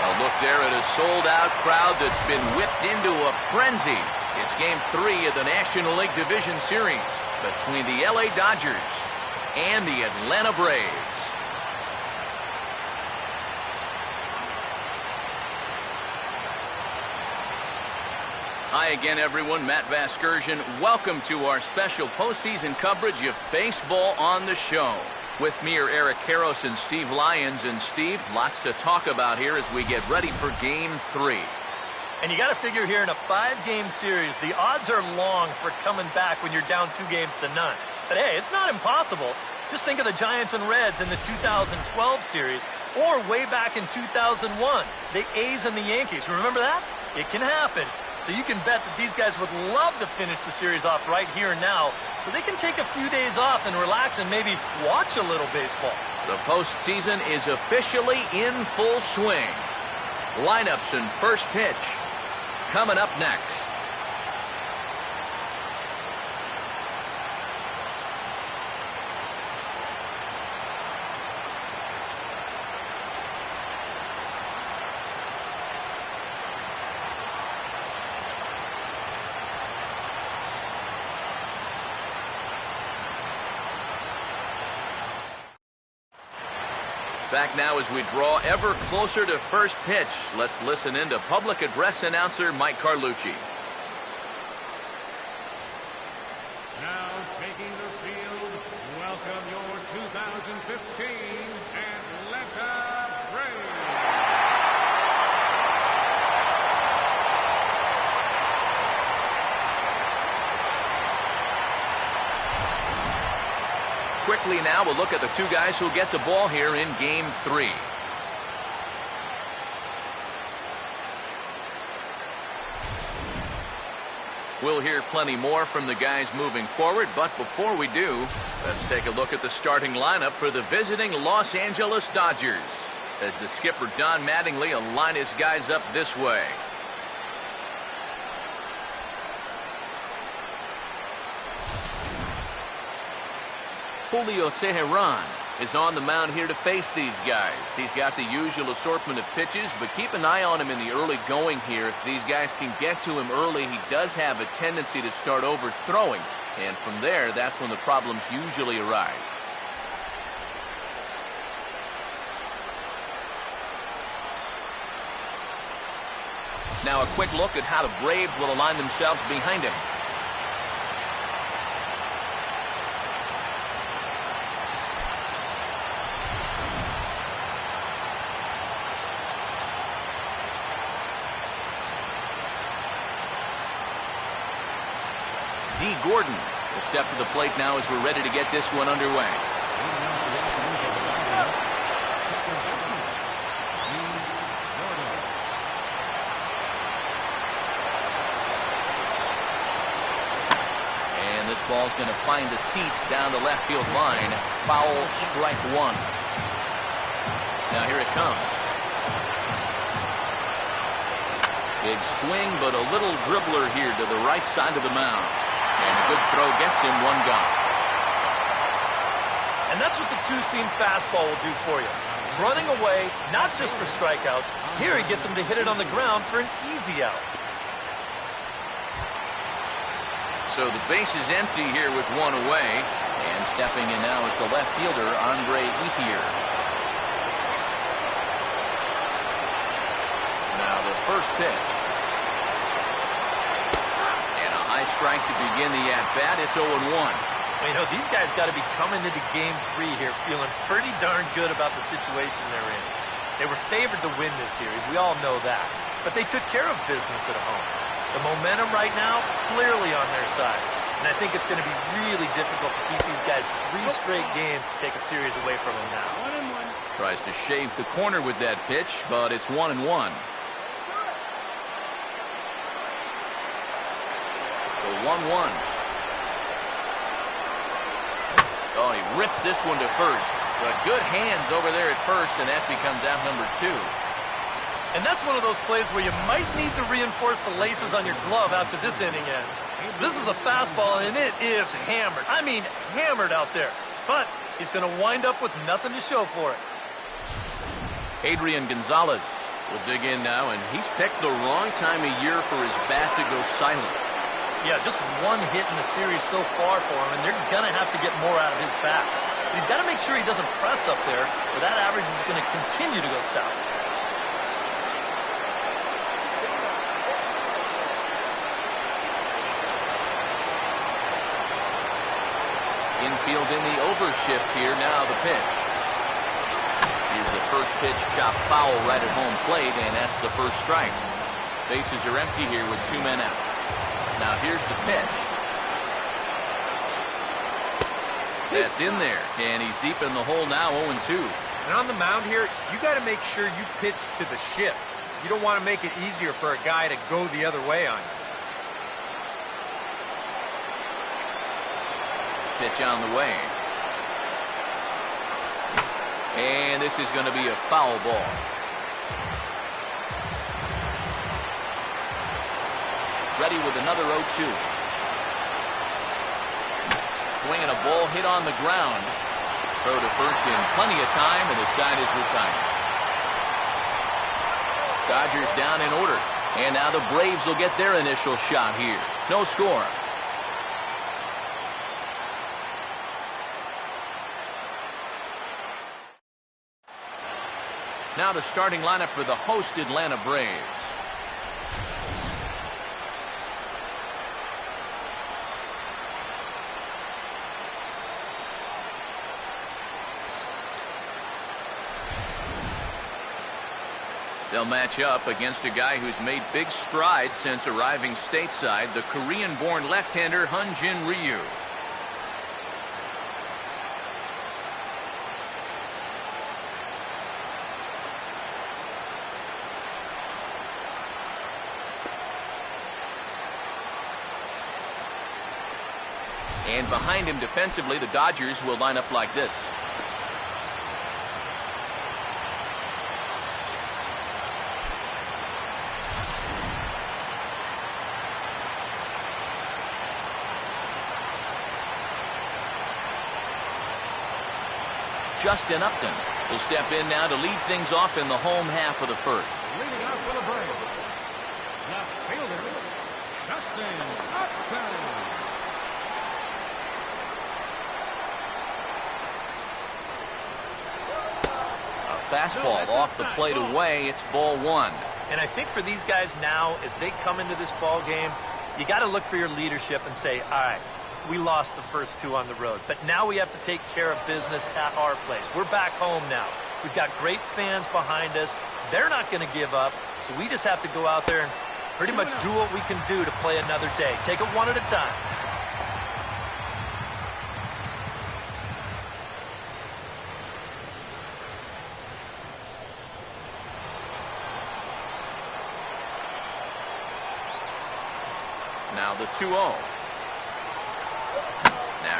A look there at a sold-out crowd that's been whipped into a frenzy. It's Game 3 of the National League Division Series between the LA Dodgers and the Atlanta Braves. Hi again, everyone. Matt Vasgersian. Welcome to our special postseason coverage of baseball on the show. With me are Eric Karros and Steve Lyons. And Steve, lots to talk about here as we get ready for Game 3. And you got to figure here in a 5-game series, the odds are long for coming back when you're down 2-0. But hey, it's not impossible. Just think of the Giants and Reds in the 2012 series, or way back in 2001, the A's and the Yankees. Remember that? It can happen. So you can bet that these guys would love to finish the series off right here and now, so they can take a few days off and relax and maybe watch a little baseball. The postseason is officially in full swing. Lineups and first pitch coming up next. Back now as we draw ever closer to first pitch. Let's listen in to public address announcer Mike Carlucci. Now taking the field, welcome your 2015 Atlanta Braves. Quickly now, we'll look at the two guys who'll get the ball here in Game 3. We'll hear plenty more from the guys moving forward, but before we do, let's take a look at the starting lineup for the visiting Los Angeles Dodgers, as the skipper Don Mattingly will line his guys up this way. Julio Tehran is on the mound here to face these guys. He's got the usual assortment of pitches, but keep an eye on him in the early going here. If these guys can get to him early, he does have a tendency to start overthrowing, and from there, that's when the problems usually arise. Now a quick look at how the Braves will align themselves behind him. Gordon will step to the plate now as we're ready to get this one underway. And this ball's going to find the seats down the left field line. Foul, strike one. Now here it comes. Big swing, but a little dribbler here to the right side of the mound. And a good throw gets him, one gone. And that's what the two-seam fastball will do for you. Running away, not just for strikeouts. Here he gets him to hit it on the ground for an easy out. So the base is empty here with one away. And stepping in now is the left fielder, Andre Ethier. Now the first pitch. Strike to begin the at-bat. It's 0-1. You know, these guys got to be coming into Game 3 here feeling pretty darn good about the situation they're in. They were favored to win this series. We all know that. But they took care of business at home. The momentum right now, clearly on their side. And I think it's going to be really difficult to keep these guys 3 straight games to take a series away from them now. 1-1. Tries to shave the corner with that pitch, but it's 1-1. The 1-1. Oh, he rips this one to first. But good hands over there at first, and that becomes out number 2. And that's one of those plays where you might need to reinforce the laces on your glove after this inning ends. This is a fastball, and it is hammered. I mean, hammered out there. But he's going to wind up with nothing to show for it. Adrian Gonzalez We'll dig in now, and he's picked the wrong time of year for his bat to go silent. Yeah, just one hit in the series so far for him, and they're going to have to get more out of his bat. But he's got to make sure he doesn't press up there, or that average is going to continue to go south. Infield in the overshift here. Now the pitch. Here's the first pitch, chopped foul right at home plate, and that's the first strike. Bases are empty here with 2 men out. Now here's the pitch. That's in there, and he's deep in the hole now, 0-2. And on the mound here, you got to make sure you pitch to the shift. You don't want to make it easier for a guy to go the other way on you. Pitch on the way. And this is going to be a foul ball. Ready with another 0-2. Swinging a ball hit on the ground. Throw to first in plenty of time, and the side is retired. Dodgers down in order. And now the Braves will get their initial shot here. No score. Now the starting lineup for the host Atlanta Braves. They'll match up against a guy who's made big strides since arriving stateside, the Korean-born left-hander Hyun-Jin Ryu. And behind him defensively, the Dodgers will line up like this. Justin Upton will step in now to lead things off in the home half of the first. Leading out for the Braves, left fielder, Justin Upton. Fastball off the plate away. It's ball one. And I think for these guys now, as they come into this ball game, you got to look for your leadership and say, all right, we lost the first 2 on the road, but now we have to take care of business at our place. We're back home now. We've got great fans behind us. They're not going to give up, so we just have to go out there and pretty much do what we can do to play another day. Take it one at a time. Now the 2-0. Now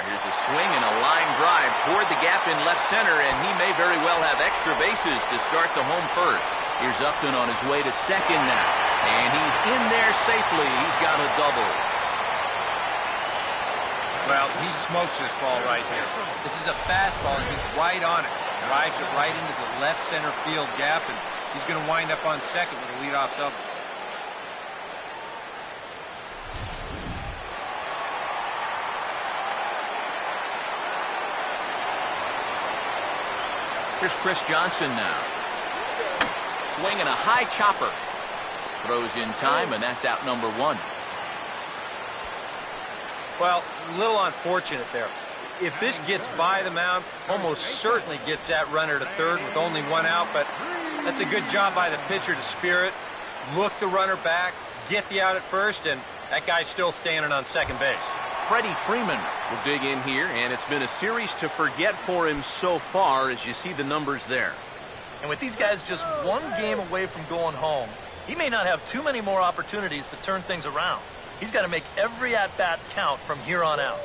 here's a swing and a line drive toward the gap in left center, and he may very well have extra bases to start the home first. Here's Upton on his way to second now, and he's in there safely. He's got a double. Well, he smokes this ball right here. This is a fastball, and he's right on it. Drives it right into the left center field gap, and he's going to wind up on second with a leadoff double. Here's Chris Johnson now. Swinging a high chopper. Throws in time, and that's out number 1. Well, a little unfortunate there. If this gets by the mound, almost certainly gets that runner to third with only 1 out, but that's a good job by the pitcher to spear it, look the runner back, get the out at first, and that guy's still standing on second base. Freddie Freeman will dig in here, and it's been a series to forget for him so far as you see the numbers there. And with these guys just 1 game away from going home, he may not have too many more opportunities to turn things around. He's got to make every at-bat count from here on out.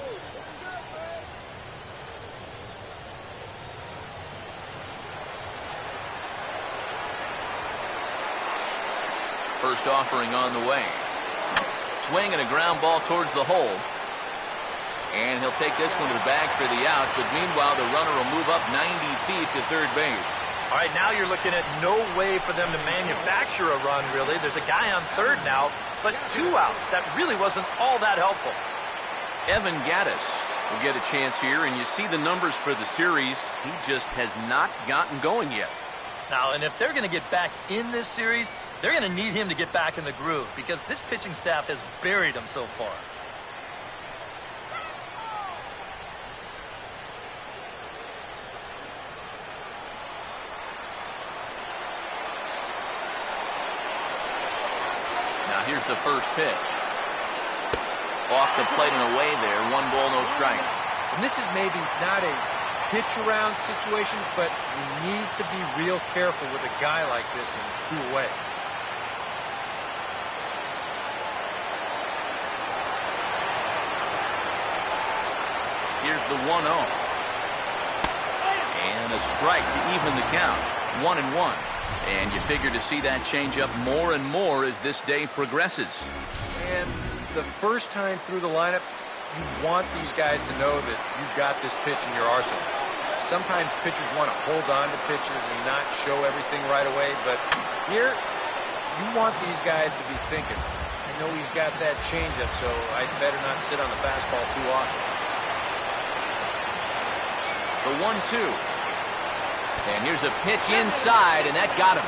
First offering on the way. Swing and a ground ball towards the hole. And he'll take this one to the bag for the out, but meanwhile the runner will move up 90 feet to third base. All right, now you're looking at no way for them to manufacture a run, really. There's a guy on third now, but 2 outs. That really wasn't all that helpful. Evan Gaddis will get a chance here, and you see the numbers for the series. He just has not gotten going yet. Now, and if they're going to get back in this series, they're going to need him to get back in the groove because this pitching staff has buried him so far. Now here's the first pitch. Off the plate and away there. 1 ball, no strikes. And this is maybe not a pitch around situation, but you need to be real careful with a guy like this in 2 away. Here's the 1-0. And a strike to even the count. 1-1. And you figure to see that change up more and more as this day progresses. And the first time through the lineup, you want these guys to know that you've got this pitch in your arsenal. Sometimes pitchers want to hold on to pitches and not show everything right away, but here, you want these guys to be thinking, I know he's got that changeup, so I'd better not sit on the fastball too often. The 1-2. And here's a pitch inside, and that got him.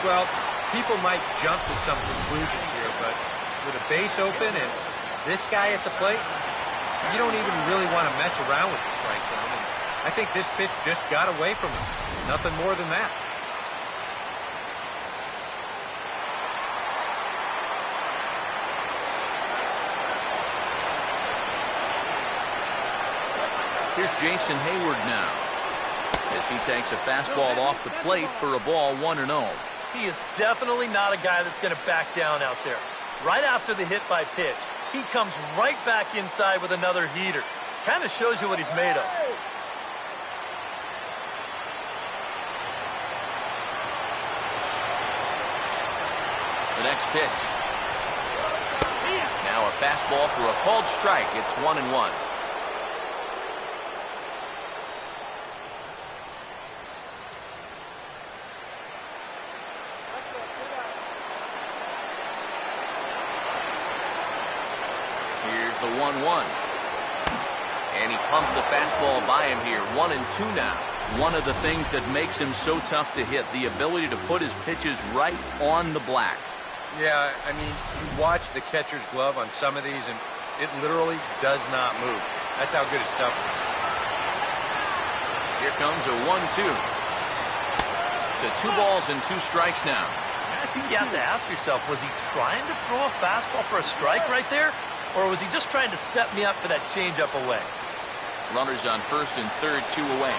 Well, people might jump to some conclusions here, but with a base open and this guy at the plate, you don't even really want to mess around with the strike zone. And I think this pitch just got away from him. Nothing more than that. Here's Jason Hayward now, as he takes a fastball off the plate for a ball. 1-0. He is definitely not a guy that's going to back down out there. Right after the hit by pitch, he comes right back inside with another heater. Kind of shows you what he's made of. The next pitch. Now a fastball for a called strike. It's 1-1. Here's the 1-1. And he pumps the fastball by him here. 1-2 now. One of the things that makes him so tough to hit, the ability to put his pitches right on the black. Yeah, I mean, you watch the catcher's glove on some of these, and it literally does not move. That's how good his stuff is. Here comes a 1-2. To 2 balls and 2 strikes now. I think you have to ask yourself, was he trying to throw a fastball for a strike right there? Or was he just trying to set me up for that changeup away? Runners on first and third, 2 away.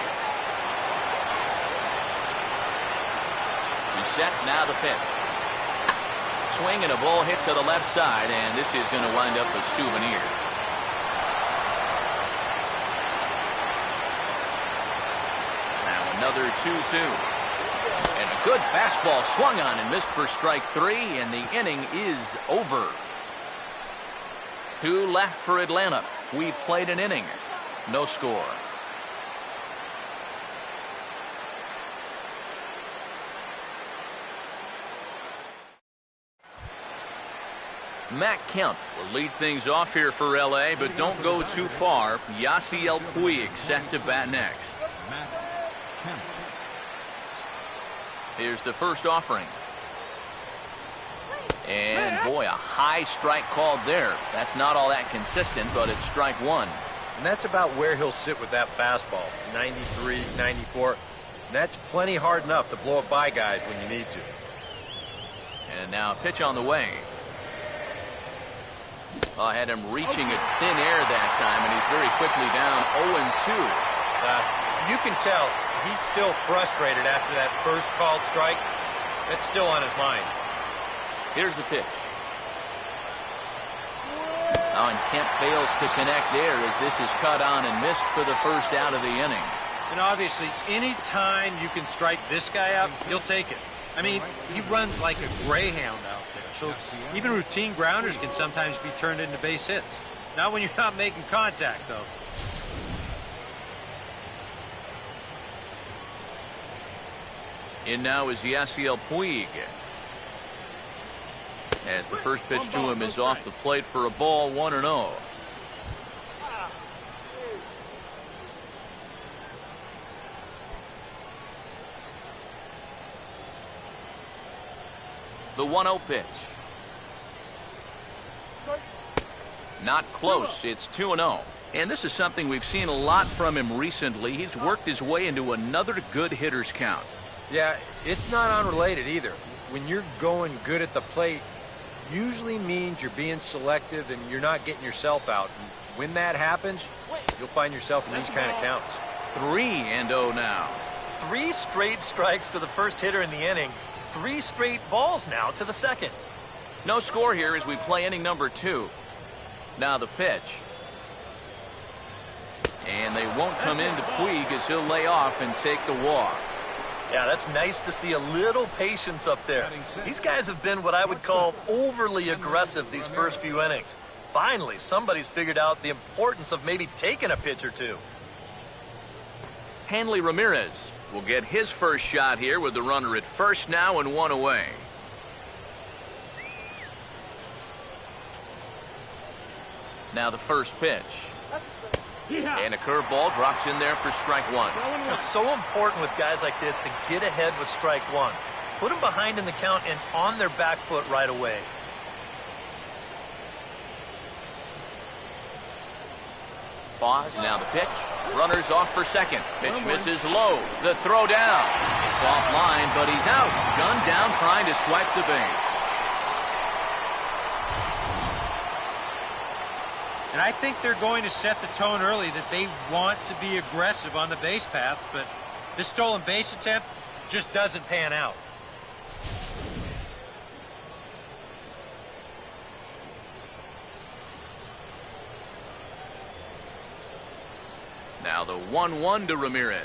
Reset, now the pitch. Swing and a ball hit to the left side, and this is going to wind up a souvenir. Now another 2-2. And a good fastball swung on and missed for strike 3, and the inning is over. 2 left for Atlanta. We played an inning. No score. Matt Kemp will lead things off here for L.A., but don't go too far. Yasiel Puig set to bat next. Matt Kemp. Here's the first offering. And, boy, a high strike called there. That's not all that consistent, but it's strike 1. And that's about where he'll sit with that fastball, 93, 94. And that's plenty hard enough to blow it by guys when you need to. And now a pitch on the way. I had him reaching at thin air that time, and he's very quickly down 0-2. You can tell he's still frustrated after that first called strike. That's still on his mind. Here's the pitch. Oh, and Kemp fails to connect there as this is cut on and missed for the first out of the inning. And obviously, any time you can strike this guy out, you'll take it. I mean, he runs like a greyhound out there. So even routine grounders can sometimes be turned into base hits. Not when you're not making contact, though. In now is Yasiel Puig. As the first pitch to him is off the plate for a ball, 1-0. The 1-0 pitch. Not close. It's 2-0. And this is something we've seen a lot from him recently. He's worked his way into another good hitter's count. Yeah, it's not unrelated either. When you're going good at the plate, usually means you're being selective and you're not getting yourself out. And when that happens, you'll find yourself in these kind of counts. 3-0 now. 3 straight strikes to the first hitter in the inning. 3 straight balls now to the second. No score here as we play inning number 2. Now the pitch. And they won't come into Puig as he'll lay off and take the walk. Yeah, that's nice to see a little patience up there. These guys have been what I would call overly aggressive these first few innings. Finally, somebody's figured out the importance of maybe taking a pitch or two. Hanley Ramirez will get his first shot here with the runner at first now and 1 away. Now the first pitch. And a curveball drops in there for strike 1. It's so important with guys like this to get ahead with strike 1. Put them behind in the count and on their back foot right away. Pause, now the pitch. Runners off for second. Pitch misses low. The throw down. It's offline, but he's out. Gunned down trying to swipe the base. And I think they're going to set the tone early that they want to be aggressive on the base paths, but this stolen base attempt just doesn't pan out. Now the 1-1 to Ramirez.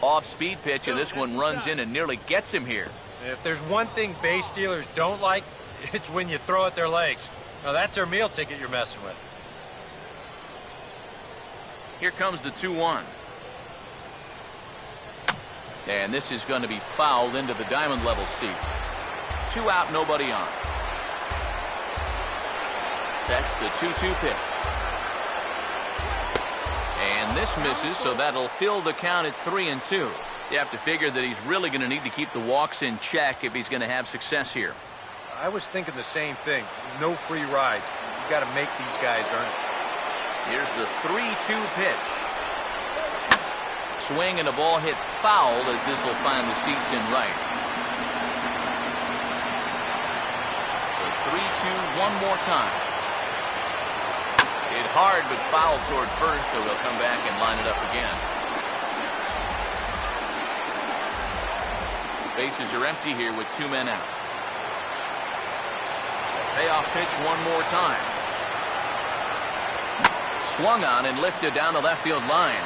Off-speed pitch, and this one runs in and nearly gets him here. If there's one thing base stealers don't like, it's when you throw at their legs. Now that's their meal ticket you're messing with. Here comes the 2-1. And this is going to be fouled into the diamond level seat. 2 out, nobody on. Sets the 2-2 pitch. And this misses, so that'll fill the count at 3-2. You have to figure that he's really going to need to keep the walks in check if he's going to have success here. I was thinking the same thing. No free rides. You got to make these guys earn it. Here's the 3-2 pitch. Swing and a ball hit foul as this will find the seats in right. The 3-2 one more time. Hit hard but fouled toward first, so they'll come back and line it up again. Bases are empty here with 2 men out. Payoff pitch one more time. Swung on and lifted down the left field line.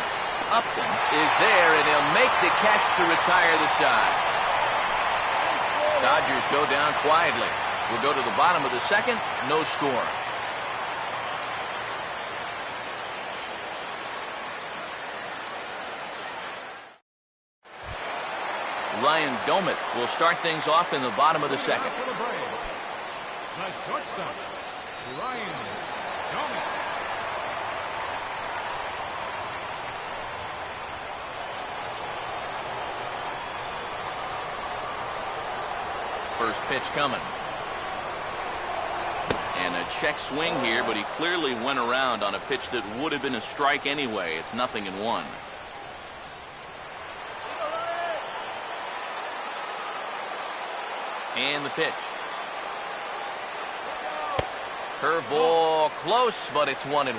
Upton is there, and he'll make the catch to retire the side. Dodgers go down quietly. We'll go to the bottom of the second. No score. Ryan Domit will start things off in the bottom of the second. The shortstop, Ryan Domit. First pitch coming. And a check swing here, but he clearly went around on a pitch that would have been a strike anyway. It's 0-1. And the pitch. Curveball close, but it's 1-1.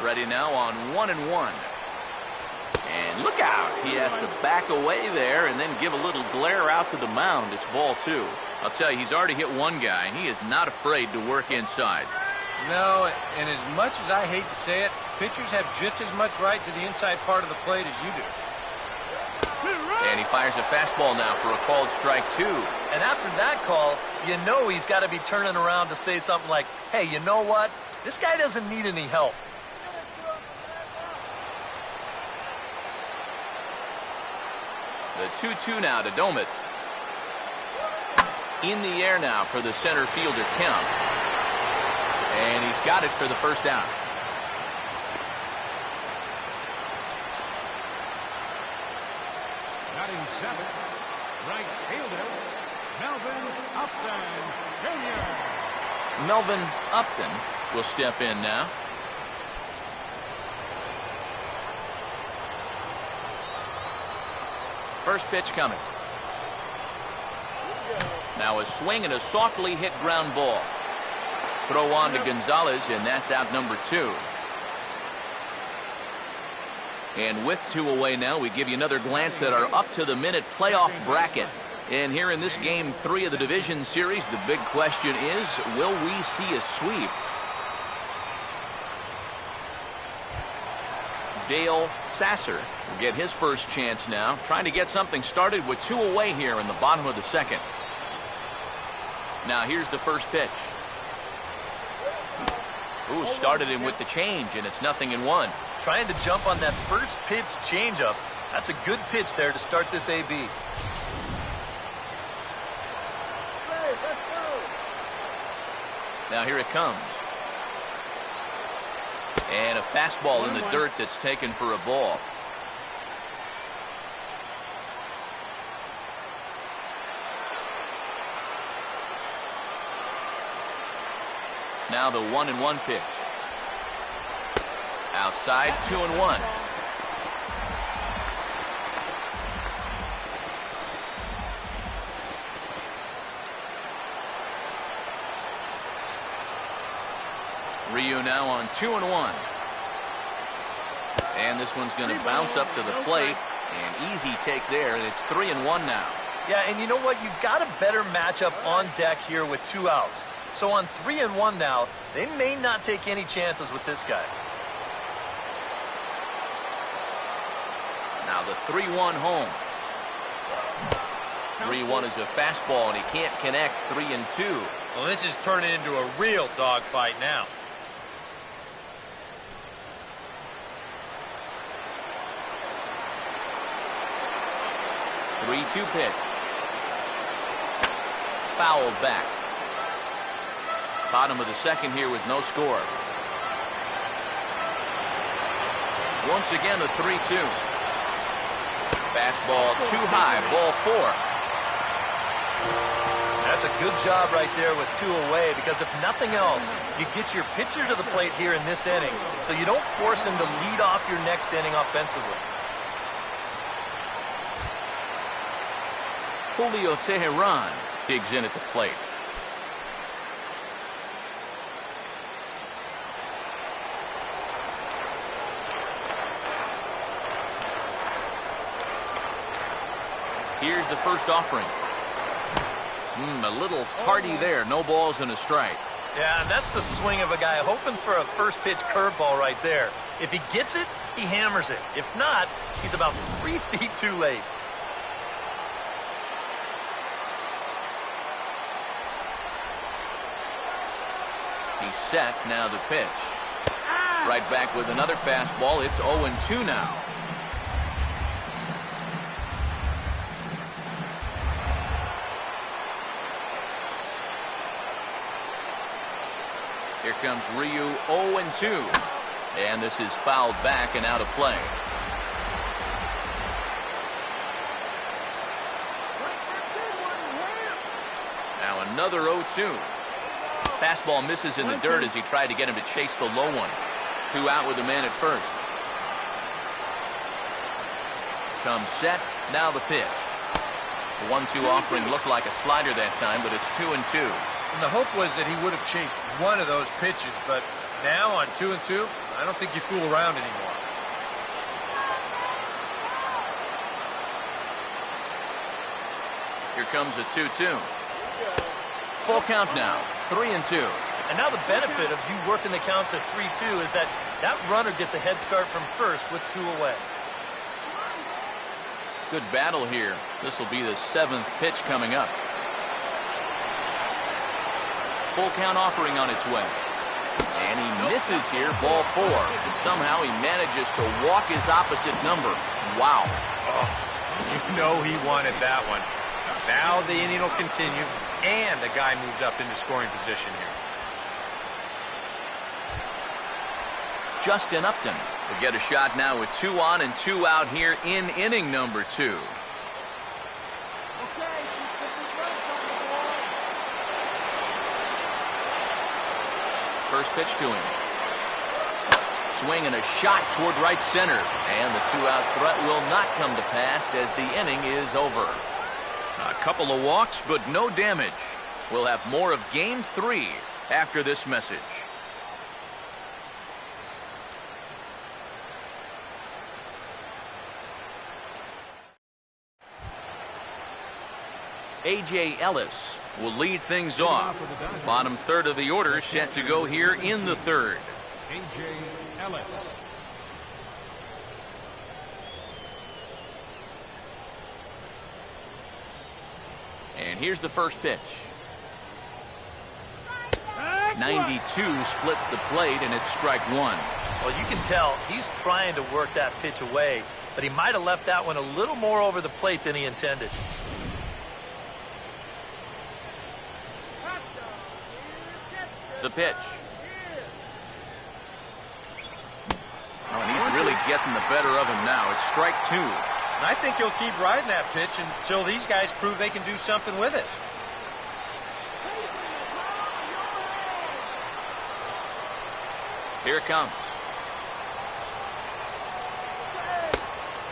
Ready now on 1-1. And look out. He has to back away there and then give a little glare out to the mound. It's ball 2. I'll tell you, he's already hit one guy, and he is not afraid to work inside. No, and as much as I hate to say it, pitchers have just as much right to the inside part of the plate as you do. And he fires a fastball now for a called strike 2. And after that call, you know he's got to be turning around to say something like, hey, you know what? This guy doesn't need any help. The 2-2 now to dome it. In the air now for the center fielder count. And he's got it for the first down. Batting seventh, right fielder, Melvin Upton Jr. Melvin Upton will step in now. First pitch coming. Now a swing and a softly hit ground ball. Throw on to Gonzalez, and that's out number 2. And with 2 away now, we give you another glance at our up-to-the-minute playoff bracket. And here in this Game 3 of the Division Series, the big question is, will we see a sweep? Dale Sasser will get his first chance now, trying to get something started with 2 away here in the bottom of the second. Now here's the first pitch. Ooh, started him with the change, and it's 0-1. Trying to jump on that first pitch changeup. That's a good pitch there to start this AB. Now here it comes. And a fastball in the dirt that's taken for a ball. Now the 1-1 pitch. Outside, 2-1. Ryu now on 2-1. And this one's going to bounce up to the plate. And easy take there, and it's 3-1 now. Yeah, and you know what? You've got a better matchup on deck here with 2 outs. So on 3-1 now, they may not take any chances with this guy. Now the 3-1 home. 3-1 is a fastball, and he can't connect. 3-2. Well, this is turning into a real dogfight now. 3-2 pitch. Fouled back. Bottom of the second here with no score. Once again, a 3-2. Fastball too high, ball 4. That's a good job right there with 2 away, because if nothing else, you get your pitcher to the plate here in this inning, so you don't force him to lead off your next inning offensively. Julio Tehran digs in at the plate. Here's the first offering. A little tardy there. No balls and a strike. Yeah, and that's the swing of a guy hoping for a first pitch curveball right there. If he gets it, he hammers it. If not, he's about 3 feet too late. He's set. Now the pitch. Right back with another fastball. It's 0-2 now. Here comes Ryu, 0-2. And this is fouled back and out of play. Now another 0-2. Fastball misses in the dirt as he tried to get him to chase the low one. 2 out with the man at first. Comes set. Now the pitch. The 1-2 offering looked like a slider that time, but it's 2-2. And the hope was that he would have chased one of those pitches, but now on 2-2, I don't think you fool around anymore. Here comes a 2-2. Full count now, 3-2. And now the benefit of you working the count to 3-2 is that that runner gets a head start from first with 2 away. Good battle here. This will be the 7th pitch coming up. Full count offering on its way. And he misses here, ball 4. And somehow he manages to walk his opposite number. Wow. Oh, you know he wanted that one. Now the inning will continue, and the guy moves up into scoring position here. Justin Upton will get a shot now with 2 on and 2 out here in inning number 2. First pitch to him. Swing and a shot toward right center. And the 2-out threat will not come to pass as the inning is over. A couple of walks, but no damage. We'll have more of Game 3 after this message. A.J. Ellis will lead things off. Bottom third of the order set to go here in the 3rd. A.J. Ellis. And here's the first pitch. 92 splits the plate, and it's strike 1. Well, you can tell he's trying to work that pitch away, but he might have left that one a little more over the plate than he intended. The pitch. Oh, and he's really getting the better of him now. It's strike 2. And I think he'll keep riding that pitch until these guys prove they can do something with it. Here it comes.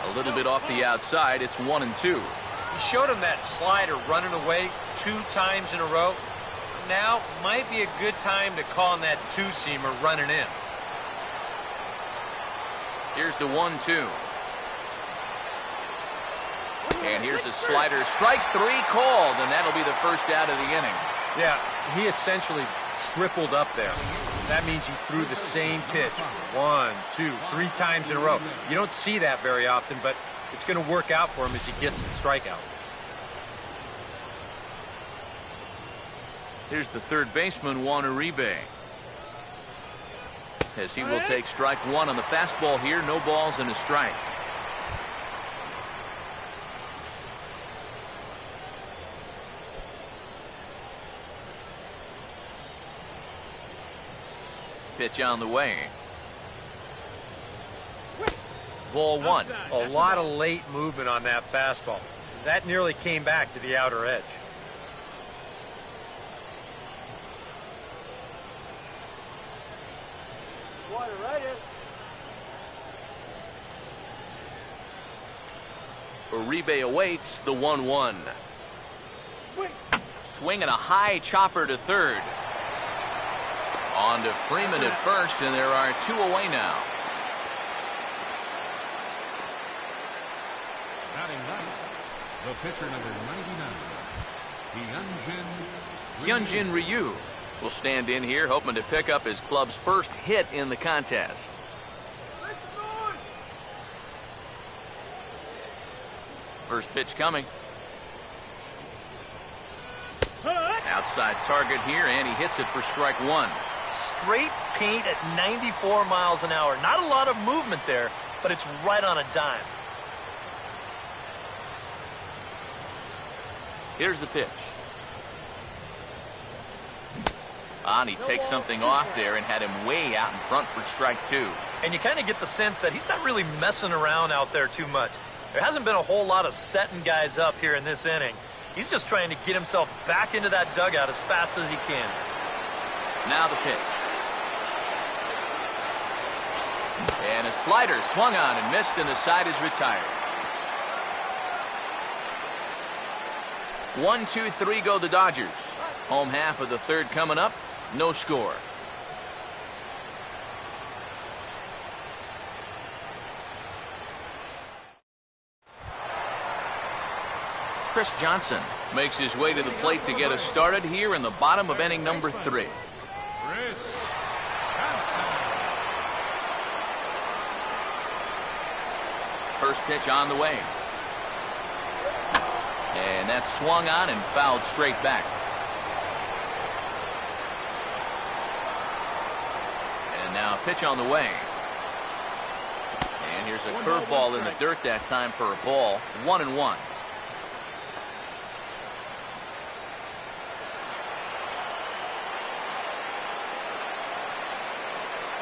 A little bit off the outside. It's 1 and 2. He showed him that slider running away 2 times in a row. Now might be a good time to call on that 2-seamer running in. Here's the 1-2. And here's a slider. Strike 3 called, and that'll be the first out of the inning. Yeah, he essentially tripled up there. That means he threw the same pitch 1, 2, 3 times in a row. You don't see that very often, but it's going to work out for him as he gets the strikeout. Here's the third baseman, Juan Uribe. As he will take strike 1 on the fastball here. No balls and a strike. Pitch on the way. Ball 1. A lot of late movement on that fastball. That nearly came back to the outer edge. Uribe awaits the 1-1. Swing and a high chopper to third. On to Freeman at first, and there are 2 away now. Batting ninth, the pitcher number 99, Hyunjin Ryu will stand in here, hoping to pick up his club's first hit in the contest. First pitch coming. Outside target here, and he hits it for strike 1. Straight paint at 94 miles an hour. Not a lot of movement there, but it's right on a dime. Here's the pitch. And he takes something off there and had him way out in front for strike 2. And you kind of get the sense that he's not really messing around out there too much. There hasn't been a whole lot of setting guys up here in this inning. He's just trying to get himself back into that dugout as fast as he can. Now the pitch. And a slider swung on and missed, and the side is retired. 1, 2, 3 go the Dodgers. Home half of the 3rd coming up. No score. Chris Johnson makes his way to the plate to get us started here in the bottom of inning number 3. Chris Johnson. First pitch on the way. And that's swung on and fouled straight back. And now a pitch on the way. And here's a curveball in the dirt that time for a ball. 1-1.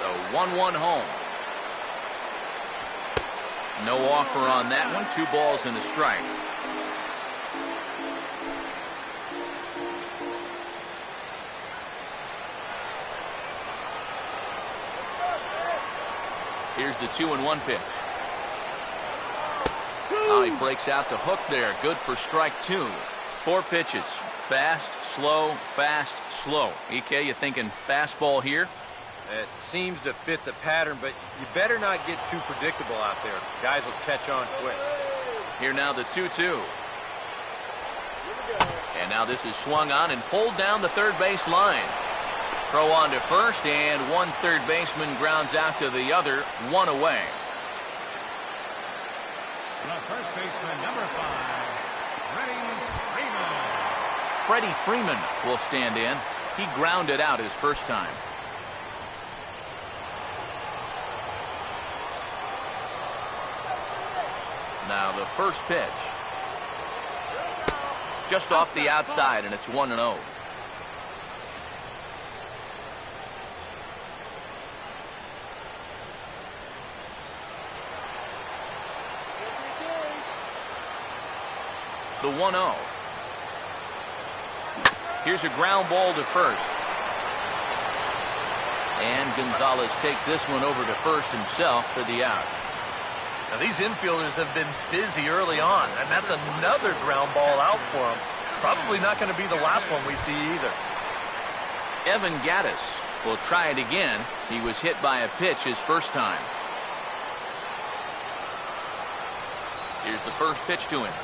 So 1-1 home. No offer on that one. 2 balls and a strike. Here's the 2-1 pitch. Oh, he breaks out the hook there. Good for strike 2. 4 pitches. Fast, slow, fast, slow. EK, you thinking fastball here? It seems to fit the pattern, but you better not get too predictable out there. Guys will catch on quick. Here now the 2-2. And now this is swung on and pulled down the third base line. Throw on to first, and one third baseman grounds out to the other. 1 away. The first baseman, number 5, Freddie Freeman. Freddie Freeman will stand in. He grounded out his first time. Now the first pitch. Just off the outside, and it's 1-0. The 1-0. Here's a ground ball to first. And Gonzalez takes this one over to first himself for the out. Now these infielders have been busy early on, and that's another ground ball out for them. Probably not going to be the last one we see either. Evan Gattis will try it again. He was hit by a pitch his first time. Here's the first pitch to him.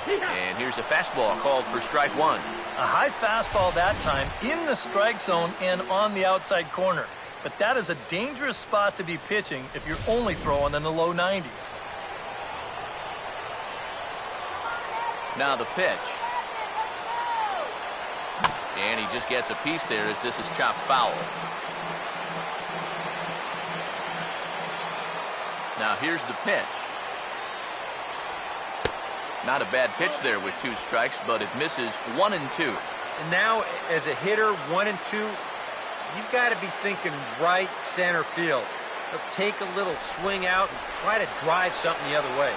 And here's a fastball called for strike 1. A high fastball that time in the strike zone and on the outside corner. But that is a dangerous spot to be pitching if you're only throwing in the low 90s. Now the pitch. And he just gets a piece there as this is chopped foul. Now here's the pitch. Not a bad pitch there with 2 strikes, but it misses. 1-2. And now, as a hitter, 1 and 2, you've got to be thinking right center field. He'll take a little swing out and try to drive something the other way.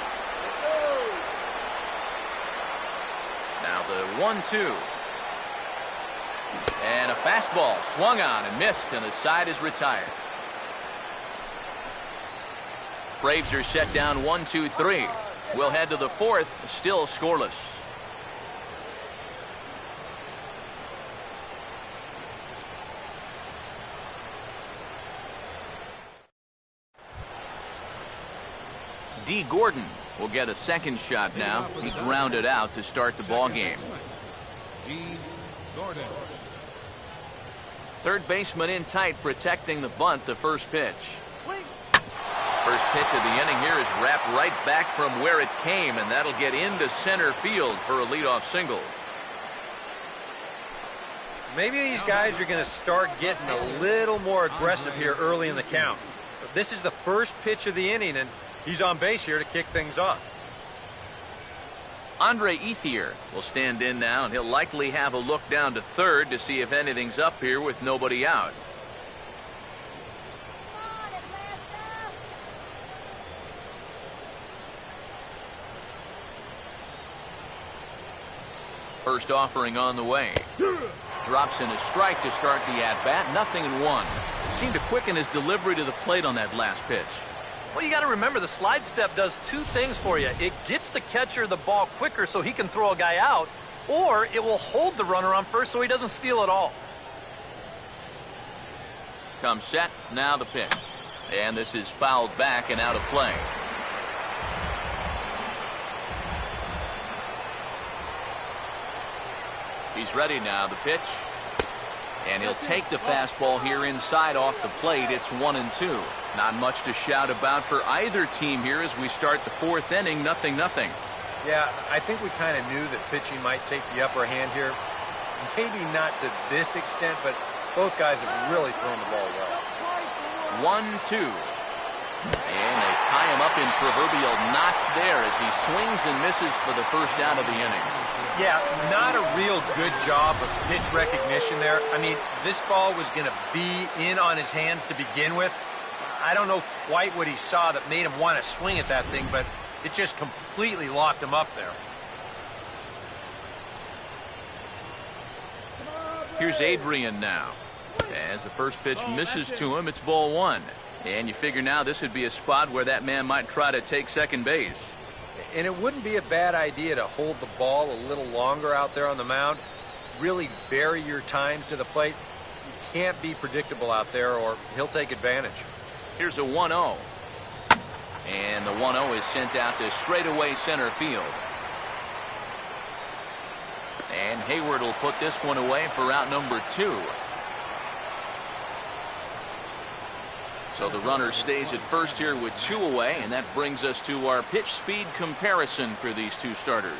Now the 1-2. And a fastball swung on and missed, and the side is retired. Braves are set down 1-2-3. We'll head to the 4th, still scoreless. D. Gordon will get a second shot now. He grounded out to start the ball game. D. Gordon. Third baseman in tight, protecting the bunt. The first pitch. First pitch of the inning here is wrapped right back from where it came, and that'll get into center field for a leadoff single. Maybe these guys are going to start getting a little more aggressive here early in the count. This is the first pitch of the inning, and he's on base here to kick things off. Andre Ethier will stand in now, and he'll likely have a look down to third to see if anything's up here with nobody out. First offering on the way. Drops in a strike to start the at-bat. 0-1. Seemed to quicken his delivery to the plate on that last pitch. Well, you got to remember the slide step does 2 things for you. It gets the catcher the ball quicker so he can throw a guy out, or it will hold the runner on first so he doesn't steal it all. Comes set. Now the pitch. And this is fouled back and out of play. He's ready now. The pitch. And he'll take the fastball here inside off the plate. It's 1-2. Not much to shout about for either team here as we start the 4th inning. 0-0. Yeah, I think we kind of knew that pitching might take the upper hand here. Maybe not to this extent, but both guys have really thrown the ball well. 1-2. And they tie him up in proverbial knots there as he swings and misses for the first out of the inning. Yeah, not a real good job of pitch recognition there. I mean, this ball was going to be in on his hands to begin with. I don't know quite what he saw that made him want to swing at that thing, but it just completely locked him up there. Here's Adrian now. As the first pitch misses to him, it's ball one. And you figure now this would be a spot where that man might try to take second base. And it wouldn't be a bad idea to hold the ball a little longer out there on the mound. Really vary your times to the plate. You can't be predictable out there or he'll take advantage. Here's a 1-0. And the 1-0 is sent out to straightaway center field. And Hayward will put this one away for out number 2. So the runner stays at first here with 2 away, and that brings us to our pitch speed comparison for these two starters.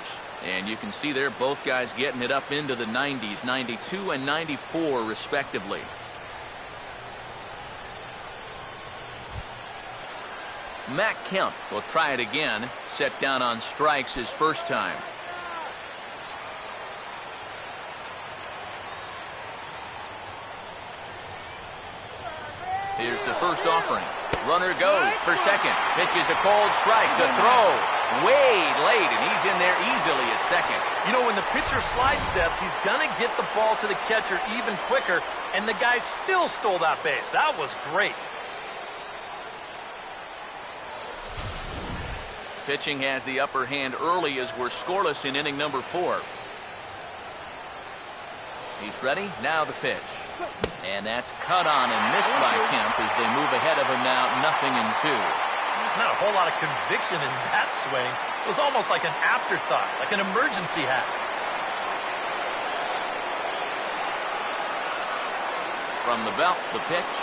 And you can see there both guys getting it up into the 90s, 92 and 94 respectively. Matt Kemp will try it again, set down on strikes his first time. Here's the first offering. Runner goes for second. Pitches a cold strike. The throw way late, and he's in there easily at second. You know, when the pitcher slide steps, he's going to get the ball to the catcher even quicker, and the guy still stole that base. That was great. Pitching has the upper hand early as we're scoreless in inning number 4. He's ready. Now the pitch. And that's cut on and missed by Kemp as they move ahead of him now 0-2. There's not a whole lot of conviction in that swing. It was almost like an afterthought, like an emergency hat. From the belt, the pitch.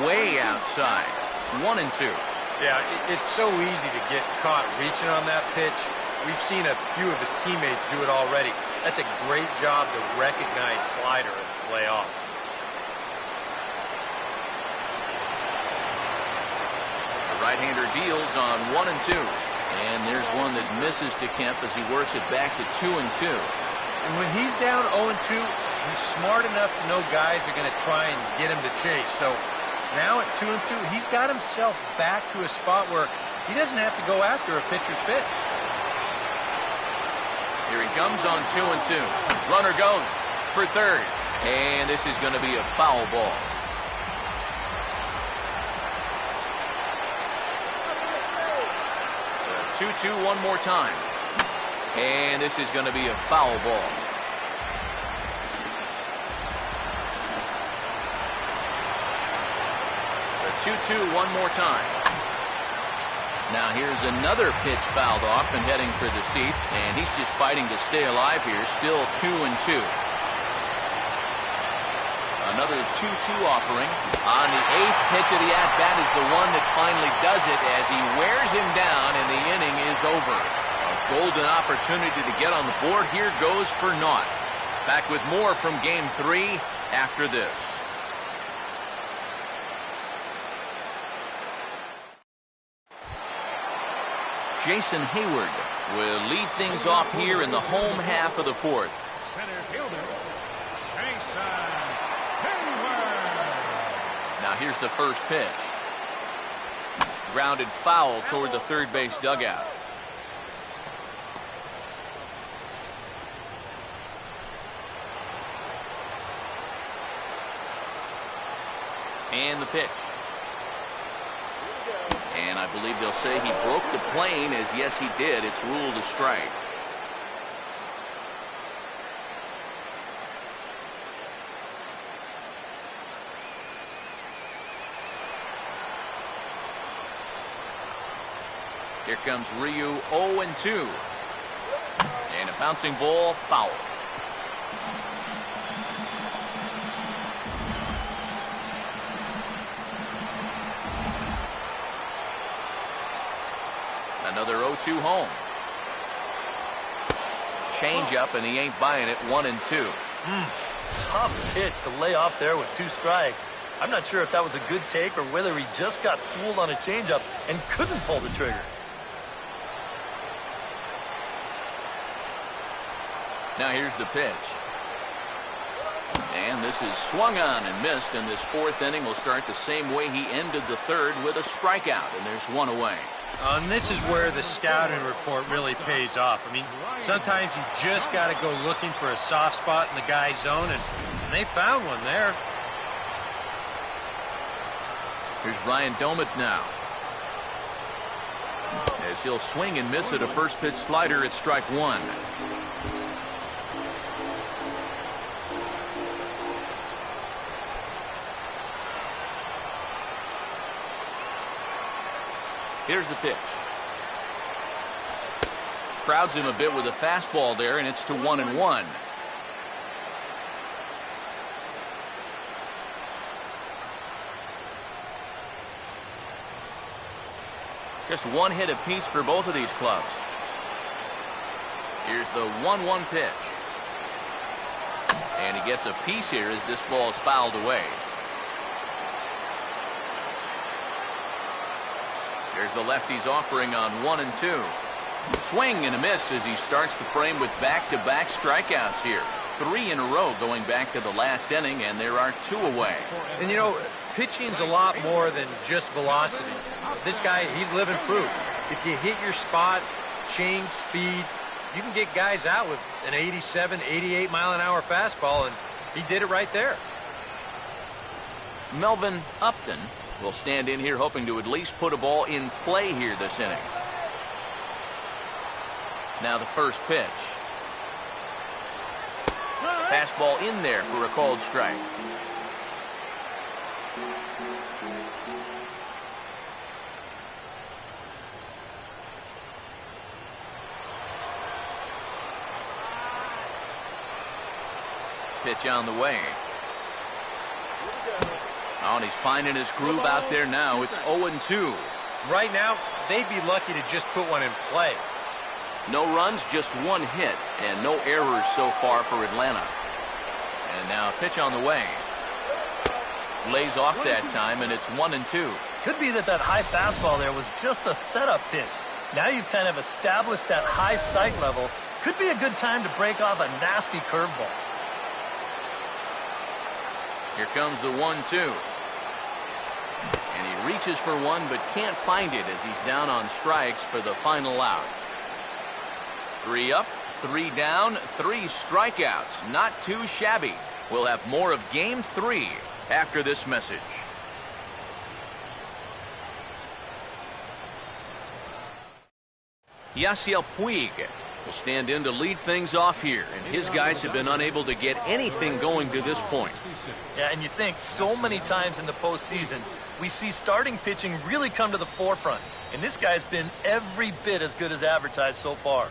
Way outside. 1-2. Yeah, it's so easy to get caught reaching on that pitch. We've seen a few of his teammates do it already. That's a great job to recognize slider and play off. The right-hander deals on 1-2. And there's one that misses to Kemp as he works it back to 2-2. And when he's down 0-2, he's smart enough to know guys are going to try and get him to chase. So now at 2-2, he's got himself back to a spot where he doesn't have to go after a pitcher's pitch. Here he comes on 2-2. Runner goes for third. And this is going to be a foul ball. The 2-2 one more time. And this is going to be a foul ball. The 2-2 one more time. Now here's another pitch fouled off and heading for the seats, and he's just fighting to stay alive here. Still 2-2. Another 2-2 offering. On the 8th pitch of the at-bat is the one that finally does it as he wears him down, and the inning is over. A golden opportunity to get on the board here goes for naught. Back with more from Game 3 after this. Jason Hayward will lead things off here in the home half of the 4th. Center fielder, Jason Hayward. Now here's the first pitch. Grounded foul toward the third base dugout. And the pitch. And I believe they'll say he broke the plane, as yes he did. It's ruled a strike. Here comes Ryu 0-2. And a bouncing ball, foul. Another 0-2 home. changeup, and he ain't buying it. 1-2. Tough pitch to lay off there with 2 strikes. I'm not sure if that was a good take or whether he just got fooled on a changeup and couldn't pull the trigger. Now here's the pitch. And this is swung on and missed, and this 4th inning will start the same way he ended the 3rd with a strikeout, and there's 1 away. And this is where the scouting report really pays off. I mean, sometimes you just got to go looking for a soft spot in the guy's zone, and they found one there. Here's Ryan Domit now. As he'll swing and miss at a first pitch slider at strike 1. Here's the pitch. Crowds him a bit with a fastball there, and it's to 1-1. Just 1 hit apiece for both of these clubs. Here's the 1-1 pitch. And he gets a piece here as this ball is fouled away. There's the lefty's offering on 1-2. Swing and a miss as he starts the frame with back-to-back strikeouts here. 3 in a row going back to the last inning, and there are 2 away. And you know, pitching's a lot more than just velocity. This guy, he's living proof. If you hit your spot, change speeds, you can get guys out with an 87, 88 mile-an-hour fastball, and he did it right there. Melvin Upton will stand in here hoping to at least put a ball in play here this inning. Now the first pitch. Fastball in there for a called strike. Pitch on the way. Oh, and he's finding his groove out there now. It's 0-2. Right now, they'd be lucky to just put one in play. No runs, just 1 hit, and no errors so far for Atlanta. And now a pitch on the way. Lays off that time, and it's 1-2. Could be that high fastball there was just a setup pitch. Now you've kind of established that high sight level. Could be a good time to break off a nasty curveball. Here comes the 1-2. And he reaches for one, but can't find it as he's down on strikes for the final out. 3 up, 3 down, 3 strikeouts. Not too shabby. We'll have more of Game 3 after this message. Yasiel Puig will stand in to lead things off here, and his guys have been unable to get anything going to this point. Yeah, and you think so many times in the postseason, we see starting pitching really come to the forefront, and this guy's been every bit as good as advertised so far.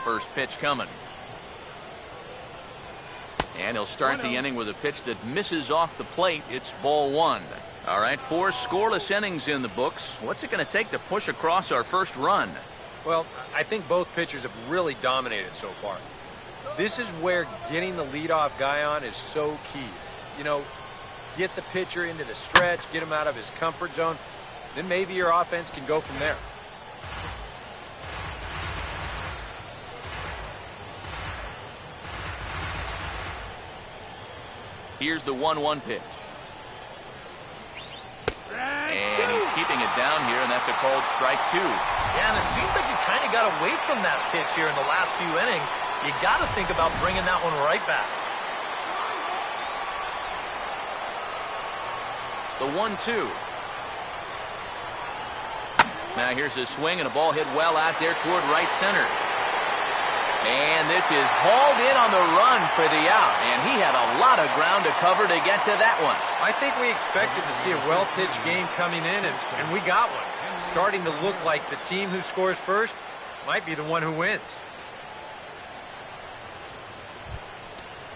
First pitch coming. And he'll start the inning with a pitch that misses off the plate. It's ball 1. All right, 4 scoreless innings in the books. What's it going to take to push across our first run? Well, I think both pitchers have really dominated so far. This is where getting the leadoff guy on is so key. You know, get the pitcher into the stretch, get him out of his comfort zone, then maybe your offense can go from there. Here's the 1-1 pitch. And he's keeping it down here, and that's a called strike 2. Yeah, and it seems like you kind of got away from that pitch here in the last few innings. You got to think about bringing that one right back. The 1-2. Now here's a swing, and a ball hit well out there toward right center. And this is hauled in on the run for the out, and he had a lot of ground to cover to get to that one. I think we expected to see a well-pitched game coming in, and we got one. Starting to look like the team who scores first might be the one who wins.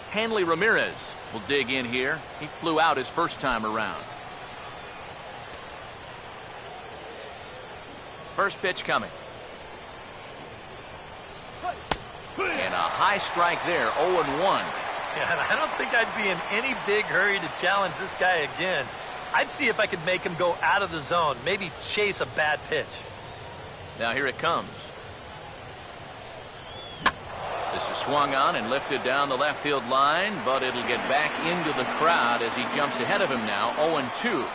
Hanley Ramirez will dig in here. He flew out his first time around. First pitch coming. And a high strike there, 0-1. Yeah, and I don't think I'd be in any big hurry to challenge this guy again. I'd see if I could make him go out of the zone, maybe chase a bad pitch. Now here it comes. This is swung on and lifted down the left field line, but it'll get back into the crowd as he jumps ahead of him now, 0-2.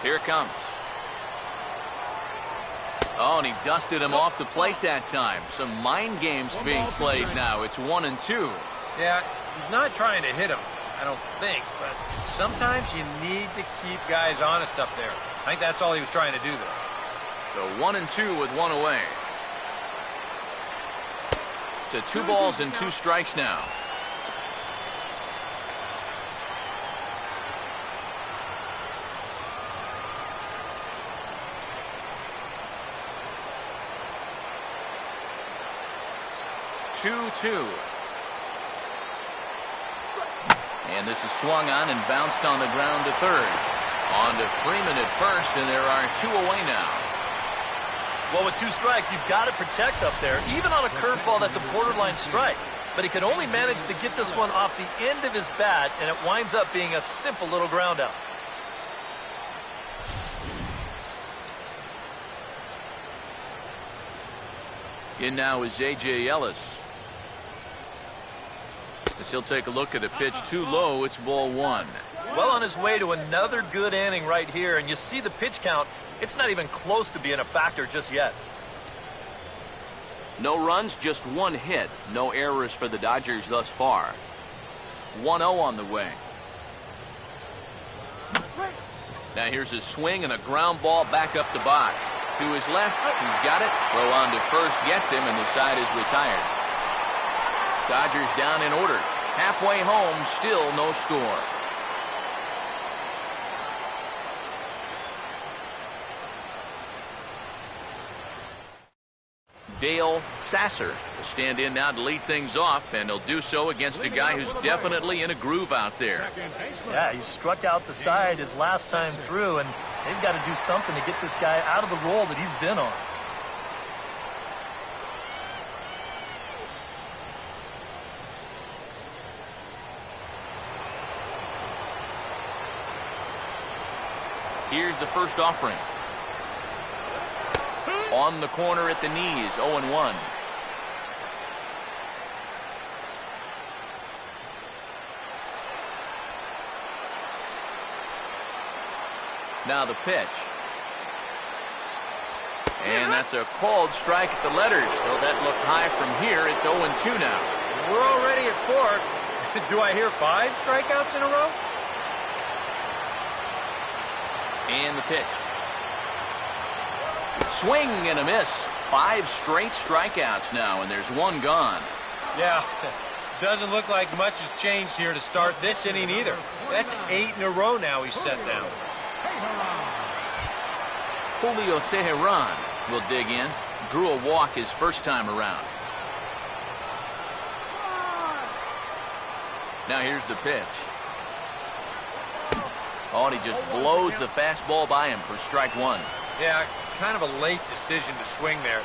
Here it comes. Oh, and he dusted him off the plate that time. Some mind games being played now. It's 1-2. Yeah, he's not trying to hit him, I don't think, but sometimes you need to keep guys honest up there. I think that's all he was trying to do there. So 1-2 with one away. To 2 balls and 2 strikes now. And this is swung on and bounced on the ground to third. On to Freeman at first, and there are 2 away now. Well, with 2 strikes, you've got to protect up there, even on a curveball that's a borderline strike. But he can only manage to get this one off the end of his bat, and it winds up being a simple little ground out. In now is A.J. Ellis. As he'll take a look at the pitch too low, it's ball 1. Well on his way to another good inning right here, and you see the pitch count. It's not even close to being a factor just yet. No runs, just 1 hit. No errors for the Dodgers thus far. 1-0 on the way. Now here's a swing and a ground ball back up the box. To his left, he's got it. Throw on to first gets him, and the side is retired. Dodgers down in order. Halfway home, still no score. Dale Sasser will stand in now to lead things off, and he'll do so against a guy who's definitely in a groove out there. Yeah, he struck out the side his last time through, and they've got to do something to get this guy out of the role that he's been on. Here's the first offering. On the corner at the knees, 0-1. Now the pitch. And that's a called strike at the letters. So that looked high from here. It's 0-2 now. We're already at 4. Do I hear 5 strikeouts in a row? And the pitch. Swing and a miss. 5 straight strikeouts now, and there's 1 gone. Yeah, doesn't look like much has changed here to start this inning either. That's 8 in a row now he's set down. Julio Tehran will dig in. Drew a walk his first time around. Now here's the pitch. Oh, and he just blows the fastball by him for strike 1. Yeah, kind of a late decision to swing there.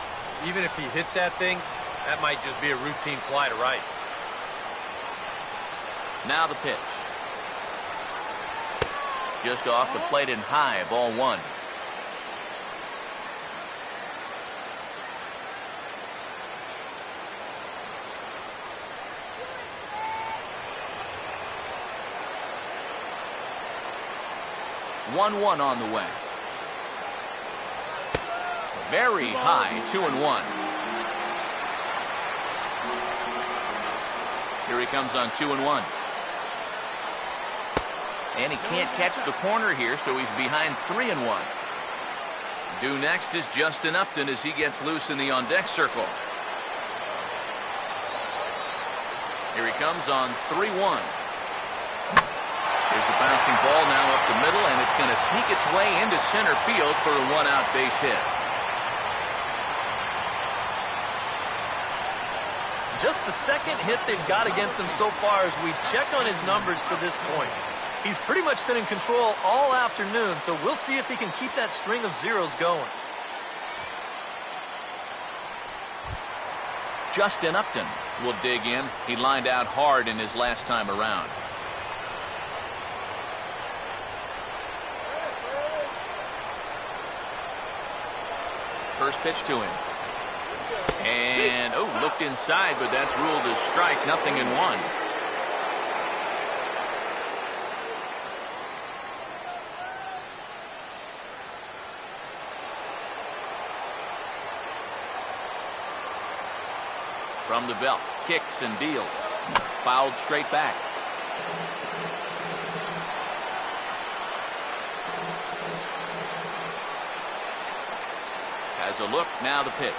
Even if he hits that thing, that might just be a routine fly to right. Now the pitch. Just off the plate and high, ball 1. One on the way. Very high, 2-1. Here he comes on 2-1. And he can't catch the corner here, so he's behind 3-1. Due next is Justin Upton as he gets loose in the on-deck circle. Here he comes on 3-1. There's a bouncing ball now up the middle, and it's going to sneak its way into center field for a 1-out base hit. Just the second hit they've got against him so far as we check on his numbers to this point. He's pretty much been in control all afternoon, so we'll see if he can keep that string of zeros going. Justin Upton will dig in. He lined out hard in his last time around. First pitch to him. And, oh, looked inside, but that's ruled as strike. Nothing in one. From the belt, kicks and deals. Fouled straight back. Has a look, now the pitch.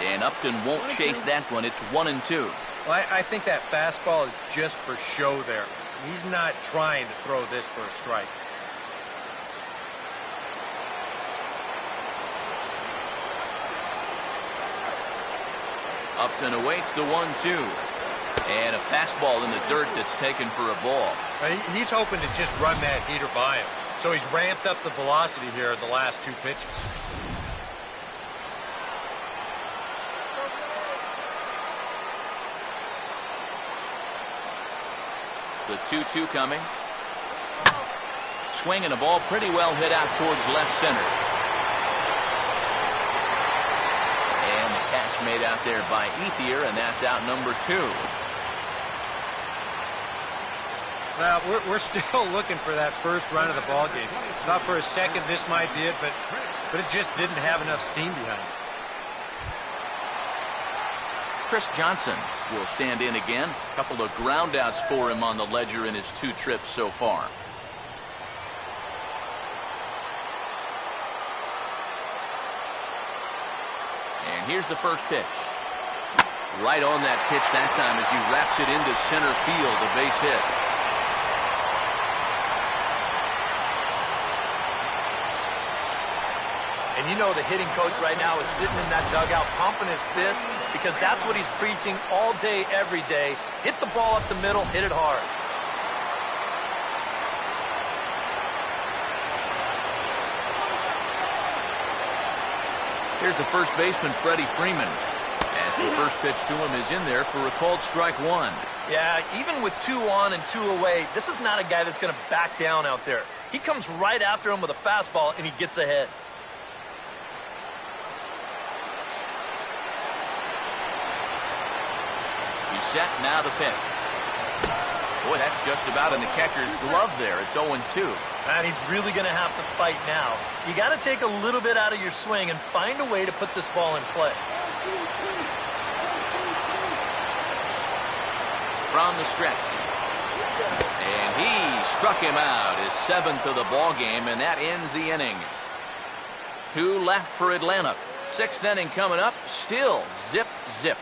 And Upton won't chase that one. It's 1-2. Well, I think that fastball is just for show there. He's not trying to throw this for a strike. Upton awaits the 1-2. And a fastball in the dirt that's taken for a ball. He's hoping to just run that heater by him. So he's ramped up the velocity here in the last two pitches. The 2-2 coming. Swinging a ball pretty well hit out towards left center. And the catch made out there by Ethier, and that's out number 2. Well, we're still looking for that first run of the ball game. Thought for a second this might be it, but it just didn't have enough steam behind it. Chris Johnson will stand in again. A couple of ground outs for him on the ledger in his 2 trips so far. And here's the first pitch. Right on that pitch that time as he wraps it into center field, a base hit. And you know the hitting coach right now is sitting in that dugout pumping his fist because that's what he's preaching all day, every day. Hit the ball up the middle, hit it hard. Here's the first baseman, Freddie Freeman. As the first pitch to him is in there for a called strike 1. Yeah, even with 2 on and 2 away, this is not a guy that's going to back down out there. He comes right after him with a fastball, and he gets ahead. Set, now the pitch. Boy, that's just about in the catcher's glove there. It's 0-2. And he's really going to have to fight now. You got to take a little bit out of your swing and find a way to put this ball in play. From the stretch. And he struck him out, his 7th of the ball game, and that ends the inning. 2 left for Atlanta. 6th inning coming up. Still zip, zip.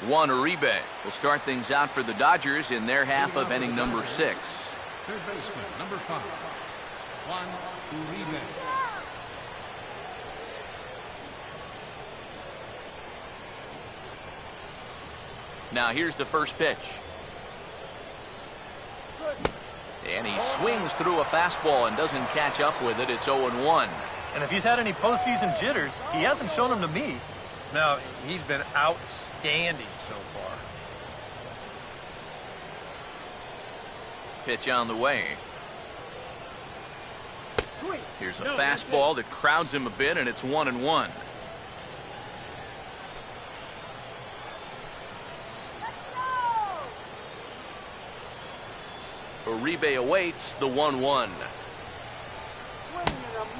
Juan Uribe will start things out for the Dodgers in their half of inning number 6. Third baseman, number 5, Juan Uribe. Now here's the first pitch. And he swings through a fastball and doesn't catch up with it. It's 0-1. And if he's had any postseason jitters, he hasn't shown them to me. No, he's been outstanding so far. Pitch on the way. Here's a fastball that crowds him a bit, and it's 1-1. Uribe awaits the 1-1.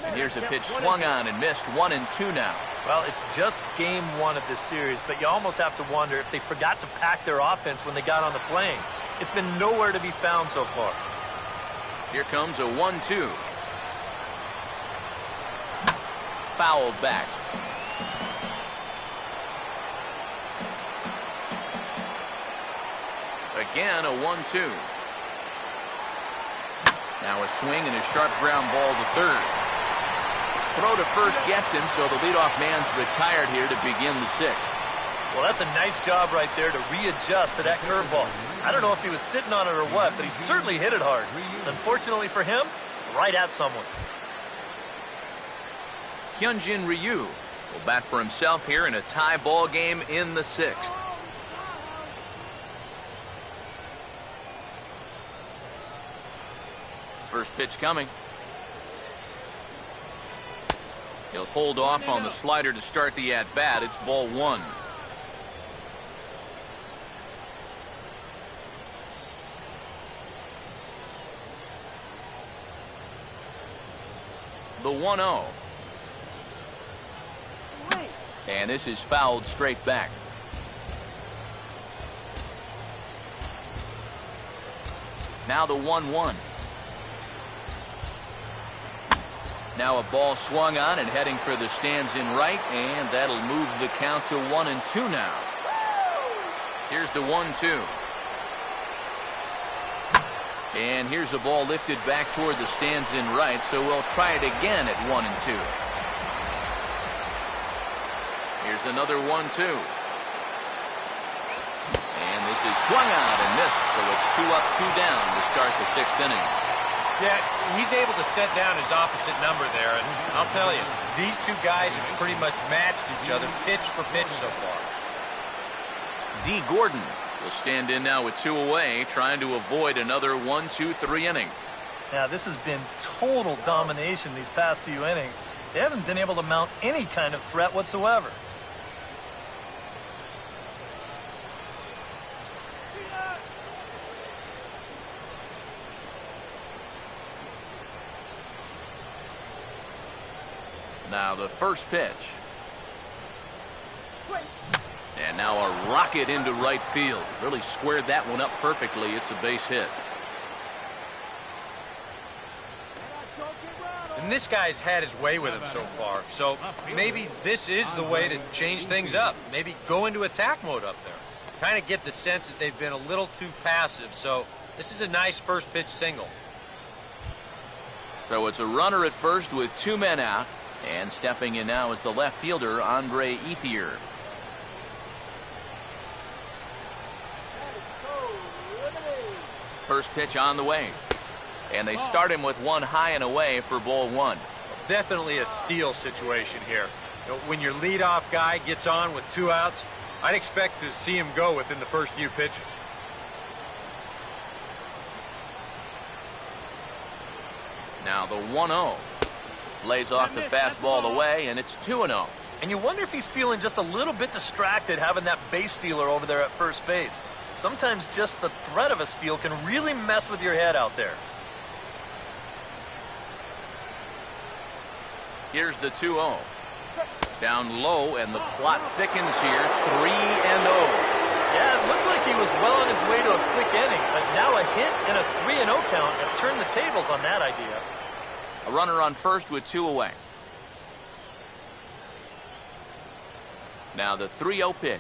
And here's a pitch swung on and missed. 1-2 now. Well, it's just game 1 of this series, but you almost have to wonder if they forgot to pack their offense when they got on the plane. It's been nowhere to be found so far. Here comes a 1-2. Fouled back. Again, a 1-2. Now a swing and a sharp ground ball to third. Throw to first gets him, so the leadoff man's retired here to begin the 6th. Well, that's a nice job right there to readjust to that curveball. I don't know if he was sitting on it or what, but he certainly hit it hard. Unfortunately for him, right at someone. Hyunjin Ryu will bat for himself here in a tie ball game in the 6th. First pitch coming. He'll hold off on the slider to start the at-bat. It's ball 1. The 1-0. And this is fouled straight back. Now the 1-1. Now a ball swung on and heading for the stands in right, and that'll move the count to 1-2 now. Here's the 1-2. And here's a ball lifted back toward the stands in right, so we'll try it again at 1-2. Here's another 1-2. And this is swung out and missed, so it's 2 up, 2 down to start the 6th inning. Yeah, he's able to set down his opposite number there, and I'll tell you, these two guys have pretty much matched each other pitch for pitch so far. D. Gordon will stand in now with 2 away, trying to avoid another 1-2-3 inning. Now, this has been total domination these past few innings. They haven't been able to mount any kind of threat whatsoever. Now the first pitch. And now a rocket into right field. Really squared that one up perfectly. It's a base hit. And this guy's had his way with him so far, so maybe this is the way to change things up. Maybe go into attack mode up there. Kind of get the sense that they've been a little too passive, so this is a nice first pitch single. So it's a runner at first with 2 men out. And stepping in now is the left fielder, Andre Ethier. First pitch on the way. And they start him with 1 high and away for ball 1. Definitely a steal situation here. You know, when your leadoff guy gets on with 2 outs, I'd expect to see him go within the first few pitches. Now the 1-0. Lays off the fastball away, and it's 2-0. And you wonder if he's feeling just a little bit distracted having that base stealer over there at first base. Sometimes just the threat of a steal can really mess with your head out there. Here's the 2-0. Down low, and the plot thickens here. 3-0. Yeah, it looked like he was well on his way to a quick inning, but now a hit and a 3-0 count have turned the tables on that idea. A runner on first with 2 away. Now the 3-0 pitch.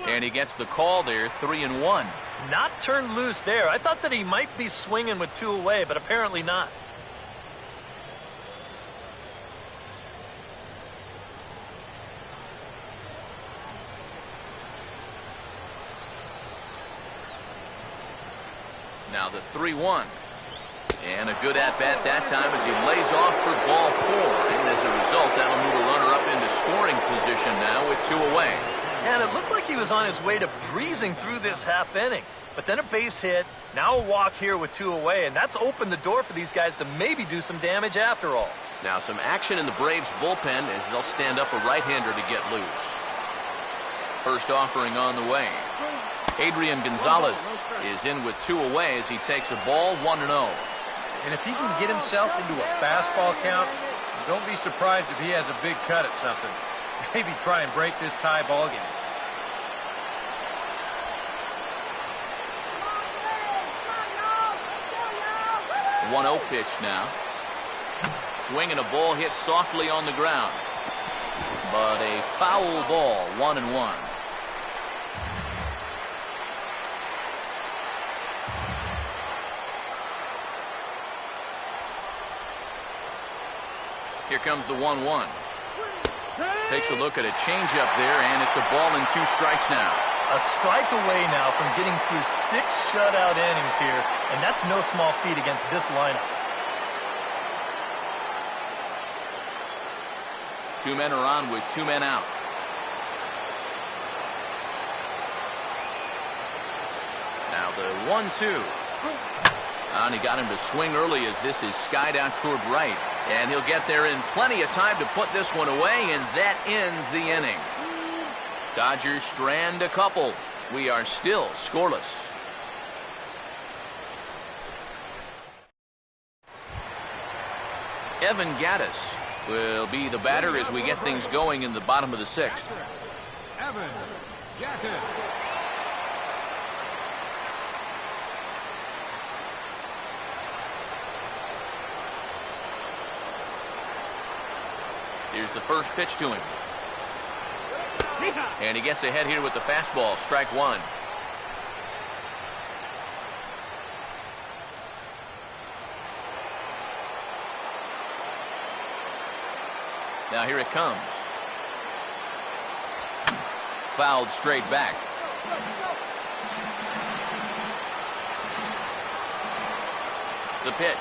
And he gets the call there, 3-1. Not turned loose there. I thought that he might be swinging with 2 away, but apparently not. Now the 3-1. And a good at-bat that time as he lays off for ball 4. And as a result, that'll move a runner up into scoring position now with 2 away. And it looked like he was on his way to breezing through this half inning. But then a base hit, now a walk here with 2 away, and that's opened the door for these guys to maybe do some damage after all. Now some action in the Braves bullpen as they'll stand up a right-hander to get loose. First offering on the way. Adrian Gonzalez is in with 2 away as he takes a ball, 1-0. And if he can get himself into a fastball count, don't be surprised if he has a big cut at something. Maybe try and break this tie ball game. The 1-0 pitch now. Swing and a ball hit softly on the ground. But a foul ball, 1-1. Here comes the 1-1. Takes a look at a changeup there, and it's a ball and 2 strikes now. A strike away now from getting through 6 shutout innings here, and that's no small feat against this lineup. Two men are on with two men out. Now the 1-2. And he got him to swing early as this is skied out toward right. And he'll get there in plenty of time to put this one away, and that ends the inning. Dodgers strand a couple. We are still scoreless. Evan Gaddis will be the batter as we get things going in the bottom of the sixth. Evan Gaddis. Here's the first pitch to him. And he gets ahead here with the fastball. Strike one. Now here it comes. Fouled straight back. The pitch.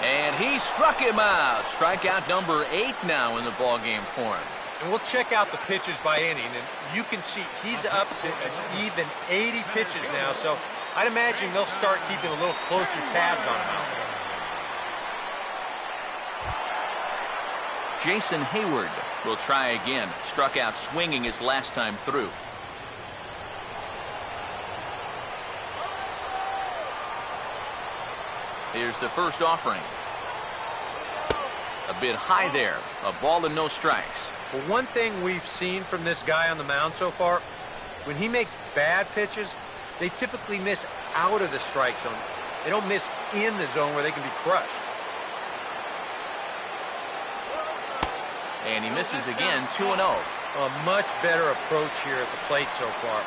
And he struck him out. Strikeout number 8 now in the ballgame for him. And we'll check out the pitches by inning, and you can see he's up to an even 80 pitches now, so I'd imagine they'll start keeping a little closer tabs on him out there. Jason Hayward will try again. Struck out swinging his last time through. Here's the first offering. A bit high there. A ball and no strikes. Well, one thing we've seen from this guy on the mound so far, when he makes bad pitches, they typically miss out of the strike zone. They don't miss in the zone where they can be crushed. And he misses again, 2-0. A much better approach here at the plate so far.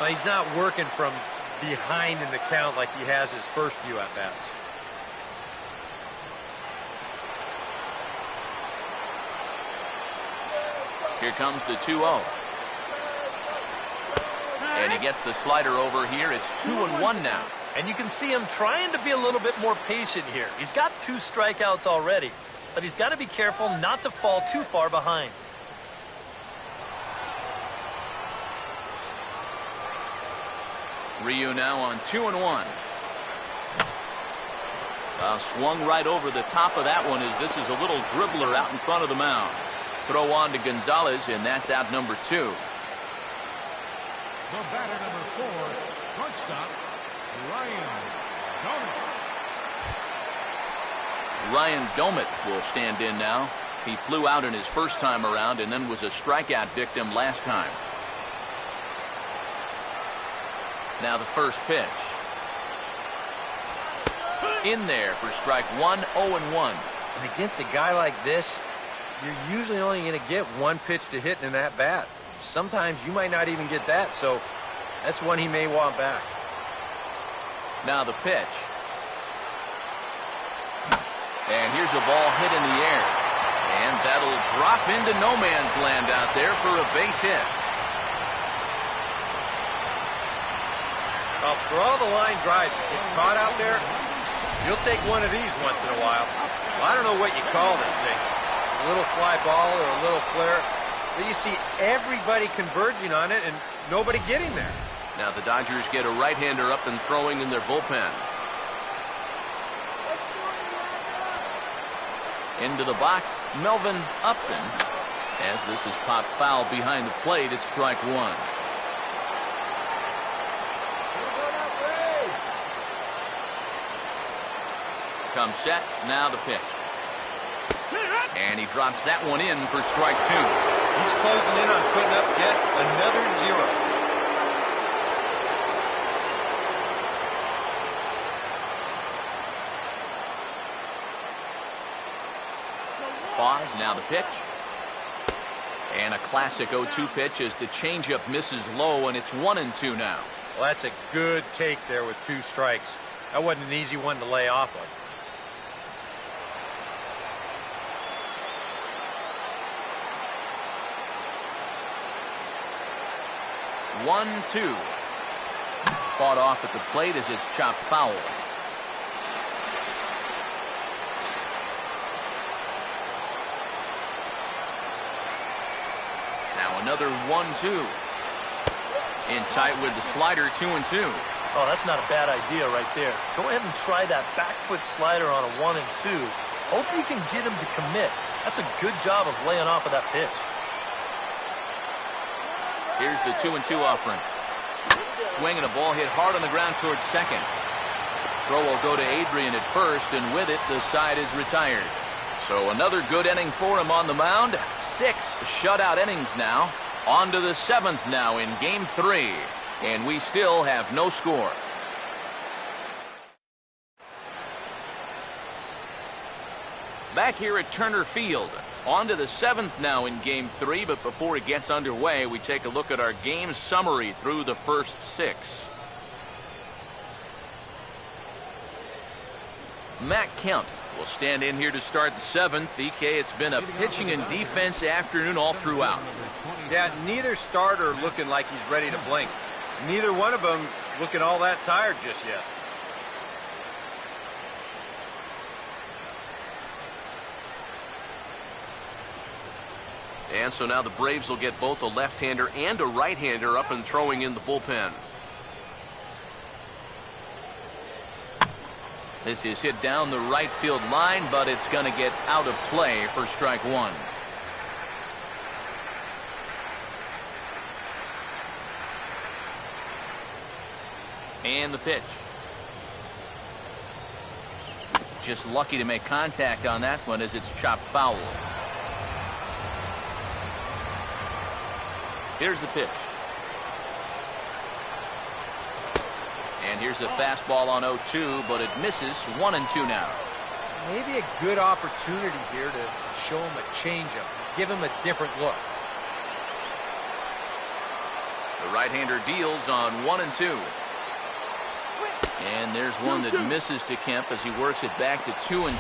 He's not working from behind in the count like he has his first few at-bats. Here comes the 2-0. And he gets the slider over here. It's 2-1 now. And you can see him trying to be a little bit more patient here. He's got 2 strikeouts already, but he's got to be careful not to fall too far behind. Ryu now on 2-1. Swung right over the top of that one as this is a little dribbler out in front of the mound. Throw on to Gonzalez, and that's out number 2. The batter number 4, shortstop, Ryan Domit will stand in now. He flew out in his first time around and then was a strikeout victim last time. Now the first pitch. In there for strike 1, 0-1. And against a guy like this, you're usually only going to get one pitch to hit in that bat. Sometimes you might not even get that, so that's one he may want back. Now the pitch. And here's a ball hit in the air. And that'll drop into no man's land out there for a base hit. Well, for all the line drives that get caught out there, you'll take one of these once in a while. Well, I don't know what you call this thing. A little fly ball or a little flare. But you see everybody converging on it and nobody getting there. Now the Dodgers get a right-hander up and throwing in their bullpen. Into the box, Melvin Upton. As this is popped foul behind the plate, it's strike 1. Comes set, now the pitch. And he drops that one in for strike 2. He's closing in on putting up yet another 0. Pause, now the pitch. And a classic 0-2 pitch as the changeup misses low, and it's 1-2 now. Well, that's a good take there with 2 strikes. That wasn't an easy one to lay off of. One, 2. Fought off at the plate as it's chopped foul. Another 1-2. In tight with the slider, 2-2. Oh, that's not a bad idea right there. Go ahead and try that back foot slider on a 1-2. Hope you can get him to commit. That's a good job of laying off of that pitch. Here's the 2-2 offering. Swinging a ball hit hard on the ground towards second. Throw will go to Adrian at first, and with it, the side is retired. So another good inning for him on the mound. 6 shutout innings now. On to the 7th now in Game 3. And we still have no score. Back here at Turner Field. On to the 7th now in Game 3, but before it gets underway, we take a look at our game summary through the first 6. Matt Kemp will stand in here to start the 7th. EK, it's been a pitching and defense afternoon all throughout. Yeah, neither starter looking like he's ready to blink. Neither one of them looking all that tired just yet. And so now the Braves will get both a left-hander and a right-hander up and throwing in the bullpen. This is hit down the right field line, but it's going to get out of play for strike 1. And the pitch. Just lucky to make contact on that one as it's chopped foul. Here's the pitch. And here's a fastball on 0-2, but it misses. 1-2 now. Maybe a good opportunity here to show him a changeup, give him a different look. The right-hander deals on 1-2. And there's one that misses to Kemp as he works it back to 2-2.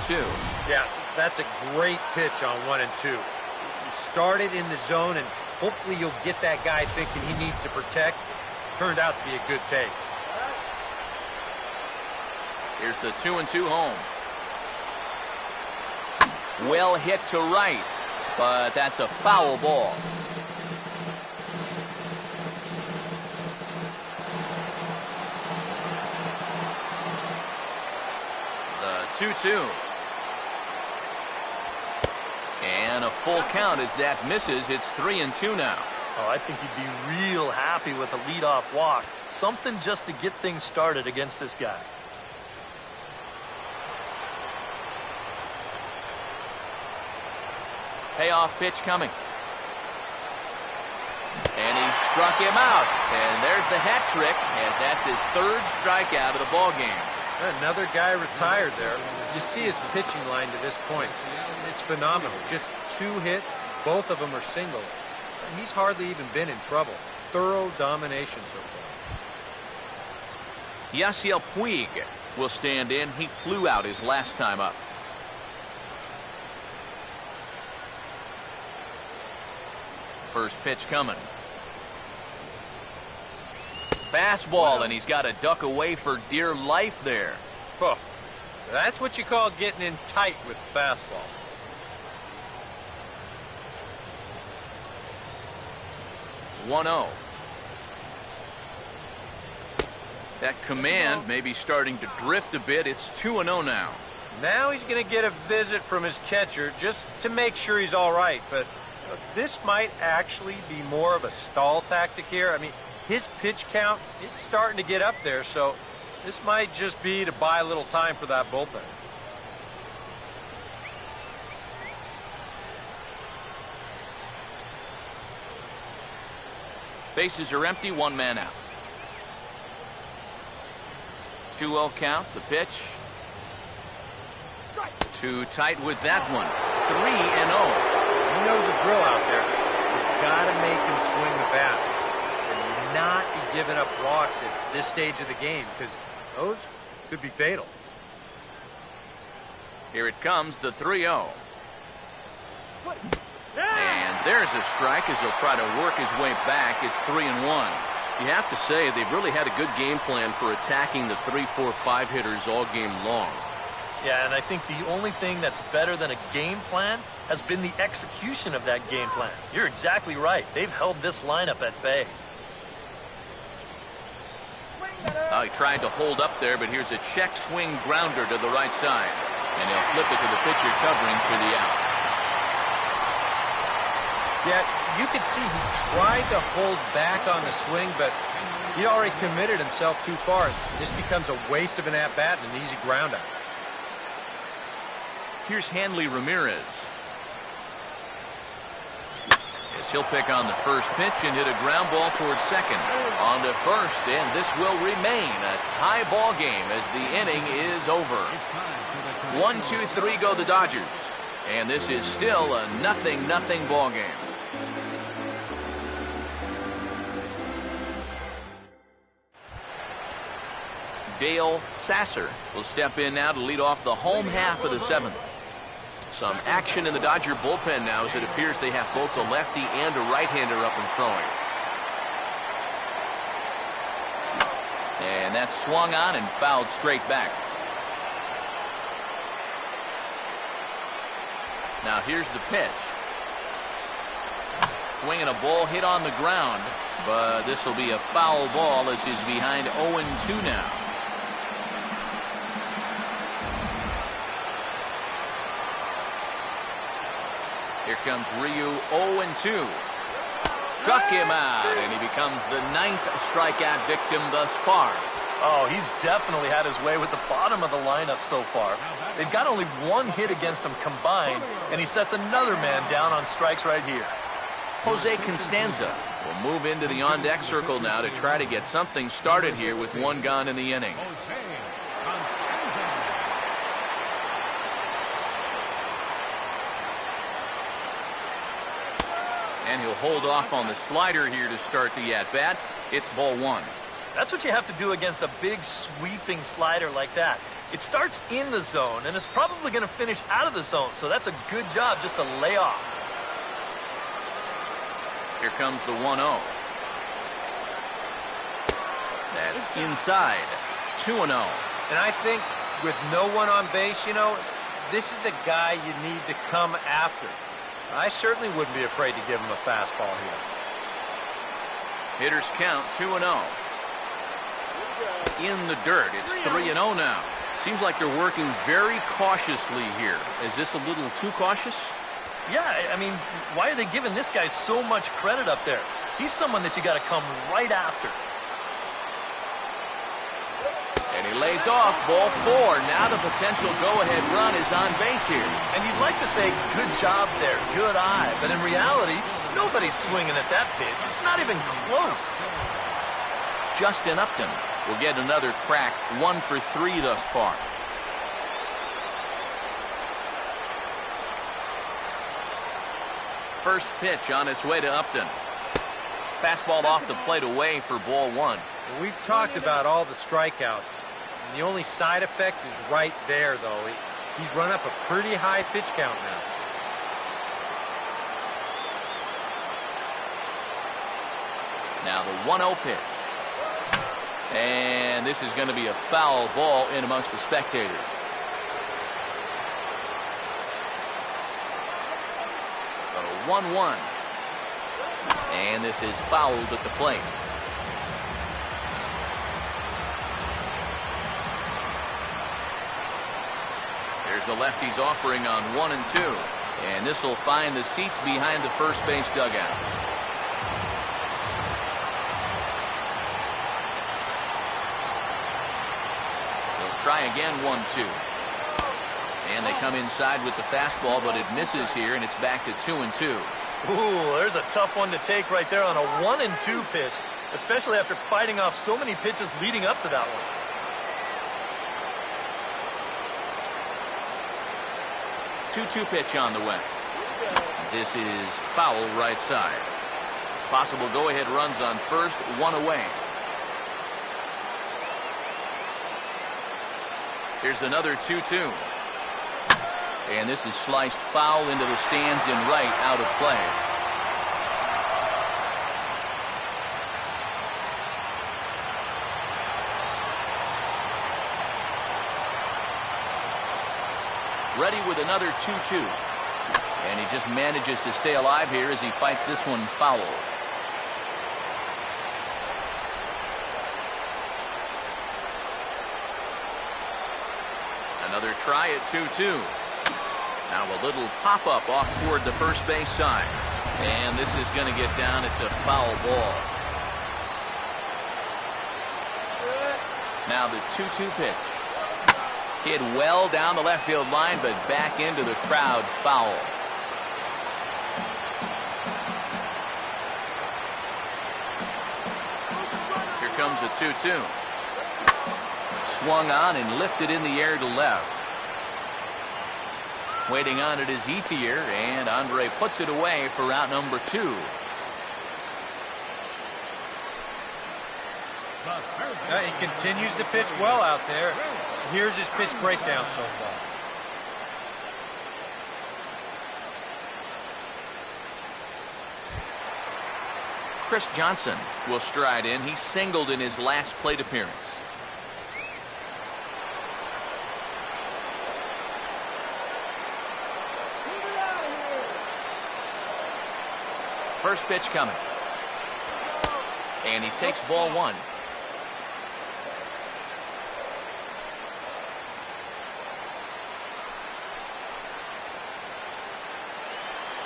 Yeah, that's a great pitch on 1-2. You start it in the zone, and hopefully you'll get that guy thinking he needs to protect. Turned out to be a good take. Here's the 2-2 home. Well hit to right, but that's a foul ball. The 2-2. And a full count as that misses. It's 3-2 now. Oh, I think he'd be real happy with a leadoff walk. Something just to get things started against this guy. Payoff pitch coming. And he struck him out. And there's the hat trick, and that's his 3rd strikeout of the ball game. Another guy retired there. You see his pitching line to this point. It's phenomenal. Just 2 hits. Both of them are singles. And he's hardly even been in trouble. Thorough domination so far. Yasiel Puig will stand in. He flew out his last time up. First pitch coming. Fastball, and he's got to duck away for dear life there. Oh, that's what you call getting in tight with fastball. (1-0). That command may be starting to drift a bit. It's 2-0 now. Now he's going to get a visit from his catcher just to make sure he's all right. But this might actually be more of a stall tactic here. I mean, his pitch count, it's starting to get up there, so this might just be to buy a little time for that bullpen. Bases are empty, 1 man out. 2-0 count, the pitch. Too tight with that one. 3-0. He knows the drill out there. You've got to make him swing the bat and not be giving up walks at this stage of the game, because those could be fatal. Here it comes, the 3-0. And there's a strike as he'll try to work his way back. It's 3-1. You have to say they've really had a good game plan for attacking the 3, 4, 5 hitters all game long. Yeah, and I think the only thing that's better than a game plan has been the execution of that game plan. You're exactly right. They've held this lineup at bay. He tried to hold up there, but here's a check swing grounder to the right side. And he'll flip it to the pitcher covering for the out. Yeah, you could see he tried to hold back on the swing, but he already committed himself too far. This becomes a waste of an at-bat and an easy ground out. Here's Hanley Ramirez. As he'll pick on the first pitch and hit a ground ball towards second. On to first, and this will remain a tie ball game as the inning is over. 1-2-3 go the Dodgers. And this is still a 0-0 ball game. Dale Sasser will step in now to lead off the home half of the seventh. Some action in the Dodger bullpen now as it appears they have both a lefty and a right-hander up and throwing. And that's swung on and fouled straight back. Now here's the pitch. Swinging a ball hit on the ground, but this will be a foul ball as he's behind 0-2 now. Here comes Ryu, 0-2. Struck him out, and he becomes the 9th strikeout victim thus far. Oh, he's definitely had his way with the bottom of the lineup so far. They've got only one hit against him combined, and he sets another man down on strikes right here. Jose Constanza will move into the on-deck circle now to try to get something started here with one gone in the inning. And he'll hold off on the slider here to start the at-bat. It's ball one. That's what you have to do against a big sweeping slider like that. It starts in the zone and is probably going to finish out of the zone, so that's a good job just to lay off. Here comes the 1-0. That's inside. 2-0. And I think with no one on base, you know, this is a guy you need to come after. I certainly wouldn't be afraid to give him a fastball here. Hitters count 2-0. In the dirt, it's 3-0 now. Seems like they're working very cautiously here. Is this a little too cautious? Yeah, I mean, why are they giving this guy so much credit up there? He's someone that you got to come right after. And he lays off ball four. Now the potential go-ahead run is on base here. And you'd like to say, good job there, good eye. But in reality, nobody's swinging at that pitch. It's not even close. Justin Upton will get another crack, 1 for 3 thus far. First pitch on its way to Upton. Fastball off the plate away for ball one. We've talked about all the strikeouts. And the only side effect is right there, though. He's run up a pretty high pitch count now. Now the 1-0 pitch. And this is going to be a foul ball in amongst the spectators. A 1-1. And this is fouled at the plate. There's the lefty's offering on 1 and 2. And this will find the seats behind the first base dugout. They'll try again 1-2. And they come inside with the fastball, but it misses here, and it's back to 2 and 2. Ooh, there's a tough one to take right there on a 1 and 2 pitch, especially after fighting off so many pitches leading up to that one. Two pitch on the way. This is foul right side. Possible go-ahead runs on first, 1 away. Here's another 2-2. And this is sliced foul into the stands in right, out of play. ready with another 2-2. And he just manages to stay alive here as he fights this one foul. Another try at 2-2. Now a little pop-up off toward the first base side. And this is going to get down. It's a foul ball. Now the 2-2 pitch. Hit well down the left field line, but back into the crowd. Foul. Here comes a 2-2. Swung on and lifted in the air to left. Waiting on it is Ethier, and Andre puts it away for out number 2. He continues to pitch well out there. Here's his pitch breakdown so far. Chris Johnson will stride in. He singled in his last plate appearance. First pitch coming. And he takes ball 1.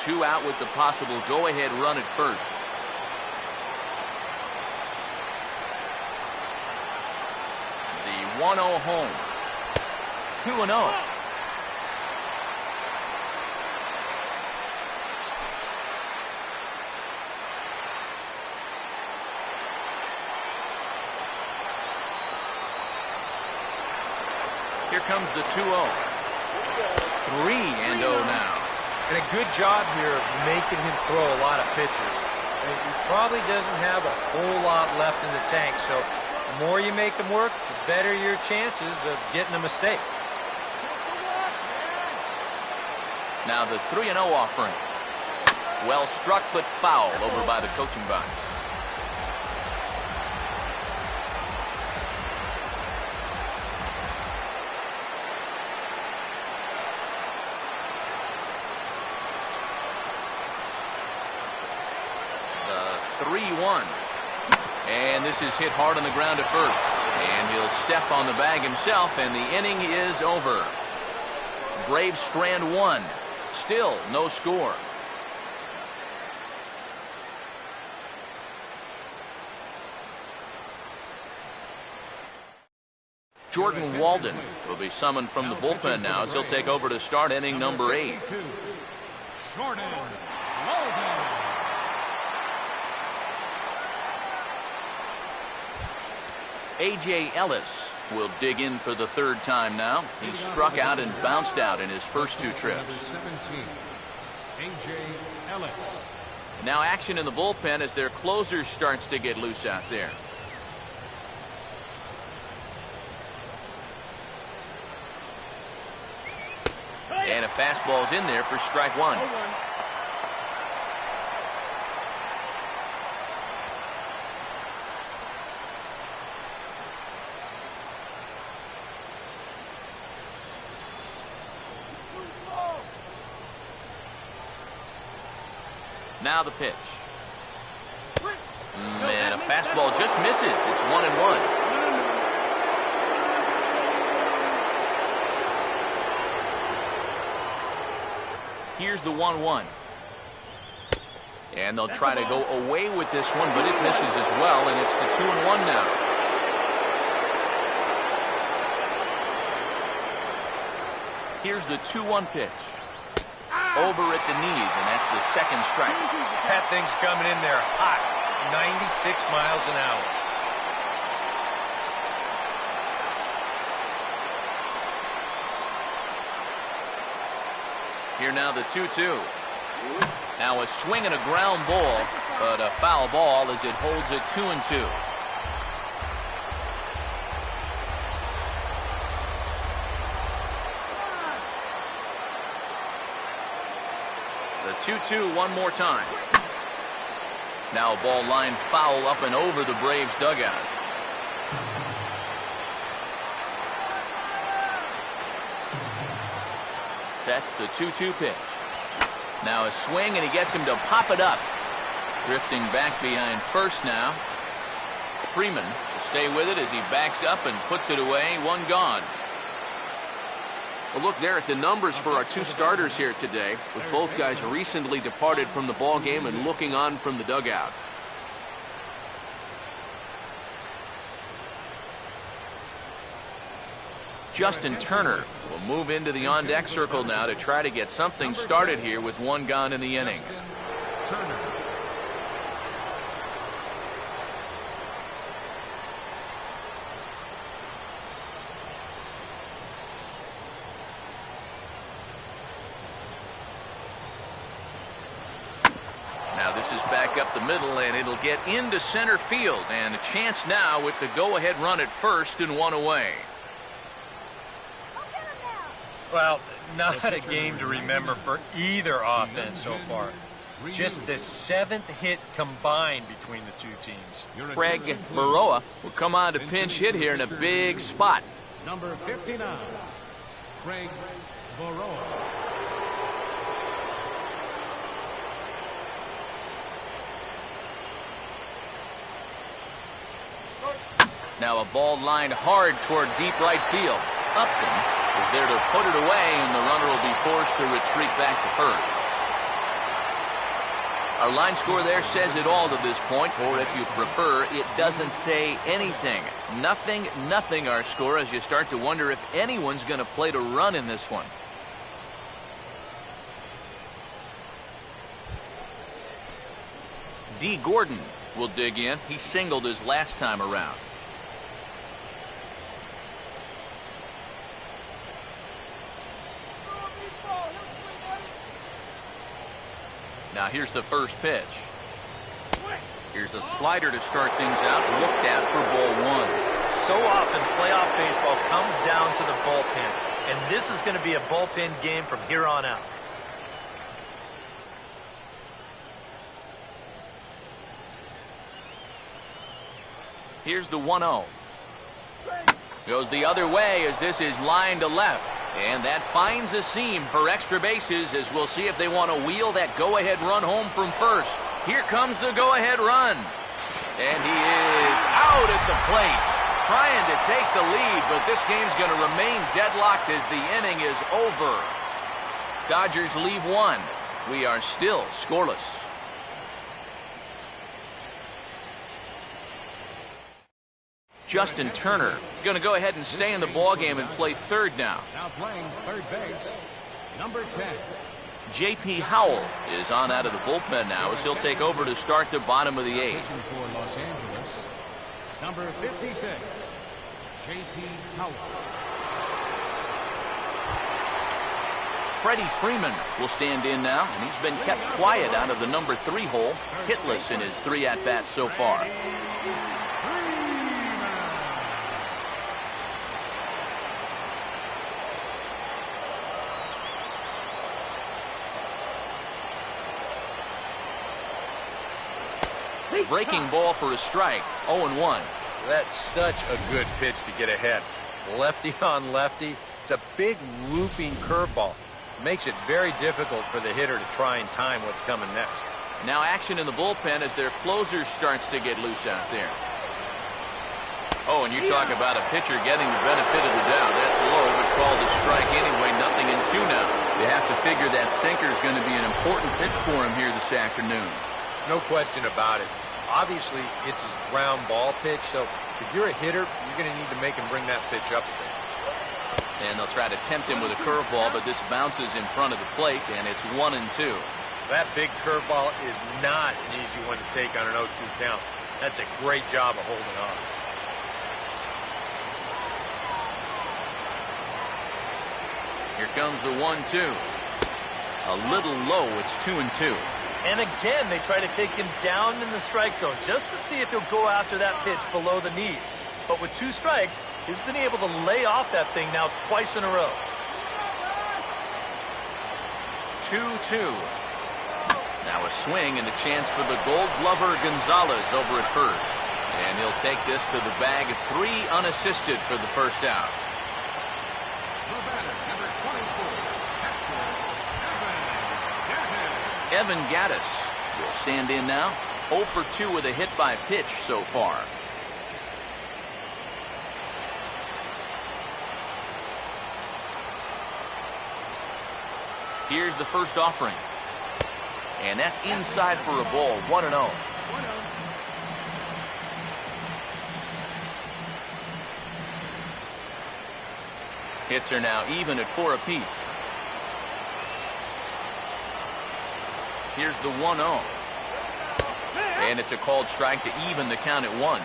Two out with the possible go-ahead run at first. The 1-0 home. 2-0. Here comes the 2-0. 3-0 now. And a good job here of making him throw a lot of pitches. He probably doesn't have a whole lot left in the tank, so the more you make him work, the better your chances of getting a mistake. Now the 3-0 offering. Well struck, but foul over by the coaching box. The 3-1. And this is hit hard on the ground at first. And he'll step on the bag himself, and the inning is over. Braves strand 1. Still no score. Jordan Walden will be summoned from the bullpen now as he'll take over to start inning number 8. Jordan Walden. A.J. Ellis will dig in for the 3rd time now. He struck out and bounced out in his first 2 trips. A.J. Ellis. Now action in the bullpen as their closer starts to get loose out there. And a fastball's in there for strike 1. Now the pitch. And a fastball just misses. It's 1-1. Here's the 1-1. And they'll try to go away with this one, but it misses as well, and it's the 2-1 now. Here's the 2-1 pitch. Over at the knees, and that's the 2nd strike. That thing's coming in there hot. 96 miles an hour. Here now the 2-2. Now a swing and a ground ball, but a foul ball as it holds it 2-2. The 2-2 one more time. Now a ball line foul up and over the Braves dugout. Sets the 2-2 pitch. Now a swing, and he gets him to pop it up. Drifting back behind first now. Freeman will stay with it as he backs up and puts it away. One gone. Well, look there at the numbers for our two starters here today, with both guys recently departed from the ball game and looking on from the dugout. Justin Turner will move into the on-deck circle now to try to get something started here with one gone in the inning. Turner. Now this is back up the middle, and it'll get into center field, and a chance now with the go-ahead run at first and one away. Well, not a game to remember for either offense so far. Just the 7th hit combined between the two teams. Craig Baroa will come on to pinch hit here in a big spot. Number 59, Craig Baroa. Now a ball lined hard toward deep right field. Upton is there to put it away, and the runner will be forced to retreat back to first. Our line score there says it all to this point, or if you prefer, it doesn't say anything. Nothing our score, as you start to wonder if anyone's going to play to run in this one. D. Gordon will dig in. He singled his last time around. Now here's the first pitch. Here's a slider to start things out, looked at for ball one. So often playoff baseball comes down to the bullpen, and this is going to be a bullpen game from here on out. Here's the 1-0. Goes the other way as this is lined to left. And that finds a seam for extra bases, as we'll see if they want to wheel that go-ahead run home from first. Here comes the go-ahead run. And he is out at the plate, trying to take the lead, but this game's going to remain deadlocked as the inning is over. Dodgers leave one. We are still scoreless. Justin Turner is going to go ahead and stay in the ballgame and play third now. Now playing third base, number 10. J.P. Howell is on out of the bullpen now as he'll take over to start the bottom of the 8th. Pitching for Los Angeles, number 56, J.P. Howell. Freddie Freeman will stand in now, and he's been kept quiet out of the number 3 hole, hitless in his 3 at-bats so far. Breaking ball for a strike, 0-1. That's such a good pitch to get ahead. Lefty on lefty. It's a big looping curveball. Makes it very difficult for the hitter to try and time what's coming next. Now action in the bullpen as their closer starts to get loose out there. Oh, and you talk about a pitcher getting the benefit of the doubt. That's low, but called a strike anyway. 0-2 now. You have to figure that sinker is going to be an important pitch for him here this afternoon. No question about it. Obviously, it's his ground ball pitch, so if you're a hitter, you're going to need to make him bring that pitch up a bit. And they'll try to tempt him with a curveball, but this bounces in front of the plate, and it's 1-2. That big curveball is not an easy one to take on an 0-2 count. That's a great job of holding on. Here comes the 1-2. A little low, it's 2-2. And again, they try to take him down in the strike zone just to see if he'll go after that pitch below the knees. But with 2 strikes, he's been able to lay off that thing now twice in a row. 2-2. Now a swing and a chance for the Gold Glover Gonzalez over at first. And he'll take this to the bag of 3 unassisted for the first out. The batter, number 24, catcher, Evan Gaddis will stand in now. 0 for 2 with a hit by pitch so far. Here's the first offering. And that's inside for a ball, 1-0. Hits are now even at 4 apiece. Here's the 1-0. And it's a called strike to even the count at 1.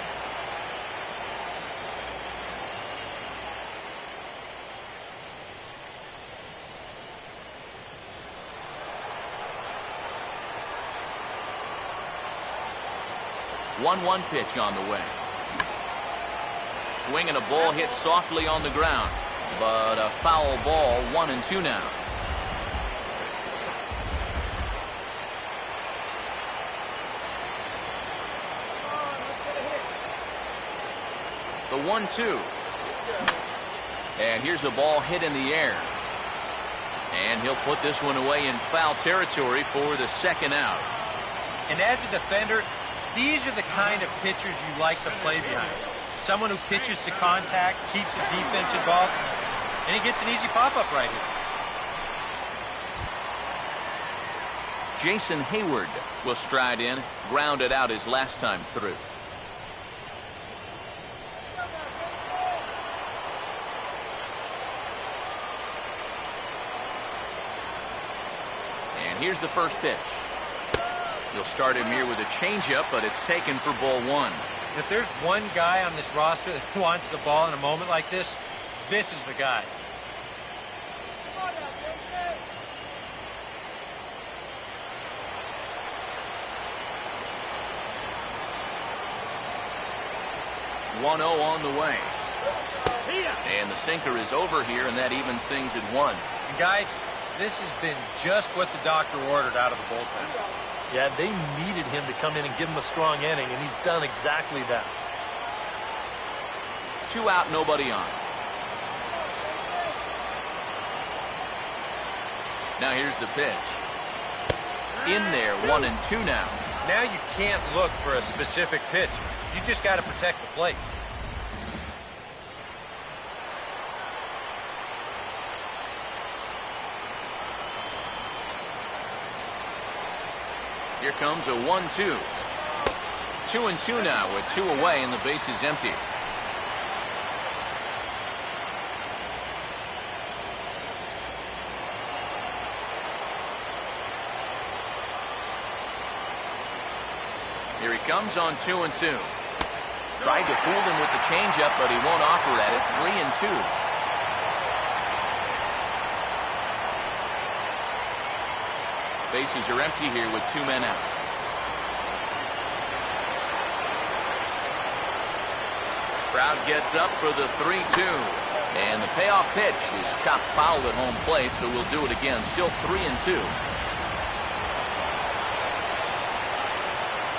One pitch on the way. Swing and a ball hit softly on the ground, but a foul ball. 1-2 now. The 1-2. And here's a ball hit in the air. And he'll put this one away in foul territory for the second out. And as a defender, these are the kind of pitchers you like to play behind. Someone who pitches to contact, keeps the defense involved, and he gets an easy pop-up right here. Jason Hayward will stride in, grounded out his last time through. And here's the first pitch. He'll start him here with a changeup, but it's taken for ball 1. If there's one guy on this roster that wants the ball in a moment like this, this is the guy. One 0 on the way. And the sinker is over here, and that evens things at 1. And guys, this has been just what the doctor ordered out of the bullpen. Yeah, they needed him to come in and give him a strong inning, and he's done exactly that. 2 out, nobody on. Now here's the pitch. In there, 1-2 now. Now you can't look for a specific pitch. You just got to protect the plate. Here comes a 1-2. 2-2 now with 2 away and the base is empty. Here he comes on 2-2. Tried to fool him with the changeup, but he won't offer at it. 3-2. Bases are empty here with 2 men out. Crowd gets up for the 3-2. And the payoff pitch is chopped foul at home plate, so we'll do it again. Still 3-2.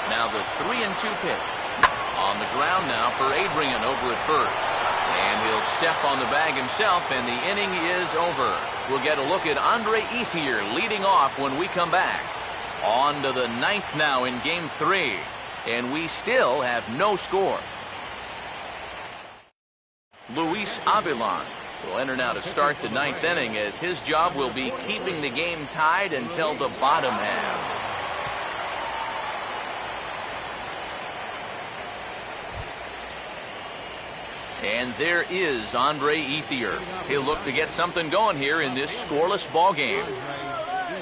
Now the 3-2 pitch. On the ground now for Adrian over at first. And he'll step on the bag himself, and the inning is over. We'll get a look at Andre Ethier leading off when we come back. On to the 9th now in Game 3. And we still have no score. Luis Avilan will enter now to start the 9th inning, as his job will be keeping the game tied until the bottom half. And there is Andre Ethier. He'll look to get something going here in this scoreless ball game.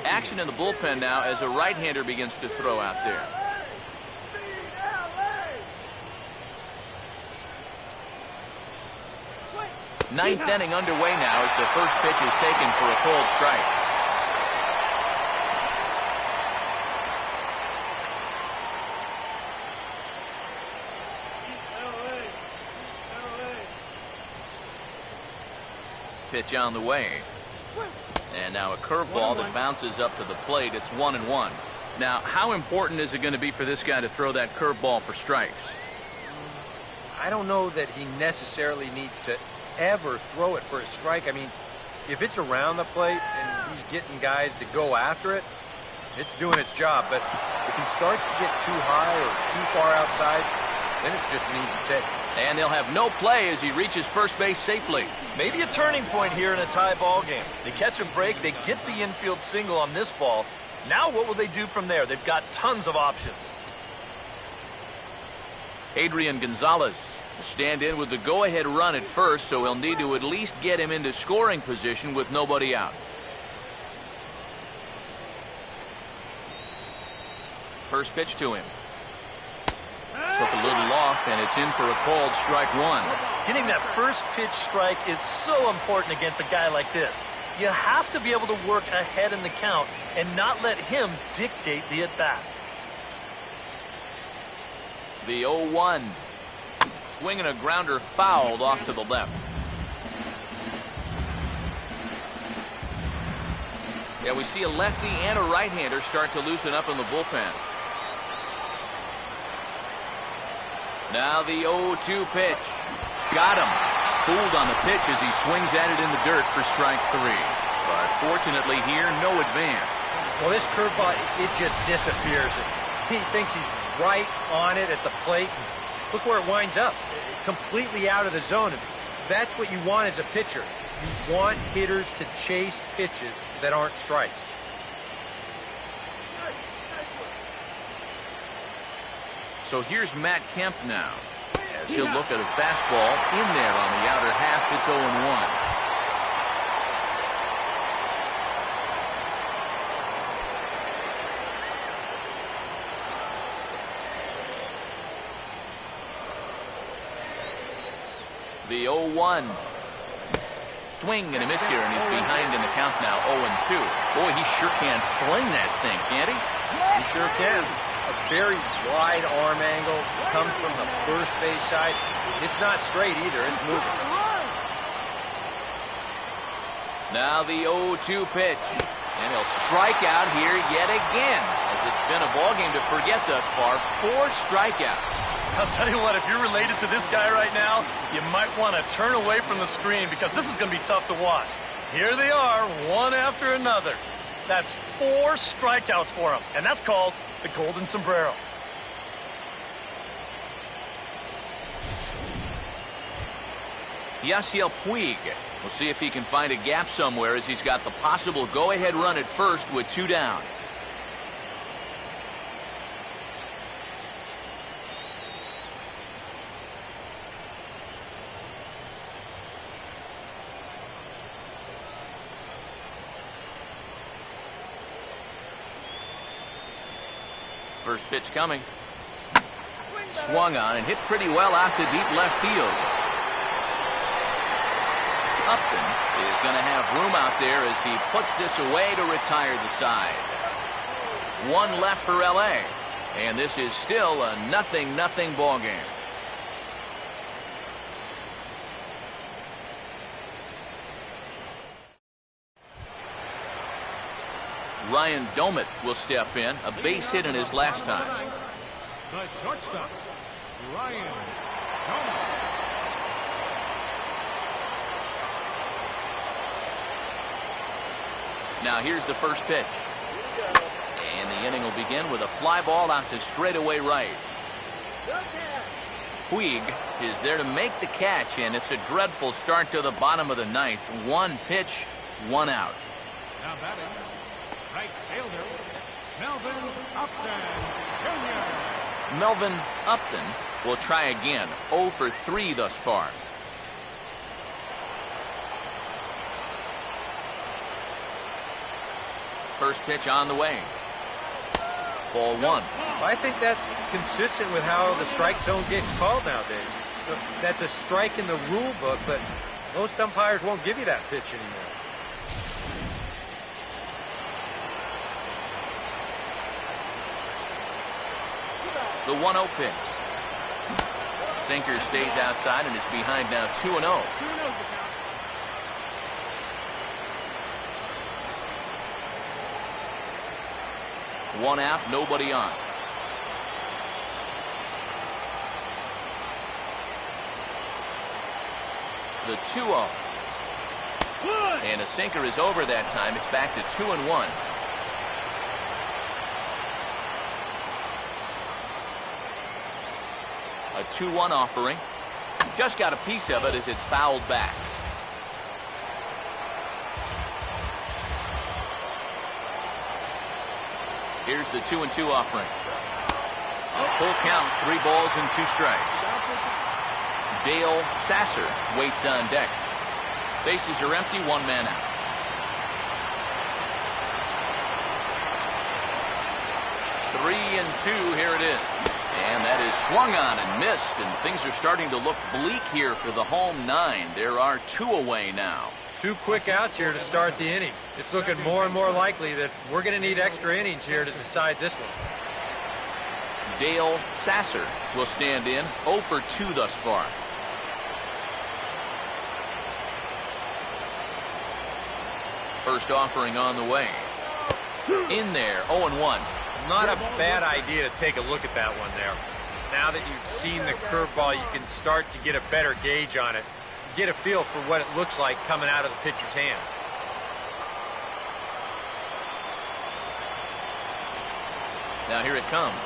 Action in the bullpen now as a right-hander begins to throw out there. Ninth inning underway now as the first pitch is taken for a cold strike. Pitch on the way. And now a curveball that bounces up to the plate. It's 1-1. Now, how important is it going to be for this guy to throw that curveball for strikes? I don't know that he necessarily needs to ever throw it for a strike. I mean, if it's around the plate and he's getting guys to go after it, It's doing its job, but if he starts to get too high or too far outside, then it's just an easy take. And they'll have no play as he reaches first base safely. Maybe a turning point here in a tie ball game. They catch a break, they get the infield single on this ball. Now what will they do from there? They've got tons of options. Adrian Gonzalez will stand in with the go-ahead run at first, so he'll need to at least get him into scoring position with nobody out. First pitch to him. Took a little off, and it's in for a called strike one. Getting that first pitch strike is so important against a guy like this. You have to be able to work ahead in the count and not let him dictate the at-bat. The 0-1. Swinging a grounder fouled off to the left. Yeah, we see a lefty and a right-hander start to loosen up in the bullpen. Now the 0-2 pitch. Got him. Fooled on the pitch as he swings at it in the dirt for strike three. But fortunately here, no advance. Well, this curveball, it just disappears. He thinks he's right on it at the plate. Look where it winds up. Completely out of the zone. And that's what you want as a pitcher. You want hitters to chase pitches that aren't strikes. So here's Matt Kemp now, as he'll look at a fastball in there on the outer half. It's 0-1. The 0-1. Swing and a miss here, and he's behind in the count now, 0-2. Boy, he sure can sling that thing, can't he? He sure can. A very wide arm angle, comes from the first base side. It's not straight either, it's moving. Now the 0-2 pitch, and he'll strike out here yet again, as it's been a ball game to forget thus far. 4 strikeouts. I'll tell you what, if you're related to this guy right now, you might want to turn away from the screen because this is going to be tough to watch. Here they are, one after another. That's 4 strikeouts for him, and that's called the Golden Sombrero. Yasiel Puig. We'll see if he can find a gap somewhere as he's got the possible go-ahead run at first with 2 down. First pitch coming. Swung on and hit pretty well out to deep left field. Upton is going to have room out there as he puts this away to retire the side. 1 left for LA, and this is still a 0-0 ball game. Ryan Domit will step in, a base hit in his last time. The shortstop, Ryan Doman. Now here's the first pitch. And the inning will begin with a fly ball out to straightaway right. Puig is there to make the catch, and it's a dreadful start to the bottom of the 9th. 1 pitch, 1 out. Now batting, right fielder, Melvin Upton Jr. Melvin Upton will try again. 0 for 3 thus far. First pitch on the way. Ball 1. I think that's consistent with how the strike zone gets called nowadays. That's a strike in the rule book, but most umpires won't give you that pitch anymore. The 1-0 pitch. Sinker stays outside and is behind now 2-0. One out, nobody on. The 2-0. And a sinker is over that time. It's back to 2-1. A 2-1 offering. Just got a piece of it as it's fouled back. Here's the 2-2 offering. A full count, 3 balls and 2 strikes. Dale Sasser waits on deck. Bases are empty, 1 man out. Three and 2, here it is. And that is swung on and missed, and things are starting to look bleak here for the home 9. There are 2 away now. 2 quick outs here to start the inning. It's looking more and more likely that we're going to need extra innings here to decide this one. Dale Sasser will stand in, 0 for 2 thus far. First offering on the way. In there, 0-1. Not a bad idea to take a look at that one there. Now that you've seen the curveball, you can start to get a better gauge on it. Get a feel for what it looks like coming out of the pitcher's hand. Now here it comes.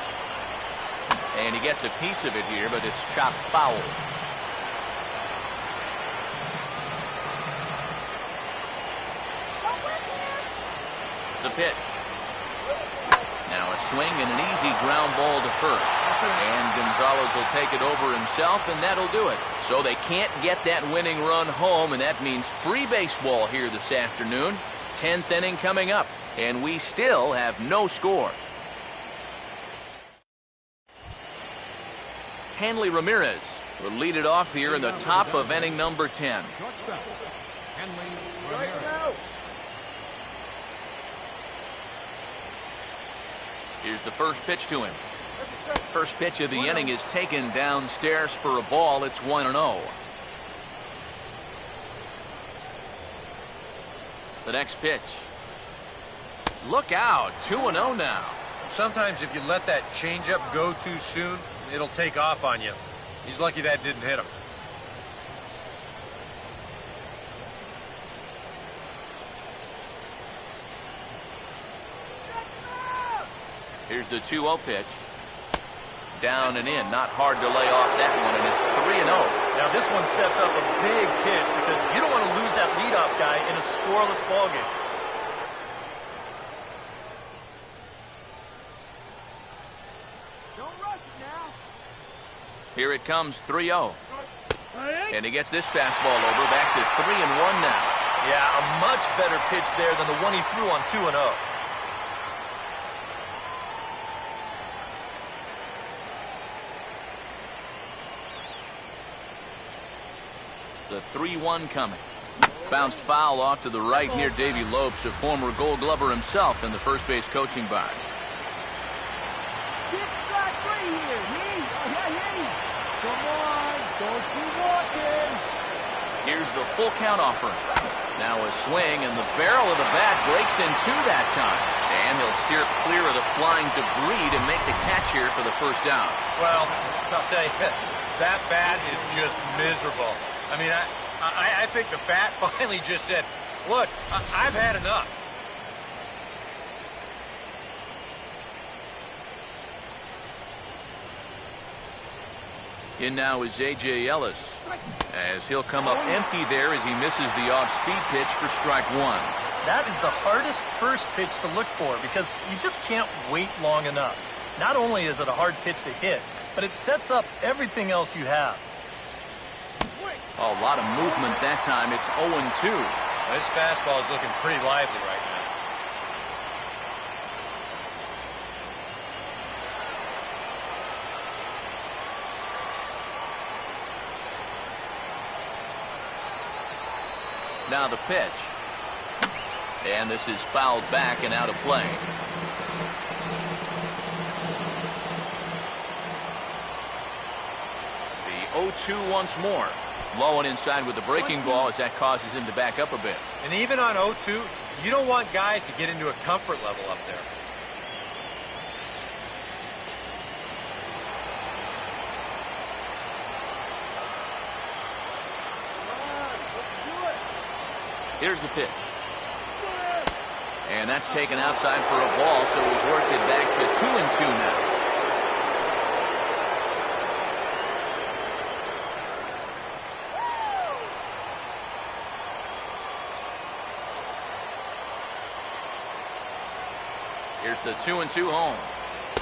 And he gets a piece of it here, but it's chopped foul. The pitch. Now a swing and an easy ground ball to first. And Gonzalez will take it over himself, and that'll do it. So they can't get that winning run home, and that means free baseball here this afternoon. 10th inning coming up, and we still have no score. Hanley Ramirez will lead it off here in the top of inning number 10. Shortstop, Hanley Ramirez. Here's the first pitch to him. First pitch of the inning is taken downstairs for a ball. It's 1-0. The next pitch. Look out, 2-0 now. Sometimes if you let that changeup go too soon, it'll take off on you. He's lucky that didn't hit him. Here's the 2-0 pitch. Down and in. Not hard to lay off that one, and it's 3-0. Now this one sets up a big pitch because you don't want to lose that leadoff guy in a scoreless ballgame. Don't rush it now. Here it comes, 3-0. And he gets this fastball over. Back to 3-1 now. Yeah, a much better pitch there than the one he threw on 2-0. The 3-1 coming. Bounced foul off to the right near Davey Lopes, a former Gold Glover himself in the first base coaching box. Get strike 3 here. Come on, don't you walking. Here's the full count offering. Now a swing, and the barrel of the bat breaks in 2 that time. And he'll steer clear of the flying debris to make the catch here for the first down. Well, I'll tell you, that bat is just miserable. I mean, I think the bat finally just said, look, I've had enough. In now is A.J. Ellis, as he'll come up empty there as he misses the off-speed pitch for strike 1. That is the hardest first pitch to look for because you just can't wait long enough. Not only is it a hard pitch to hit, but it sets up everything else you have. A lot of movement that time. It's 0-2. This fastball is looking pretty lively right now. Now the pitch. And this is fouled back and out of play. The 0-2 once more. Low and inside with the breaking ball as that causes him to back up a bit. And even on 0-2, you don't want guys to get into a comfort level up there. Here's the pitch. And that's taken outside for a ball, so he's worked it back to 2-2 now. Here's the 2-2 home.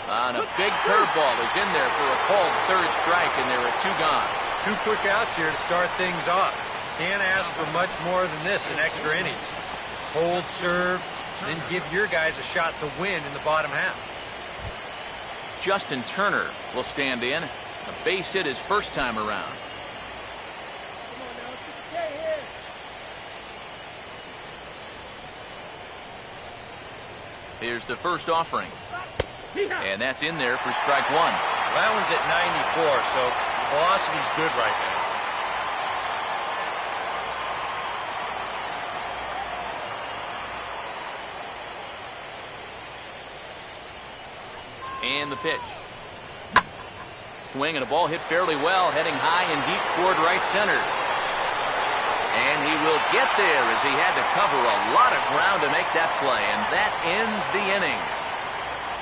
And a big curveball is in there for a called third strike, and there are 2 gone. 2 quick outs here to start things off. Can't ask for much more than this in extra innings. Hold, serve, and then give your guys a shot to win in the bottom half. Justin Turner will stand in. A base hit his first time around. Here's the first offering. And that's in there for strike 1. That one's at 94, so velocity's good right now. And the pitch. Swing and a ball hit fairly well, heading high and deep toward right center. And he will get there as he had to cover a lot of ground to make that play, and that ends the inning.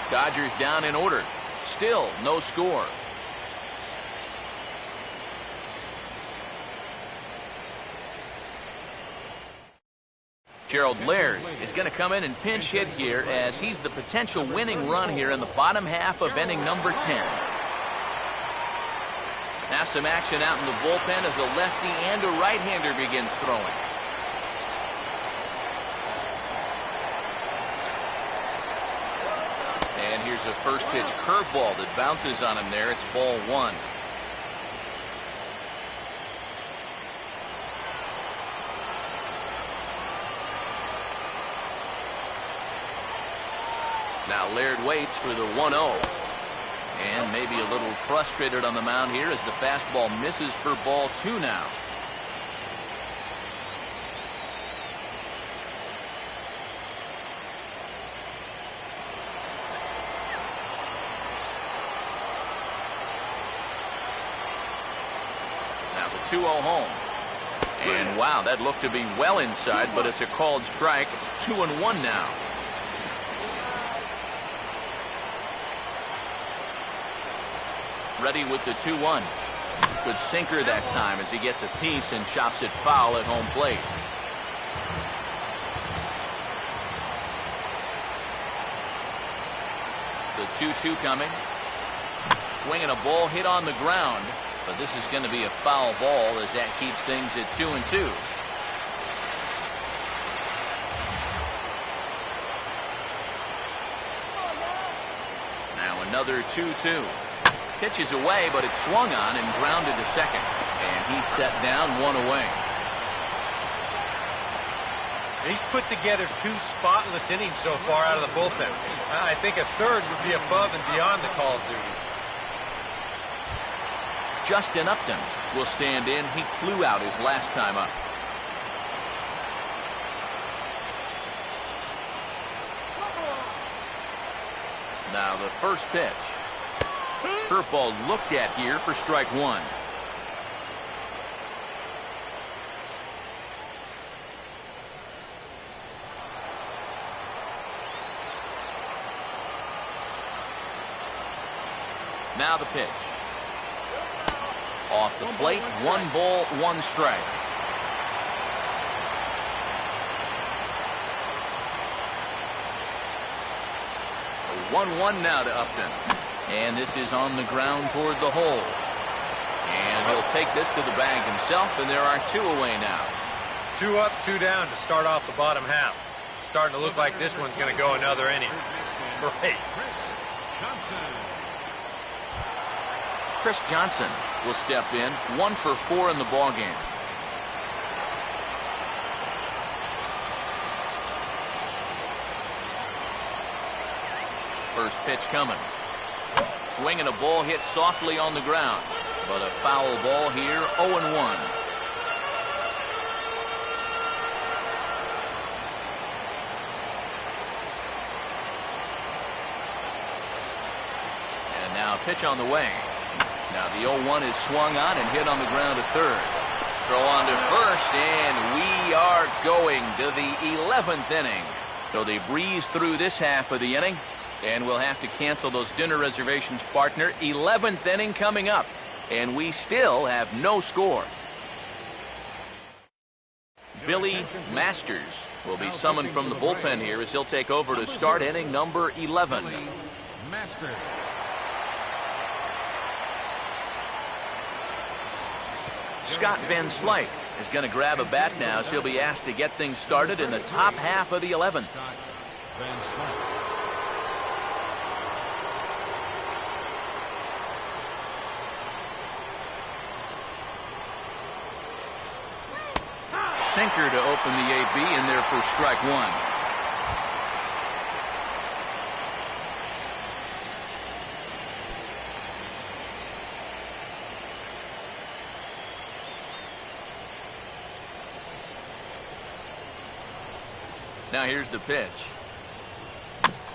Dodgers down in order. Still no score. Gerald Laird is going to come in and pinch hit here as he's the potential winning run here in the bottom half of inning number 10. Now some action out in the bullpen as a lefty and a right-hander begin throwing. And here's a first pitch curveball that bounces on him there. It's ball 1. Now Laird waits for the 1-0. And maybe a little frustrated on the mound here as the fastball misses for ball 2 now. Now the 2-0 home. And wow, that looked to be well inside, but it's a called strike. 2-1 now. Ready with the 2-1. Good sinker that time as he gets a piece and chops it foul at home plate. The 2-2 coming. Swinging a ball hit on the ground, but this is going to be a foul ball as that keeps things at 2-2. Now another 2-2. Pitches away, but it's swung on and grounded to second. And he's set down 1 away. He's put together 2 spotless innings so far out of the bullpen. I think a third would be above and beyond the call of duty. Justin Upton will stand in. He flew out his last time up. Now the first pitch. Curveball looked at here for strike 1. Now the pitch. Off the plate, 1 ball, 1 strike. A 1-1 now to Upton. And this is on the ground toward the hole. And he'll take this to the bag himself, and there are 2 away now. 2 up, 2 down to start off the bottom half. Starting to look like this one's going to go another inning. Great. Chris Johnson will step in, 1 for 4 in the ballgame. First pitch coming. Swing and a ball hit softly on the ground, but a foul ball here, 0-1. And now a pitch on the way. Now the 0-1 is swung on and hit on the ground to third. Throw on to first, and we are going to the 11th inning. So they breeze through this half of the inning. And we'll have to cancel those dinner reservations, partner. 11th inning coming up. And we still have no score. Billy Masters will be summoned from the bullpen here as he'll take over to start inning number 11. Masters. Scott Van Slyke is going to grab a bat now, so he'll be asked to get things started in the top half of the 11th. Scott Van Slyke. Sinker to open the AB in there for strike one. Now here's the pitch.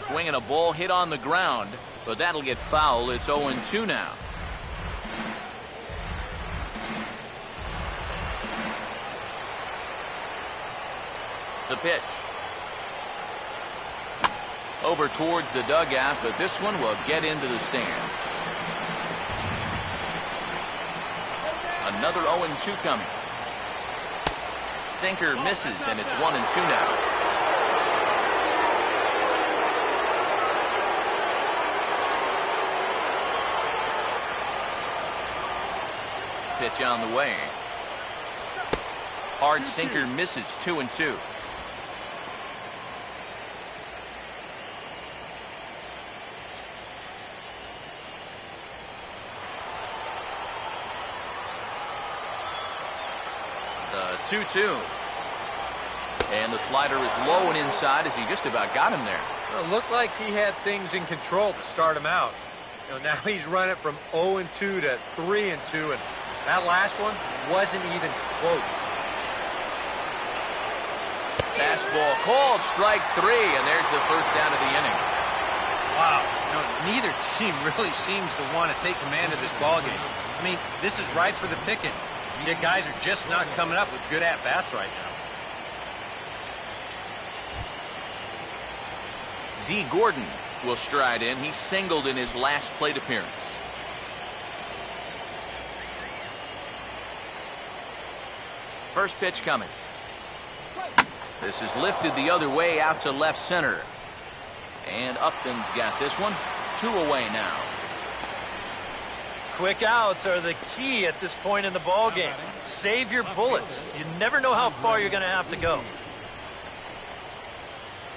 Swinging a ball hit on the ground, but that'll get foul. It's 0-2 now. The pitch. Over towards the dugout, but this one will get into the stand. Another 0-2 coming. Sinker misses, and it's 1-2 now. Pitch on the way. Hard sinker misses, 2-2. The 2-2. And the slider is low and inside as he just about got him there. Well, it looked like he had things in control to start him out. You know, now he's running from 0-2 to 3-2, and that last one wasn't even close. Fastball called, strike three, and there's the first down of the inning. Wow. You know, neither team really seems to want to take command of this ballgame. I mean, this is right for the picking. The guys are just not coming up with good at-bats right now. D. Gordon will stride in. He singled in his last plate appearance. First pitch coming. This is lifted the other way out to left center. And Upton's got this one. 2 away now. Quick outs are the key at this point in the ball game. Save your bullets. You never know how far you're going to have to go.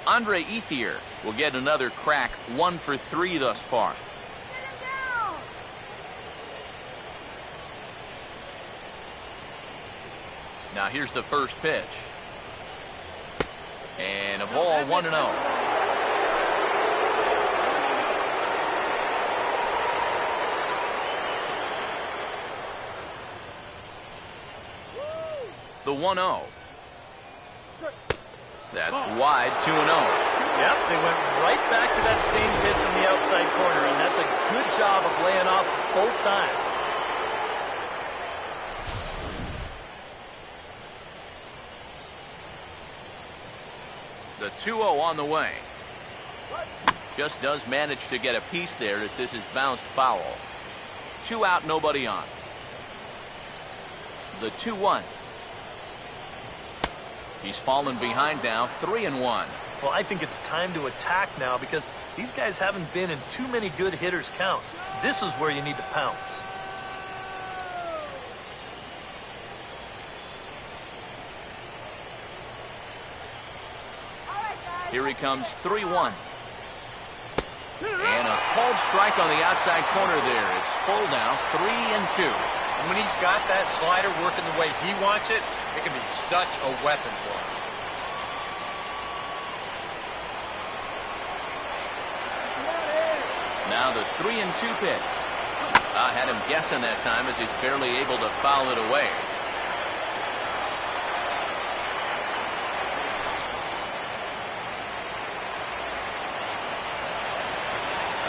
Andre Ethier will get another crack. 1 for 3 thus far. Now here's the first pitch. And a ball, 1-0. The 1-0. That's wide, 2-0. Yep, they went right back to that same pitch on the outside corner, and that's a good job of laying off both times. The 2-0 on the way. Just does manage to get a piece there as this is bounced foul. 2 out, nobody on. The 2-1. He's fallen behind now, 3-1. Well, I think it's time to attack now because these guys haven't been in too many good hitters' counts. This is where you need to pounce. Here he comes, 3-1. And a called strike on the outside corner there. It's full now, 3-2. And when he's got that slider working the way he wants it, it can be such a weapon for him. Now the 3-2 pitch. I had him guessing that time as he's barely able to foul it away.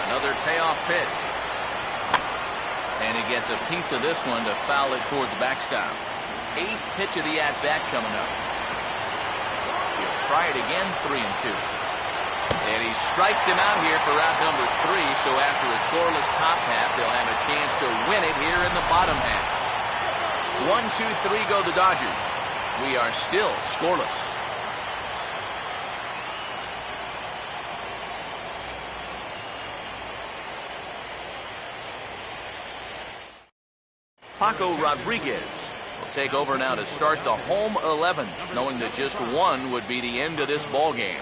Another payoff pitch. And he gets a piece of this one to foul it towards the backstop. 8th pitch of the at-bat coming up. He'll try it again, 3-2. And he strikes him out here for round number 3, so after a scoreless top half, they'll have a chance to win it here in the bottom half. 1, 2, 3 go the Dodgers. We are still scoreless. Paco Rodriguez will take over now to start the home 11th, knowing that just one would be the end of this ball game.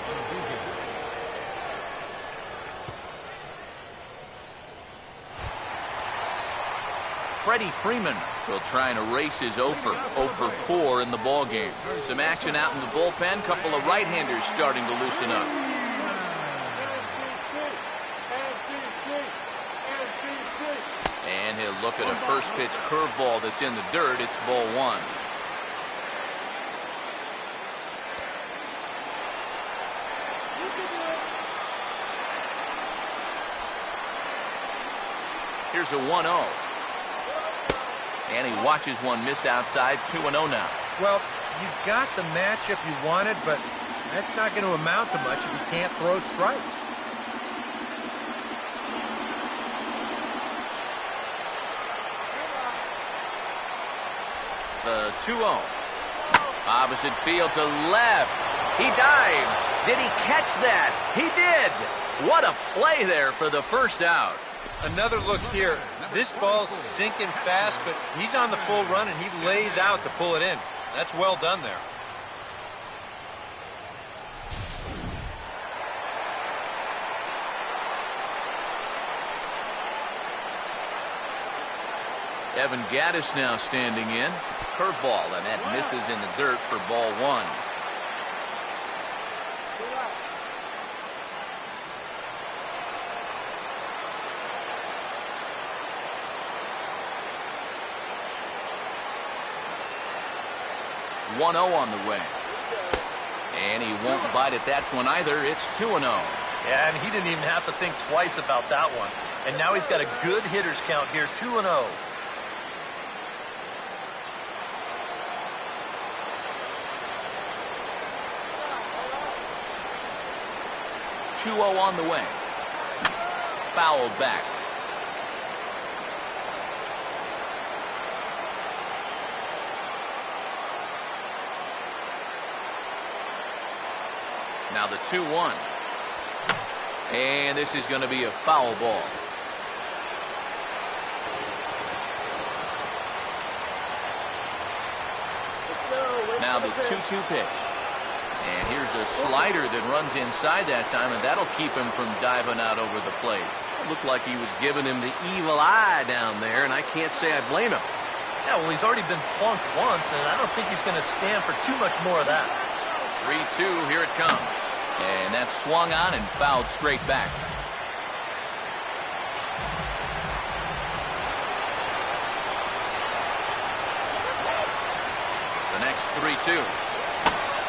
Freddie Freeman will try and erase his 0 for 4 in the ball game. Some action out in the bullpen. Couple of right-handers starting to loosen up. And he'll look at a first pitch curveball that's in the dirt. It's ball 1. Here's a 1-0. And he watches one miss outside. 2-0 now. Well, you got the matchup you wanted, but that's not going to amount to much if you can't throw strikes. The 2-0. Opposite field to left. He dives. Did he catch that? He did. What a play there for the first out. Another look here. This ball's sinking fast, but he's on the full run, and he lays out to pull it in. That's well done there. Evan Gaddis now standing in. Curveball, and that misses in the dirt for ball 1. One 0 on the way. And he won't bite at that one either. It's 2-0. Yeah, and he didn't even have to think twice about that one. And now he's got a good hitters count here, 2-0. 2-0 on the way. Fouled back. Now the 2-1. And this is going to be a foul ball. Now the 2-2 pitch. And here's a slider that runs inside that time, and that'll keep him from diving out over the plate. It looked like he was giving him the evil eye down there, and I can't say I blame him. Yeah, well, he's already been plunked once, and I don't think he's going to stand for too much more of that. 3-2, here it comes. And that's swung on and fouled straight back. The next 3-2.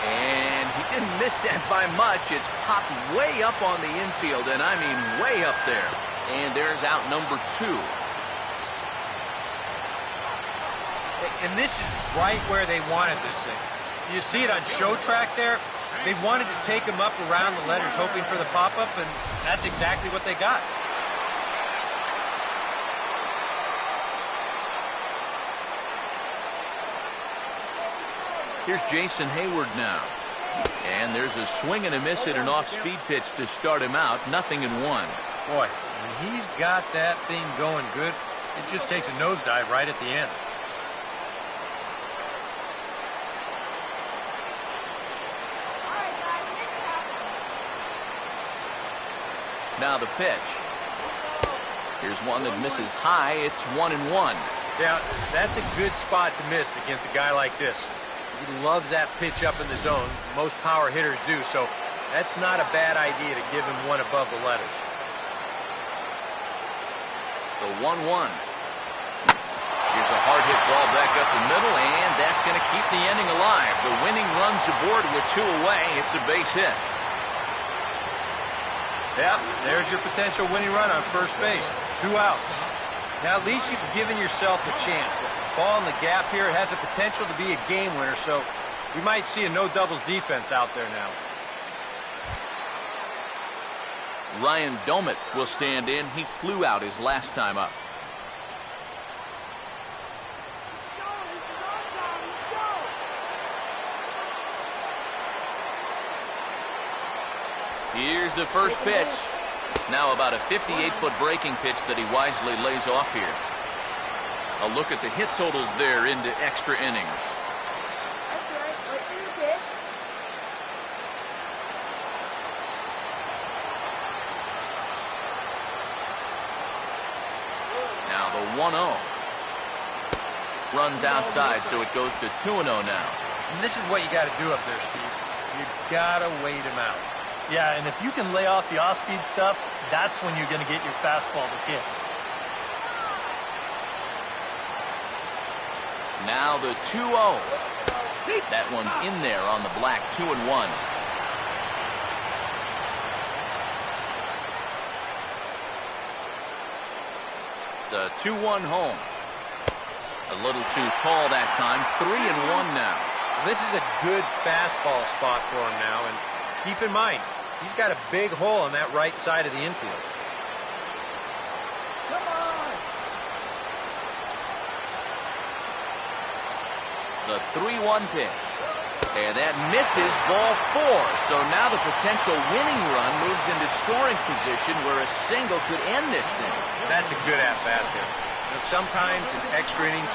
And he didn't miss that by much. It's popped way up on the infield, and I mean way up there. And there's out number 2. And this is right where they wanted this thing. You see it on show track there? They wanted to take him up around the letters, hoping for the pop-up, and that's exactly what they got. Here's Jason Hayward now. And there's a swing and a miss at an off-speed pitch to start him out. 0-1. Boy, when he's got that thing going good, it just takes a nosedive right at the end. Now the pitch. Here's one that misses high. It's 1-1. Yeah, that's a good spot to miss against a guy like this. He loves that pitch up in the zone. Most power hitters do, so that's not a bad idea to give him one above the letters. The 1-1. Here's a hard hit ball back up the middle, and that's going to keep the inning alive. The winning run's aboard with 2 away. It's a base hit. Yeah, there's your potential winning run on first base. 2 outs. Now, at least you've given yourself a chance. Ball in the gap here has the potential to be a game winner, so we might see a no-doubles defense out there now. Ryan Domit will stand in. He flew out his last time up. Here's the first pitch. Now about a 58-foot breaking pitch that he wisely lays off here. A look at the hit totals there into extra innings. That's right. What's your pitch? Now the 1-0. Runs outside, so it goes to 2-0 now. And this is what you got to do up there, Steve. You got to wait him out. Yeah, and if you can lay off the off-speed stuff, that's when you're going to get your fastball to hit. Now the 2-0. That one's in there on the black, 2-1. The 2-1 home. A little too tall that time, 3-1 now. This is a good fastball spot for him now, and keep in mind, he's got a big hole on that right side of the infield. Come on. The 3-1 pitch. And that misses, ball 4. So now the potential winning run moves into scoring position where a single could end this thing. That's a good at-bat there. You know, sometimes in extra innings,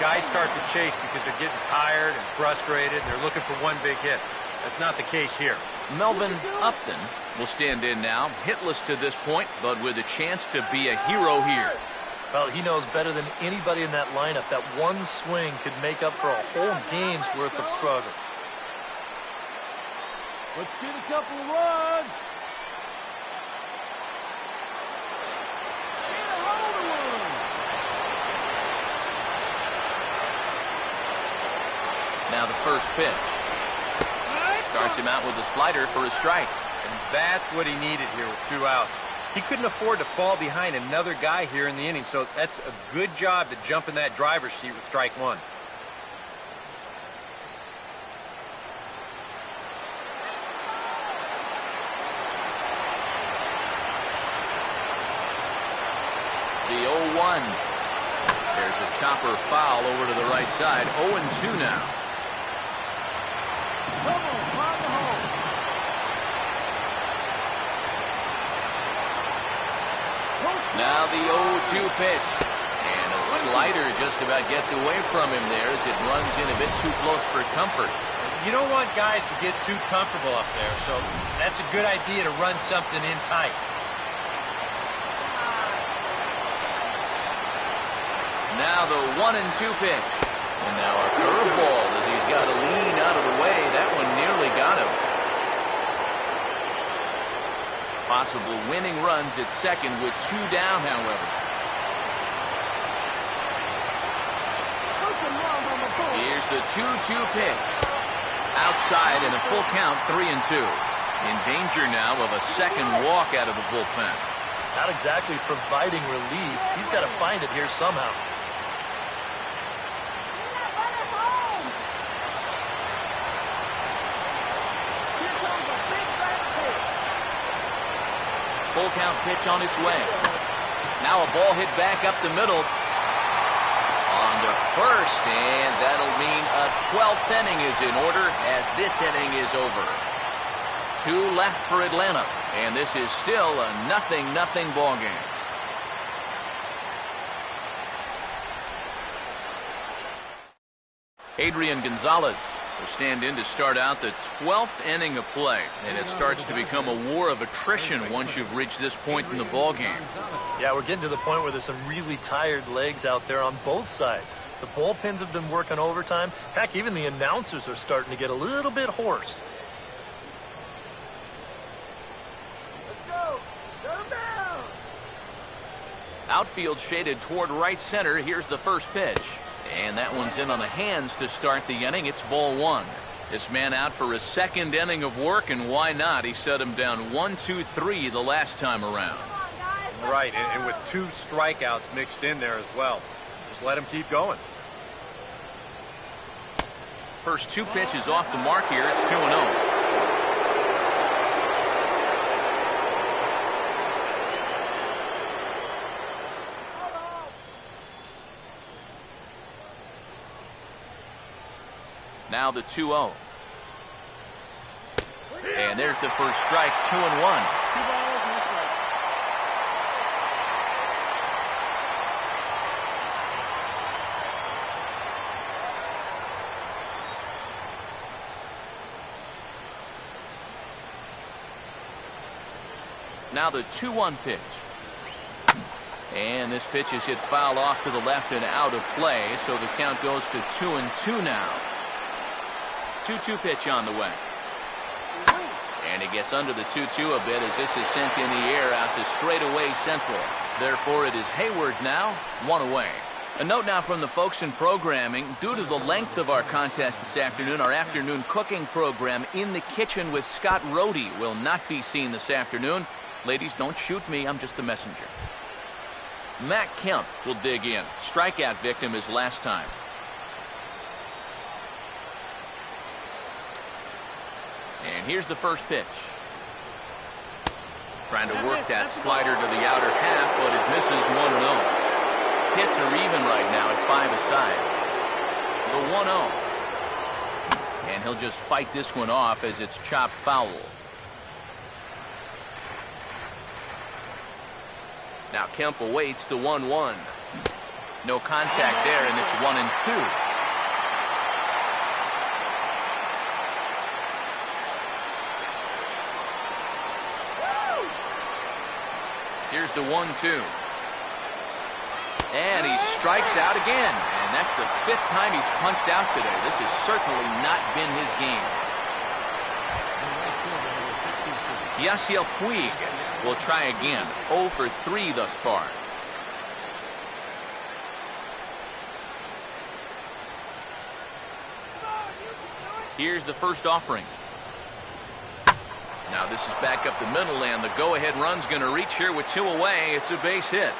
guys start to chase because they're getting tired and frustrated, and they're looking for one big hit. That's not the case here. Melvin Upton will stand in now, hitless to this point, but with a chance to be a hero here. Well, he knows better than anybody in that lineup that one swing could make up for a whole game's worth of struggles. Let's get a couple of runs. Get a hold of one. Now the first pitch. Starts him out with a slider for a strike. And that's what he needed here with 2 outs. He couldn't afford to fall behind another guy here in the inning, so that's a good job to jump in that driver's seat with strike 1. The 0-1. There's a chopper foul over to the right side. 0-2 now. Come on, find the hole. Now the 0-2 pitch. And a slider just about gets away from him there as it runs in a bit too close for comfort. You don't want guys to get too comfortable up there, so that's a good idea to run something in tight. Now the 1-2 pitch. And now a curveball as he's got to lean out of the way. That one nearly got him. Possible winning runs at second with 2 down, however. Here's the 2-2 pitch. Outside and a full count, 3-2. In danger now of a second walk out of the bullpen. Not exactly providing relief. He's got to find it here somehow. Full count pitch on its way. Now a ball hit back up the middle. On to first, and that'll mean a 12th inning is in order as this inning is over. 2 left for Atlanta, and this is still a 0-0 ball game. Adrian Gonzalez will stand in to start out the 12th inning of play, and it starts to become a war of attrition once you've reached this point in the ball game. Yeah, we're getting to the point where there's some really tired legs out there on both sides. The bullpens have been working overtime. Heck, even the announcers are starting to get a little bit hoarse. Let's go. Shut him down. Outfield shaded toward right center. Here's the first pitch. And that one's in on the hands to start the inning. It's ball 1. This man out for a second inning of work, and why not? He set him down 1-2-3 the last time around. Right, and with 2 strikeouts mixed in there as well. Just let him keep going. First 2 pitches off the mark here. It's 2-0. Now the 2-0. And And there's the first strike, 2-1. Now the 2-1 pitch. And this pitch is hit foul off to the left and out of play, so the count goes to 2-2 now. 2-2 pitch on the way. And he gets under the 2-2 a bit as this is sent in the air out to straightaway central. Therefore, it is Hayward now, 1 away. A note now from the folks in programming. Due to the length of our contest this afternoon, our afternoon cooking program, In the Kitchen with Scott Rohde, will not be seen this afternoon. Ladies, don't shoot me. I'm just the messenger. Matt Kemp will dig in. Strikeout victim his last time. And here's the first pitch. Trying to work that slider to the outer half, but it misses 1-0. Hits are even right now at 5 aside. The 1-0. And he'll just fight this one off as it's chopped foul. Now Kemp awaits the 1-1. No contact there, and it's 1-2. Here's the 1-2. And he strikes out again. And that's the 5th time he's punched out today. This has certainly not been his game. Yasiel Puig will try again. 0 for 3 thus far. Here's the first offering. Now this is back up the middle, and the go-ahead run's going to reach here with 2 away. It's a base hit.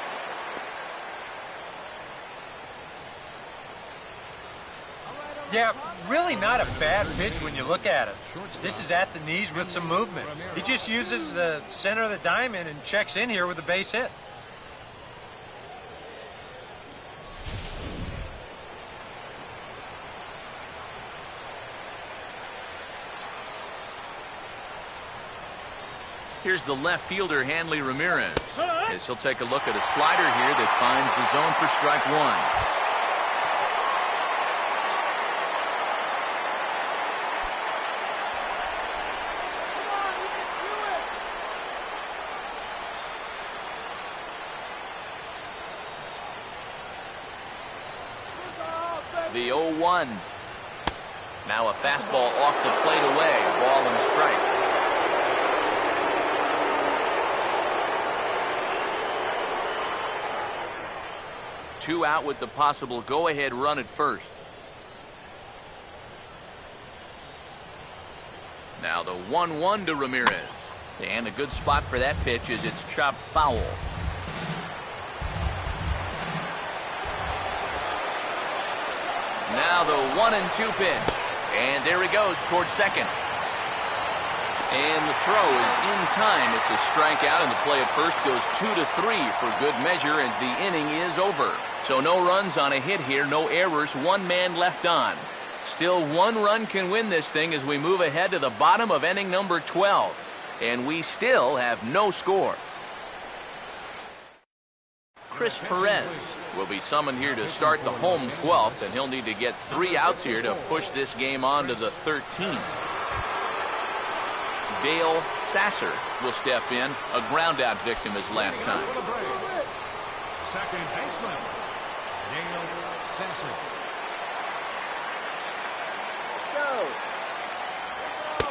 Yeah, really not a bad pitch when you look at it. This is at the knees with some movement. He just uses the center of the diamond and checks in here with a base hit. Here's the left fielder, Hanley Ramirez. As he'll take a look at a slider here that finds the zone for strike 1. The 0-1. Now a fastball off the plate away. Ball and strike. Two out with the possible go-ahead run at first. Now the 1-1 to Ramirez. And a good spot for that pitch as it's chopped foul. Now the 1-2 pitch. And there he goes towards second. And the throw is in time. It's a strikeout, and the play at first goes 2-3 for good measure as the inning is over. So no runs on a hit here, no errors, 1 man left on. Still 1 run can win this thing as we move ahead to the bottom of inning number 12. And we still have no score. Chris Perez will be summoned here to start the home 12th, and he'll need to get 3 outs here to push this game on to the 13th. Dale Sasser will step in, a ground-out victim his last time. Second baseman, Dale Sasser.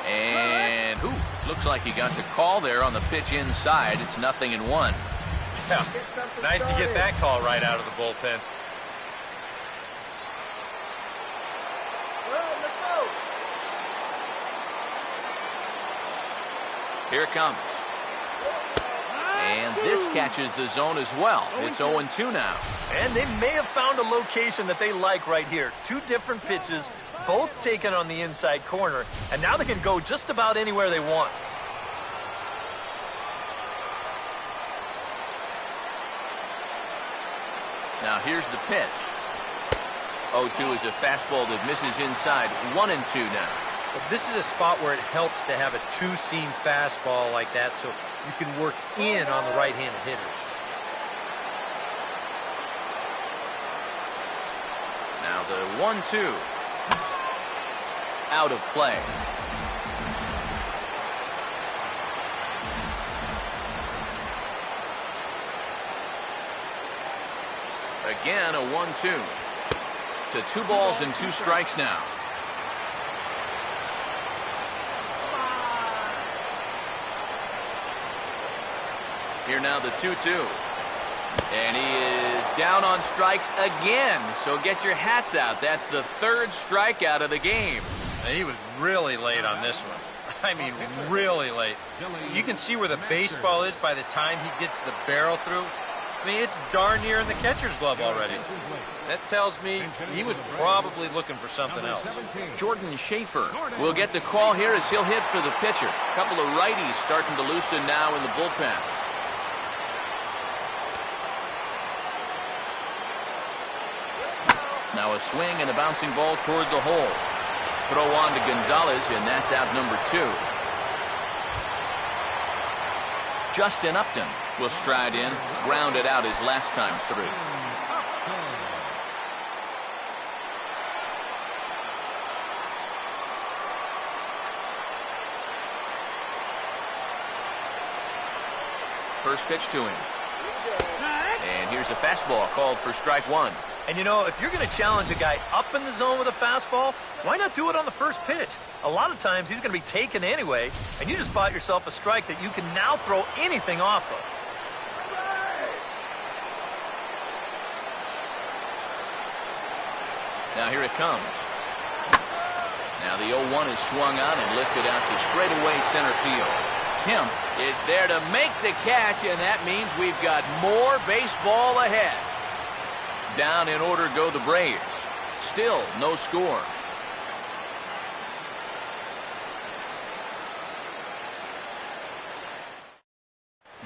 And looks like he got the call there on the pitch inside. It's 0-1. Yeah, nice to get that call right out of the bullpen. Here it comes. And this catches the zone as well. It's 0-2 now. And they may have found a location that they like right here. 2 different pitches, both taken on the inside corner. And now they can go just about anywhere they want. Now here's the pitch. 0-2 is a fastball that misses inside. 1-2 now. But this is a spot where it helps to have a two-seam fastball like that so you can work in on the right-handed hitters. Now the 1-2. Out of play. Again, a 1-2. To 2 balls and 2 strikes now. Here now the 2-2. And he is down on strikes again. So get your hats out. That's the 3rd strikeout of the game. He was really late on this one. I mean, really late. You can see where the baseball is by the time he gets the barrel through. I mean, it's darn near in the catcher's glove already. That tells me he was probably looking for something else. Jordan Schaefer will get the call here as he'll hit for the pitcher. A couple of righties starting to loosen now in the bullpen. Now a swing and a bouncing ball toward the hole. Throw on to Gonzalez, and that's out number 2. Justin Upton will stride in, grounded out his last time through. First pitch to him. And here's a fastball called for strike 1. And you know, if you're going to challenge a guy up in the zone with a fastball, why not do it on the first pitch? A lot of times he's going to be taken anyway, and you just bought yourself a strike that you can now throw anything off of. Now here it comes. Now the 0-1 is swung on and lifted out to straightaway center field. Kemp is there to make the catch, and that means we've got more baseball ahead. Down in order go the Braves. Still no score.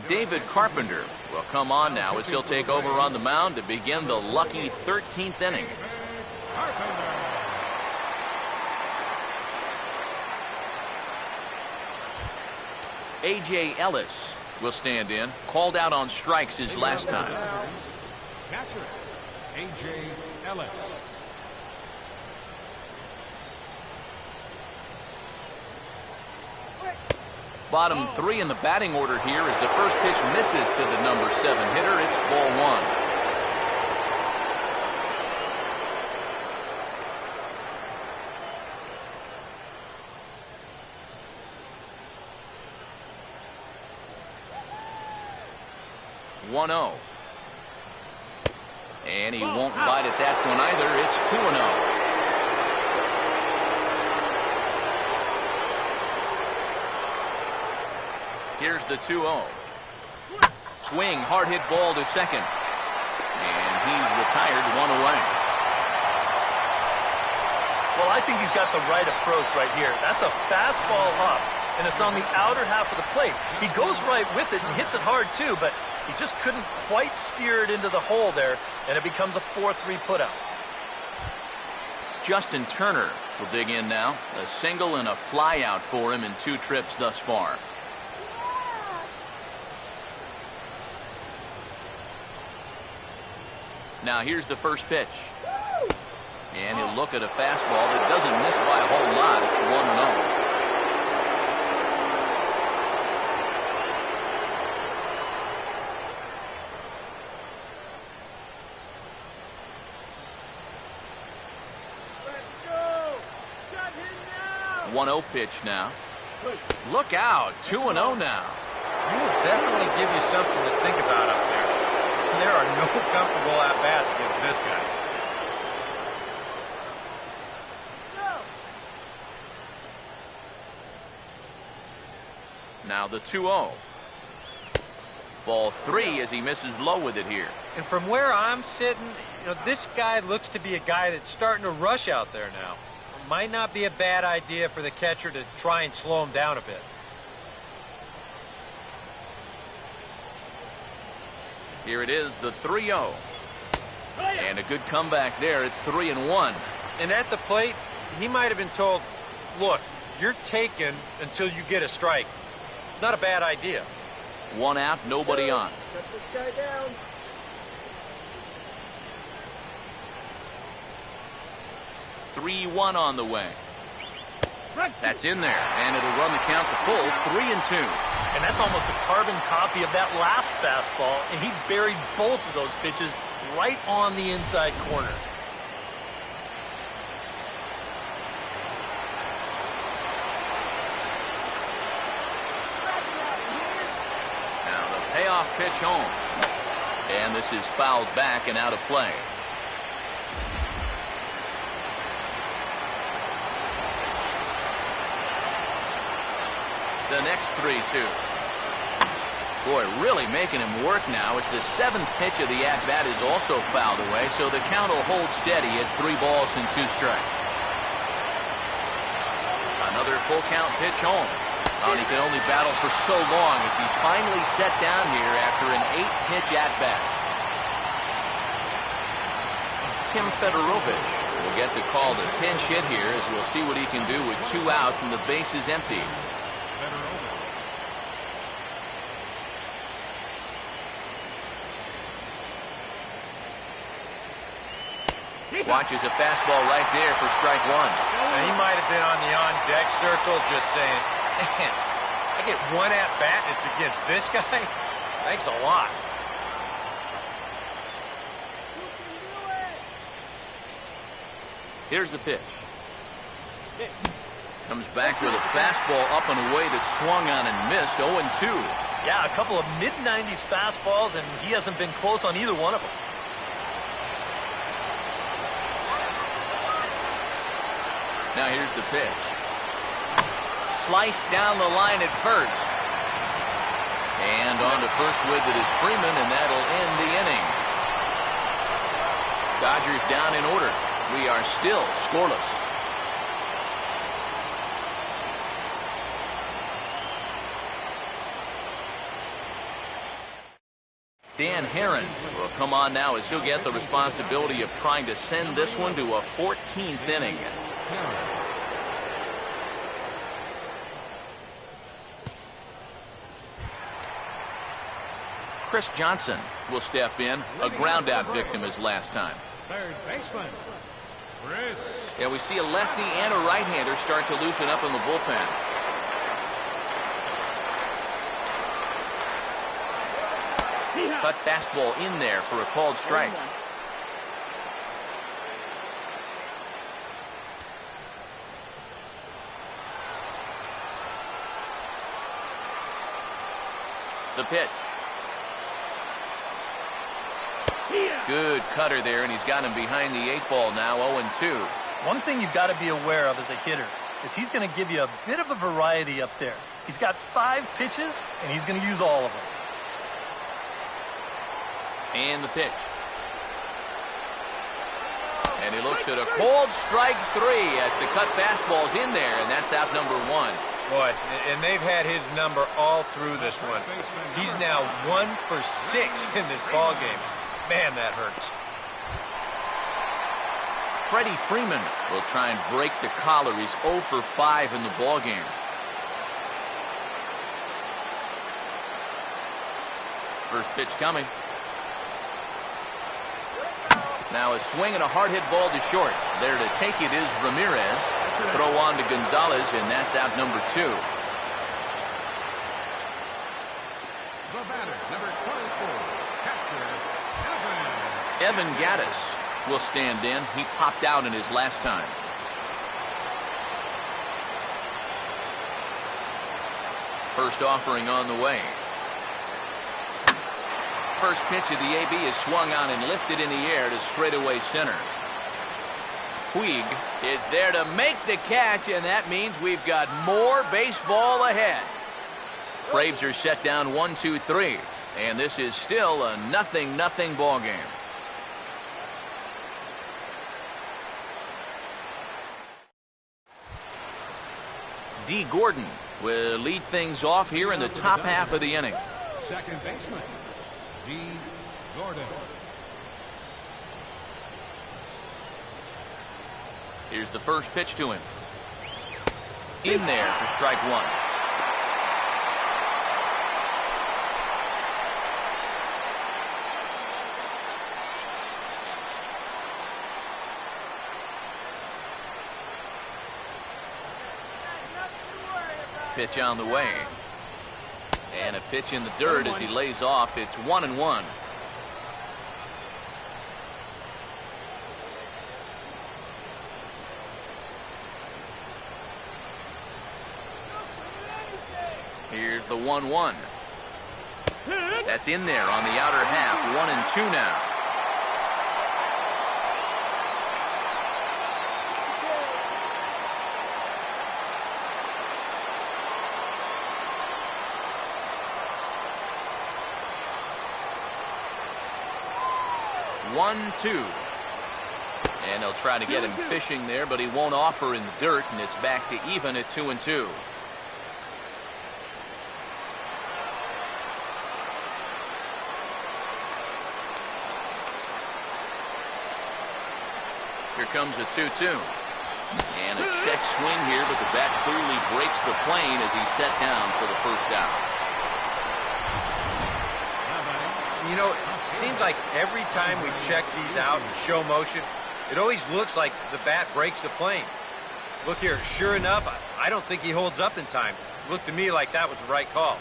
David Carpenter will come on now as he'll take over on the mound to begin the lucky 13th inning. A.J. Ellis will stand in. Called out on strikes his last time. Catcher, A.J. Ellis. Bottom 3 in the batting order here as the first pitch misses to the number 7 hitter. It's ball 1. And he won't bite at that one either. It's 2-0. Here's the 2-0. Swing, hard hit ball to second. And he's retired, 1 away. Well, I think he's got the right approach right here. That's a fastball up, and it's on the outer half of the plate. He goes right with it and hits it hard too, but he just couldn't quite steer it into the hole there, and it becomes a 4-3 putout. Justin Turner will dig in now. A single and a fly out for him in 2 trips thus far. Now here's the first pitch. And he'll look at a fastball that doesn't miss by a whole lot. It's 1-0. Let's go! 1-0 pitch now. Look out. 2-0 now. He will definitely give you something to think about up there. There are no comfortable at-bats against this guy. Now the 2-0. Ball 3 as he misses low with it here. And from where I'm sitting, you know, this guy looks to be a guy that's starting to rush out there now. It might not be a bad idea for the catcher to try and slow him down a bit. Here it is, the 3-0. And a good comeback there. It's 3-1. And at the plate, he might have been told, look, you're taken until you get a strike. Not a bad idea. 1 out, nobody on. Shut this guy down. 3-1 on the way. That's in there, and it'll run the count to full, 3-2. And that's almost a carbon copy of that last fastball, and he buried both of those pitches right on the inside corner. Now the payoff pitch home. And this is fouled back and out of play. The next 3-2. Boy, really making him work now as the 7th pitch of the at-bat is also fouled away, so the count will hold steady at 3 balls and 2 strikes. Another full count pitch home. Oh, he can only battle for so long as he's finally set down here after an 8-pitch at-bat. Tim Fedorovich will get the call to pinch hit here as we'll see what he can do with 2 out and the bases empty. Watches a fastball right there for strike 1. And he might have been on the on-deck circle just saying, man, I get 1 at-bat, it's against this guy? Thanks a lot. Here's the pitch. Comes back with a fastball up and away that swung on and missed, 0-2. Yeah, a couple of mid-90s fastballs, and he hasn't been close on either one of them. Now here's the pitch. Sliced down the line at first. And on to first with it is Freeman, and that'll end the inning. Dodgers down in order. We are still scoreless. Dan Herron will come on now as he'll get the responsibility of trying to send this one to a 14th inning. Chris Johnson will step in, a ground-out victim as last time. Third baseman, Chris. Yeah, we see a lefty and a right-hander start to loosen up in the bullpen. Cut fastball in there for a called strike. The pitch. Good cutter there, and he's got him behind the 8 ball now, 0-2. One thing you've got to be aware of as a hitter is he's going to give you a bit of a variety up there. He's got 5 pitches, and he's going to use all of them. And the pitch. And he looks at a called strike 3 as the cut fastball's in there, and that's out number 1. Boy, and they've had his number all through this one. He's now 1 for 6 in this ball game. Man, that hurts. Freddie Freeman will try and break the collar. He's 0 for 5 in the ball game. First pitch coming. Now a swing and a hard hit ball to short. There to take it is Ramirez. Throw on to Gonzalez, and that's out number 2. The batter, number 24, catcher, Evan Gaddis will stand in. He popped out in his last time. First offering on the way. First pitch of the AB is swung on and lifted in the air to straightaway center. Puig is there to make the catch, and that means we've got more baseball ahead. Braves are set down 1-2-3, and this is still a 0-0 ball game. D. Gordon will lead things off here in the top half of the inning. second baseman, D. Gordon. Here's the first pitch to him. In there for strike one. Pitch on the way. And a pitch in the dirt as he lays off. It's 1-1. Here's the 1-1. That's in there on the outer half. 1-2 now. One, two. And they'll try to get him fishing there, but he won't offer in the dirt, and it's back to even at 2-2. Here comes a 2-2. And a check swing here, but the bat clearly breaks the plane as he's set down for the first out. You know, it seems like every time we check these out in show motion, it always looks like the bat breaks the plane. Look here, sure enough, I don't think he holds up in time. It looked to me like that was the right call.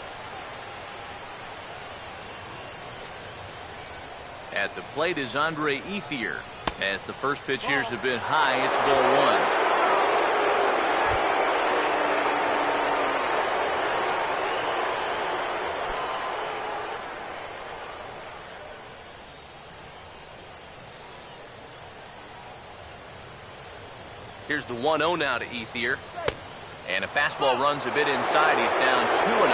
At the plate is Andre Ethier. As the first pitch here is a bit high, it's ball one. Here's the 1-0 now to Ethier. And a fastball runs a bit inside. He's down 2-0.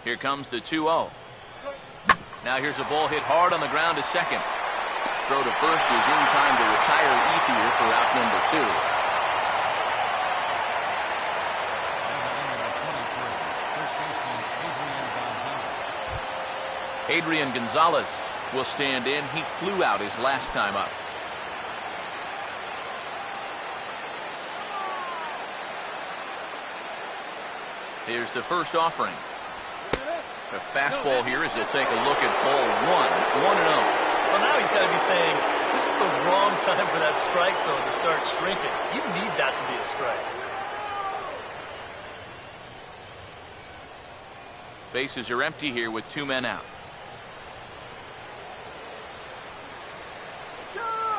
Here comes the 2-0. Now here's a ball hit hard on the ground to second. Throw to first is in time to retire Ethier for out number 2. Adrian Gonzalez will stand in. He flew out his last time up. Here's the first offering. A fastball here as they'll take a look at ball one. 1-0. Well, now he's got to be saying, this is the wrong time for that strike zone to start shrinking. You need that to be a strike. Bases are empty here with 2 men out.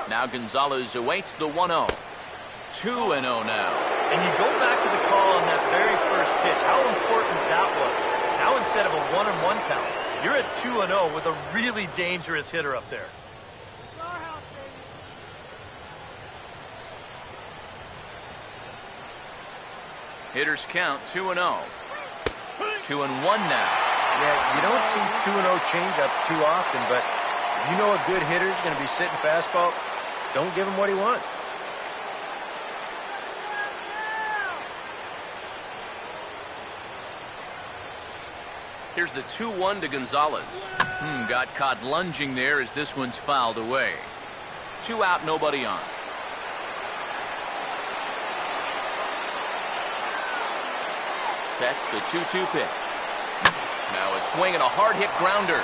Now Gonzalez awaits the 1-0. 2-0 now. And you go back to the call on that very first pitch, how important that was. Now instead of a 1-1 count, you're at 2-0 with a really dangerous hitter up there. Hitters count 2-0. 2-1 now. Yeah, you don't see 2-0 changeups too often, but you know a good hitter's going to be sitting fastball. Don't give him what he wants. Here's the 2-1 to Gonzalez. Got caught lunging there as this one's fouled away. 2 out, nobody on. Sets the 2-2 pitch. Now a swing and a hard hit grounder.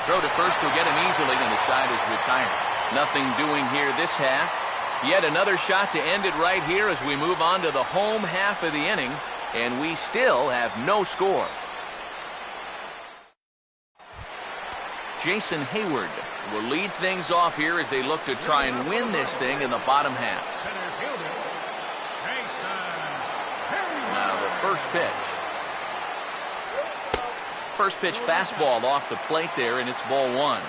Throw to first will get him easily, and the side is retired. Nothing doing here this half. Yet another shot to end it right here as we move on to the home half of the inning, and we still have no score. Jason Hayward will lead things off here as they look to try and win this thing in the bottom half. Now the first pitch. First pitch fastball off the plate there, and it's ball one.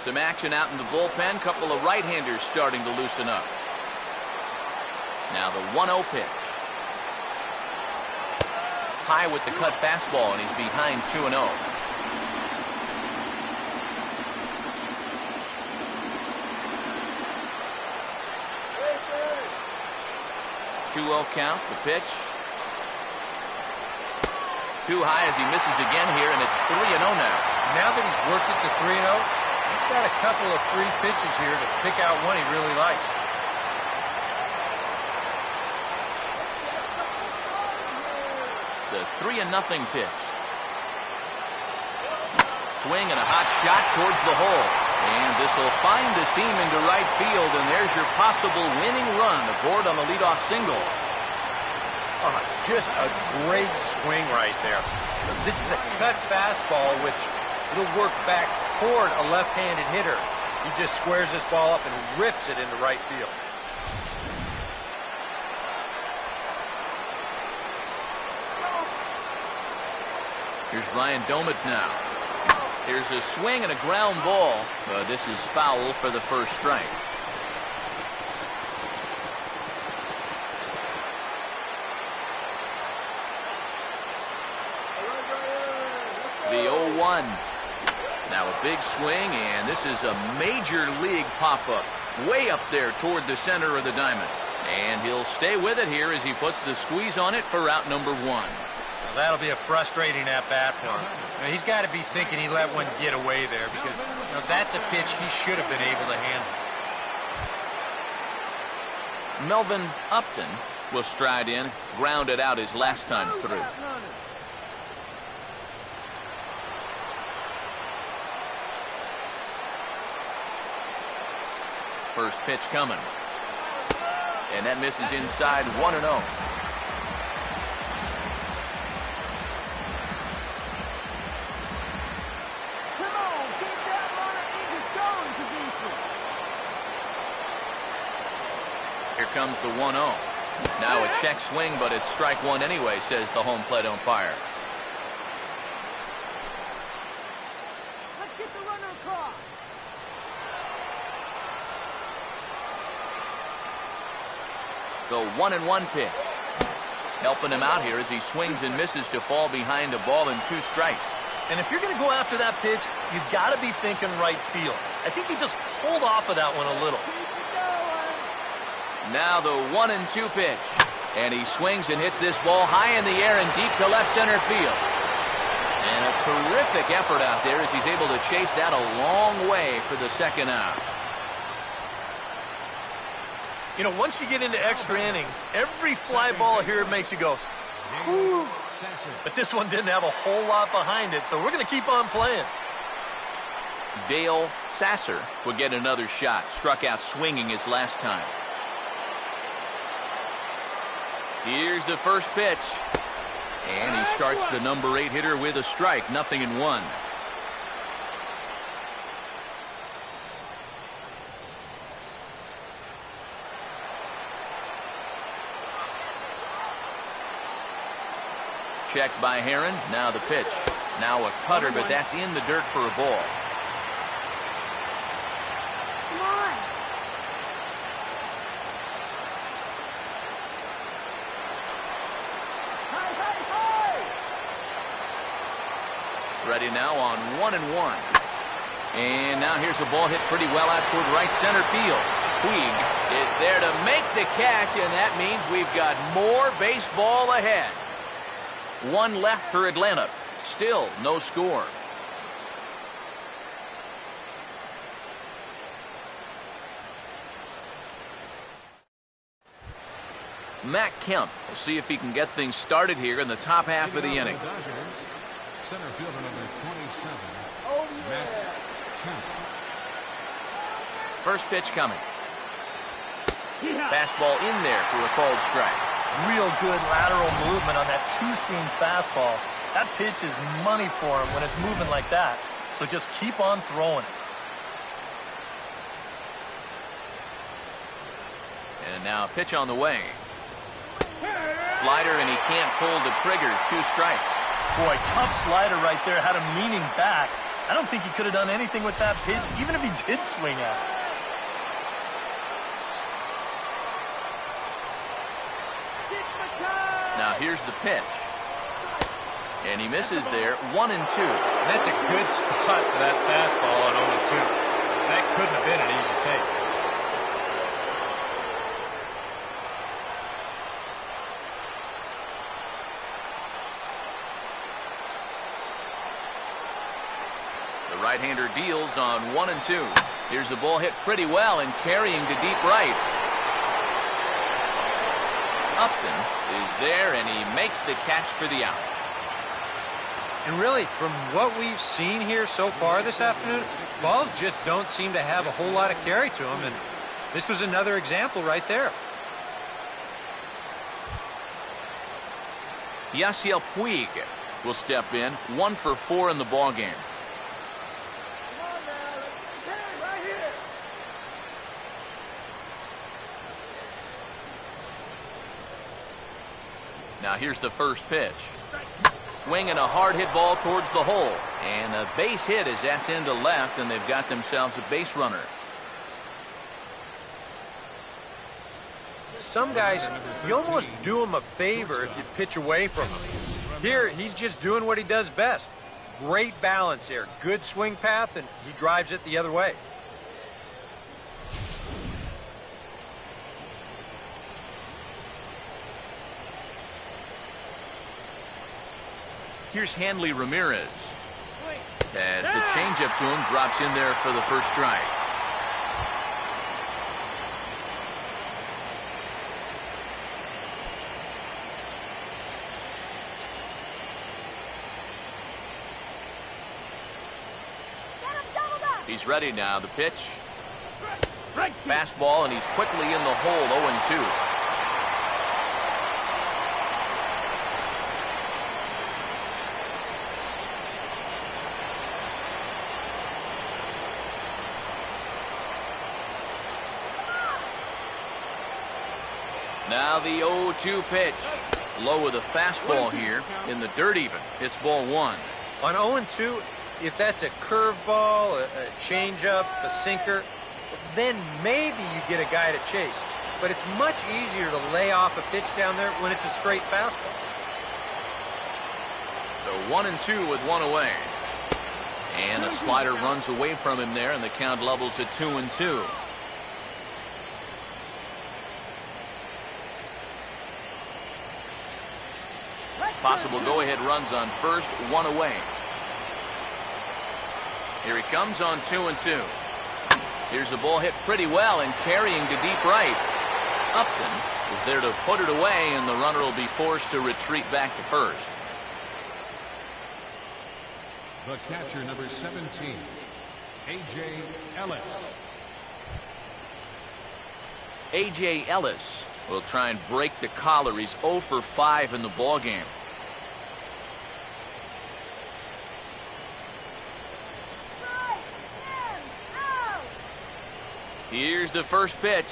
Some action out in the bullpen. Couple of right-handers starting to loosen up. Now the 1-0 pitch. High with the cut fastball, and he's behind 2-0. 2-0 count, the pitch. Too high as he misses again here, and it's 3-0 now. Now that he's worked it to 3-0, he's got a couple of free pitches here to pick out one he really likes. The 3-0 pitch. Swing and a hot shot towards the hole. And this will find the seam into right field, and there's your possible winning run aboard on the leadoff single. Just a great swing right there. This is a cut fastball, which will work back toward a left-handed hitter. He just squares this ball up and rips it into right field. Here's Ryan Domit now. Here's a swing and a ground ball. This is foul for the first strike. The 0-1. Now a big swing, and this is a major league pop-up. Way up there toward the center of the diamond. And he'll stay with it here as he puts the squeeze on it for out number 1. Well, that'll be a frustrating at-bat for him. Now, he's got to be thinking he let one get away there because that's a pitch he should have been able to handle. Melvin Upton will stride in, grounded out his last time through. First pitch coming. And that misses inside 1-0. Here comes the 1-0. Now a check swing, but it's strike one anyway, says the home plate umpire. Let's get the runner across. The 1-1 pitch. Helping him out here as he swings and misses to fall behind a ball and 2 strikes. And if you're going to go after that pitch, you've got to be thinking right field. I think he just pulled off of that one a little. Now the 1-2 pitch. And he swings and hits this ball high in the air and deep to left center field. And a terrific effort out there as he's able to chase that a long way for the second out. You know, once you get into extra innings, every fly ball here makes you go, whew. But this one didn't have a whole lot behind it, so we're going to keep on playing. Dale Sasser would get another shot. Struck out swinging his last time. Here's the first pitch. And he starts the number 8 hitter with a strike. 0-1. Checked by Heron. Now the pitch. Now a cutter, but that's in the dirt for a ball. Come on. Ready now on 1-1. And now here's a ball hit pretty well out toward right center field. Puig is there to make the catch, and that means we've got more baseball ahead. 1 left for Atlanta. Still no score. Matt Kemp will see if he can get things started here in the top half of the inning. Center fielder number 27. Oh, Matt yeah. Kemp. First pitch coming. Fastball in there for a called strike. Real good lateral movement on that 2-seam fastball. That pitch is money for him when it's moving like that. So just keep on throwing it. And now a pitch on the way. Slider, and he can't pull the trigger. 2 strikes. Boy, tough slider right there. Had him leaning back. I don't think he could have done anything with that pitch, even if he did swing at it. Now here's the pitch. And he misses there. 1-2. That's a good spot for that fastball on 0-2. That couldn't have been an easy take. The right-hander deals on 1-2. Here's the ball hit pretty well and carrying to deep right. Upton is there, and he makes the catch for the out. And really, from what we've seen here so far this afternoon, balls just don't seem to have a whole lot of carry to them, and this was another example right there. Yasiel Puig will step in, 1 for 4 in the ball game. Come on now, let's get it right here. Now here's the first pitch. Swinging a hard hit ball towards the hole. And a base hit as that's into left, and they've got themselves a base runner. Some guys, you almost do them a favor if you pitch away from him. Here, he's just doing what he does best. Great balance here. Good swing path, and he drives it the other way. Here's Hanley Ramirez. As the changeup to him drops in there for the first strike. He's ready now. The pitch. Fastball, and he's quickly in the hole, 0-2. Now the 0-2 pitch. Low with a fastball here in the dirt even. It's ball 1. On 0-2, if that's a curveball, a changeup, a sinker, then maybe you get a guy to chase. But it's much easier to lay off a pitch down there when it's a straight fastball. So 1-2 with 1 away. And a slider runs away from him there, and the count levels at 2-2. Possible go-ahead runs on first, 1 away. Here he comes on 2-2. Here's the ball hit pretty well and carrying to deep right. Upton is there to put it away, and the runner will be forced to retreat back to first. The catcher, number 17, A.J. Ellis. A.J. Ellis will try and break the collar. He's 0 for 5 in the ball game. Here's the first pitch.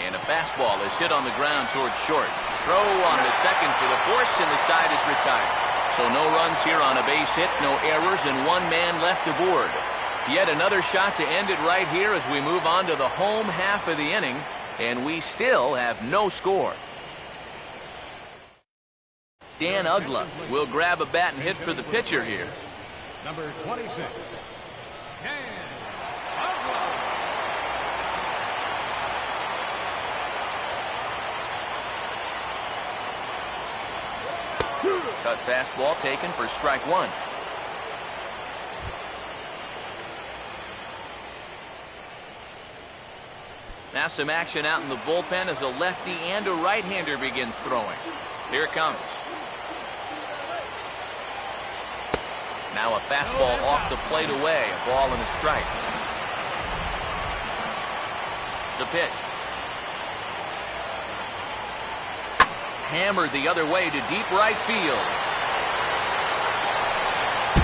And a fastball is hit on the ground towards short. Throw on the second for the force, and the side is retired. So no runs here on a base hit, no errors, and 1 man left aboard. Yet another shot to end it right here as we move on to the home half of the inning, and we still have no score. Dan Uggla will grab a bat and hit for the pitcher here. Number 26, Dan Uggla. Cut fastball taken for strike 1. Now some action out in the bullpen as a lefty and a right-hander begin throwing. Here it comes. Now a fastball off the plate away. A ball and a strike. The pitch. Hammered the other way to deep right field.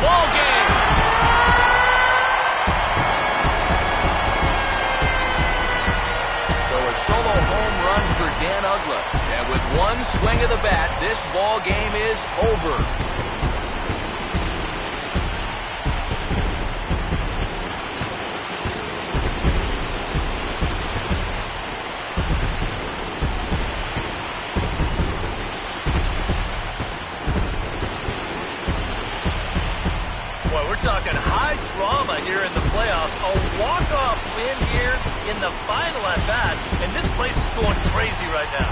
Ball game! So a solo home run for Dan Uggla. And with 1 swing of the bat, this ball game is over. Talking high drama here in the playoffs. A walk-off win here in the final at bat, and this place is going crazy right now.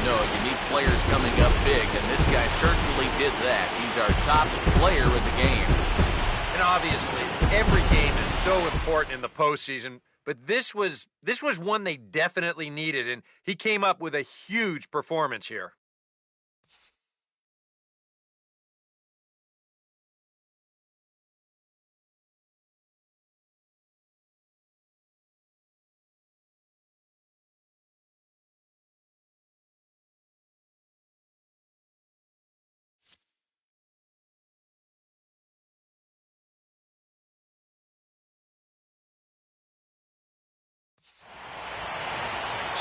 know, you need players coming up big, and this guy certainly did that. He's our top player in the game. And obviously, every game is so important in the postseason, but this was one they definitely needed, and he came up with a huge performance here.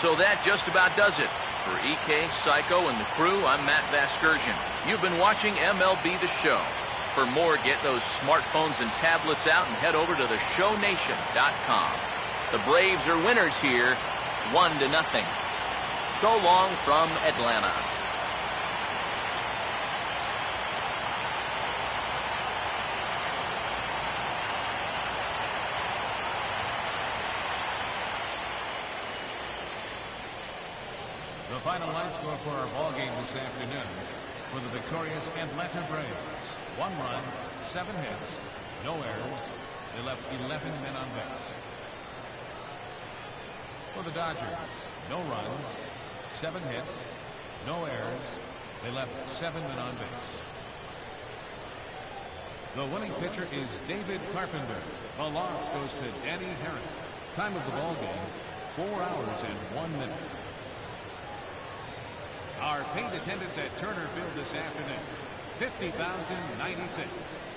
So that just about does it. For EK, Psycho, and the crew, I'm Matt Vasgersian. You've been watching MLB The Show. For more, get those smartphones and tablets out and head over to theshownation.com. The Braves are winners here, 1-0. So long from Atlanta. The final line score for our ball game this afternoon for the victorious Atlanta Braves. 1 run, 7 hits, no errors. They left 11 men on base. For the Dodgers, no runs, 7 hits, no errors. They left 7 men on base. The winning pitcher is David Carpenter. The loss goes to Danny Herron. Time of the ball game, 4 hours and 1 minute. Our paid attendance at Turner Field this afternoon, 50,096.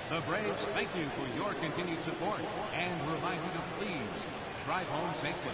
The Braves thank you for your continued support and remind you to please drive home safely.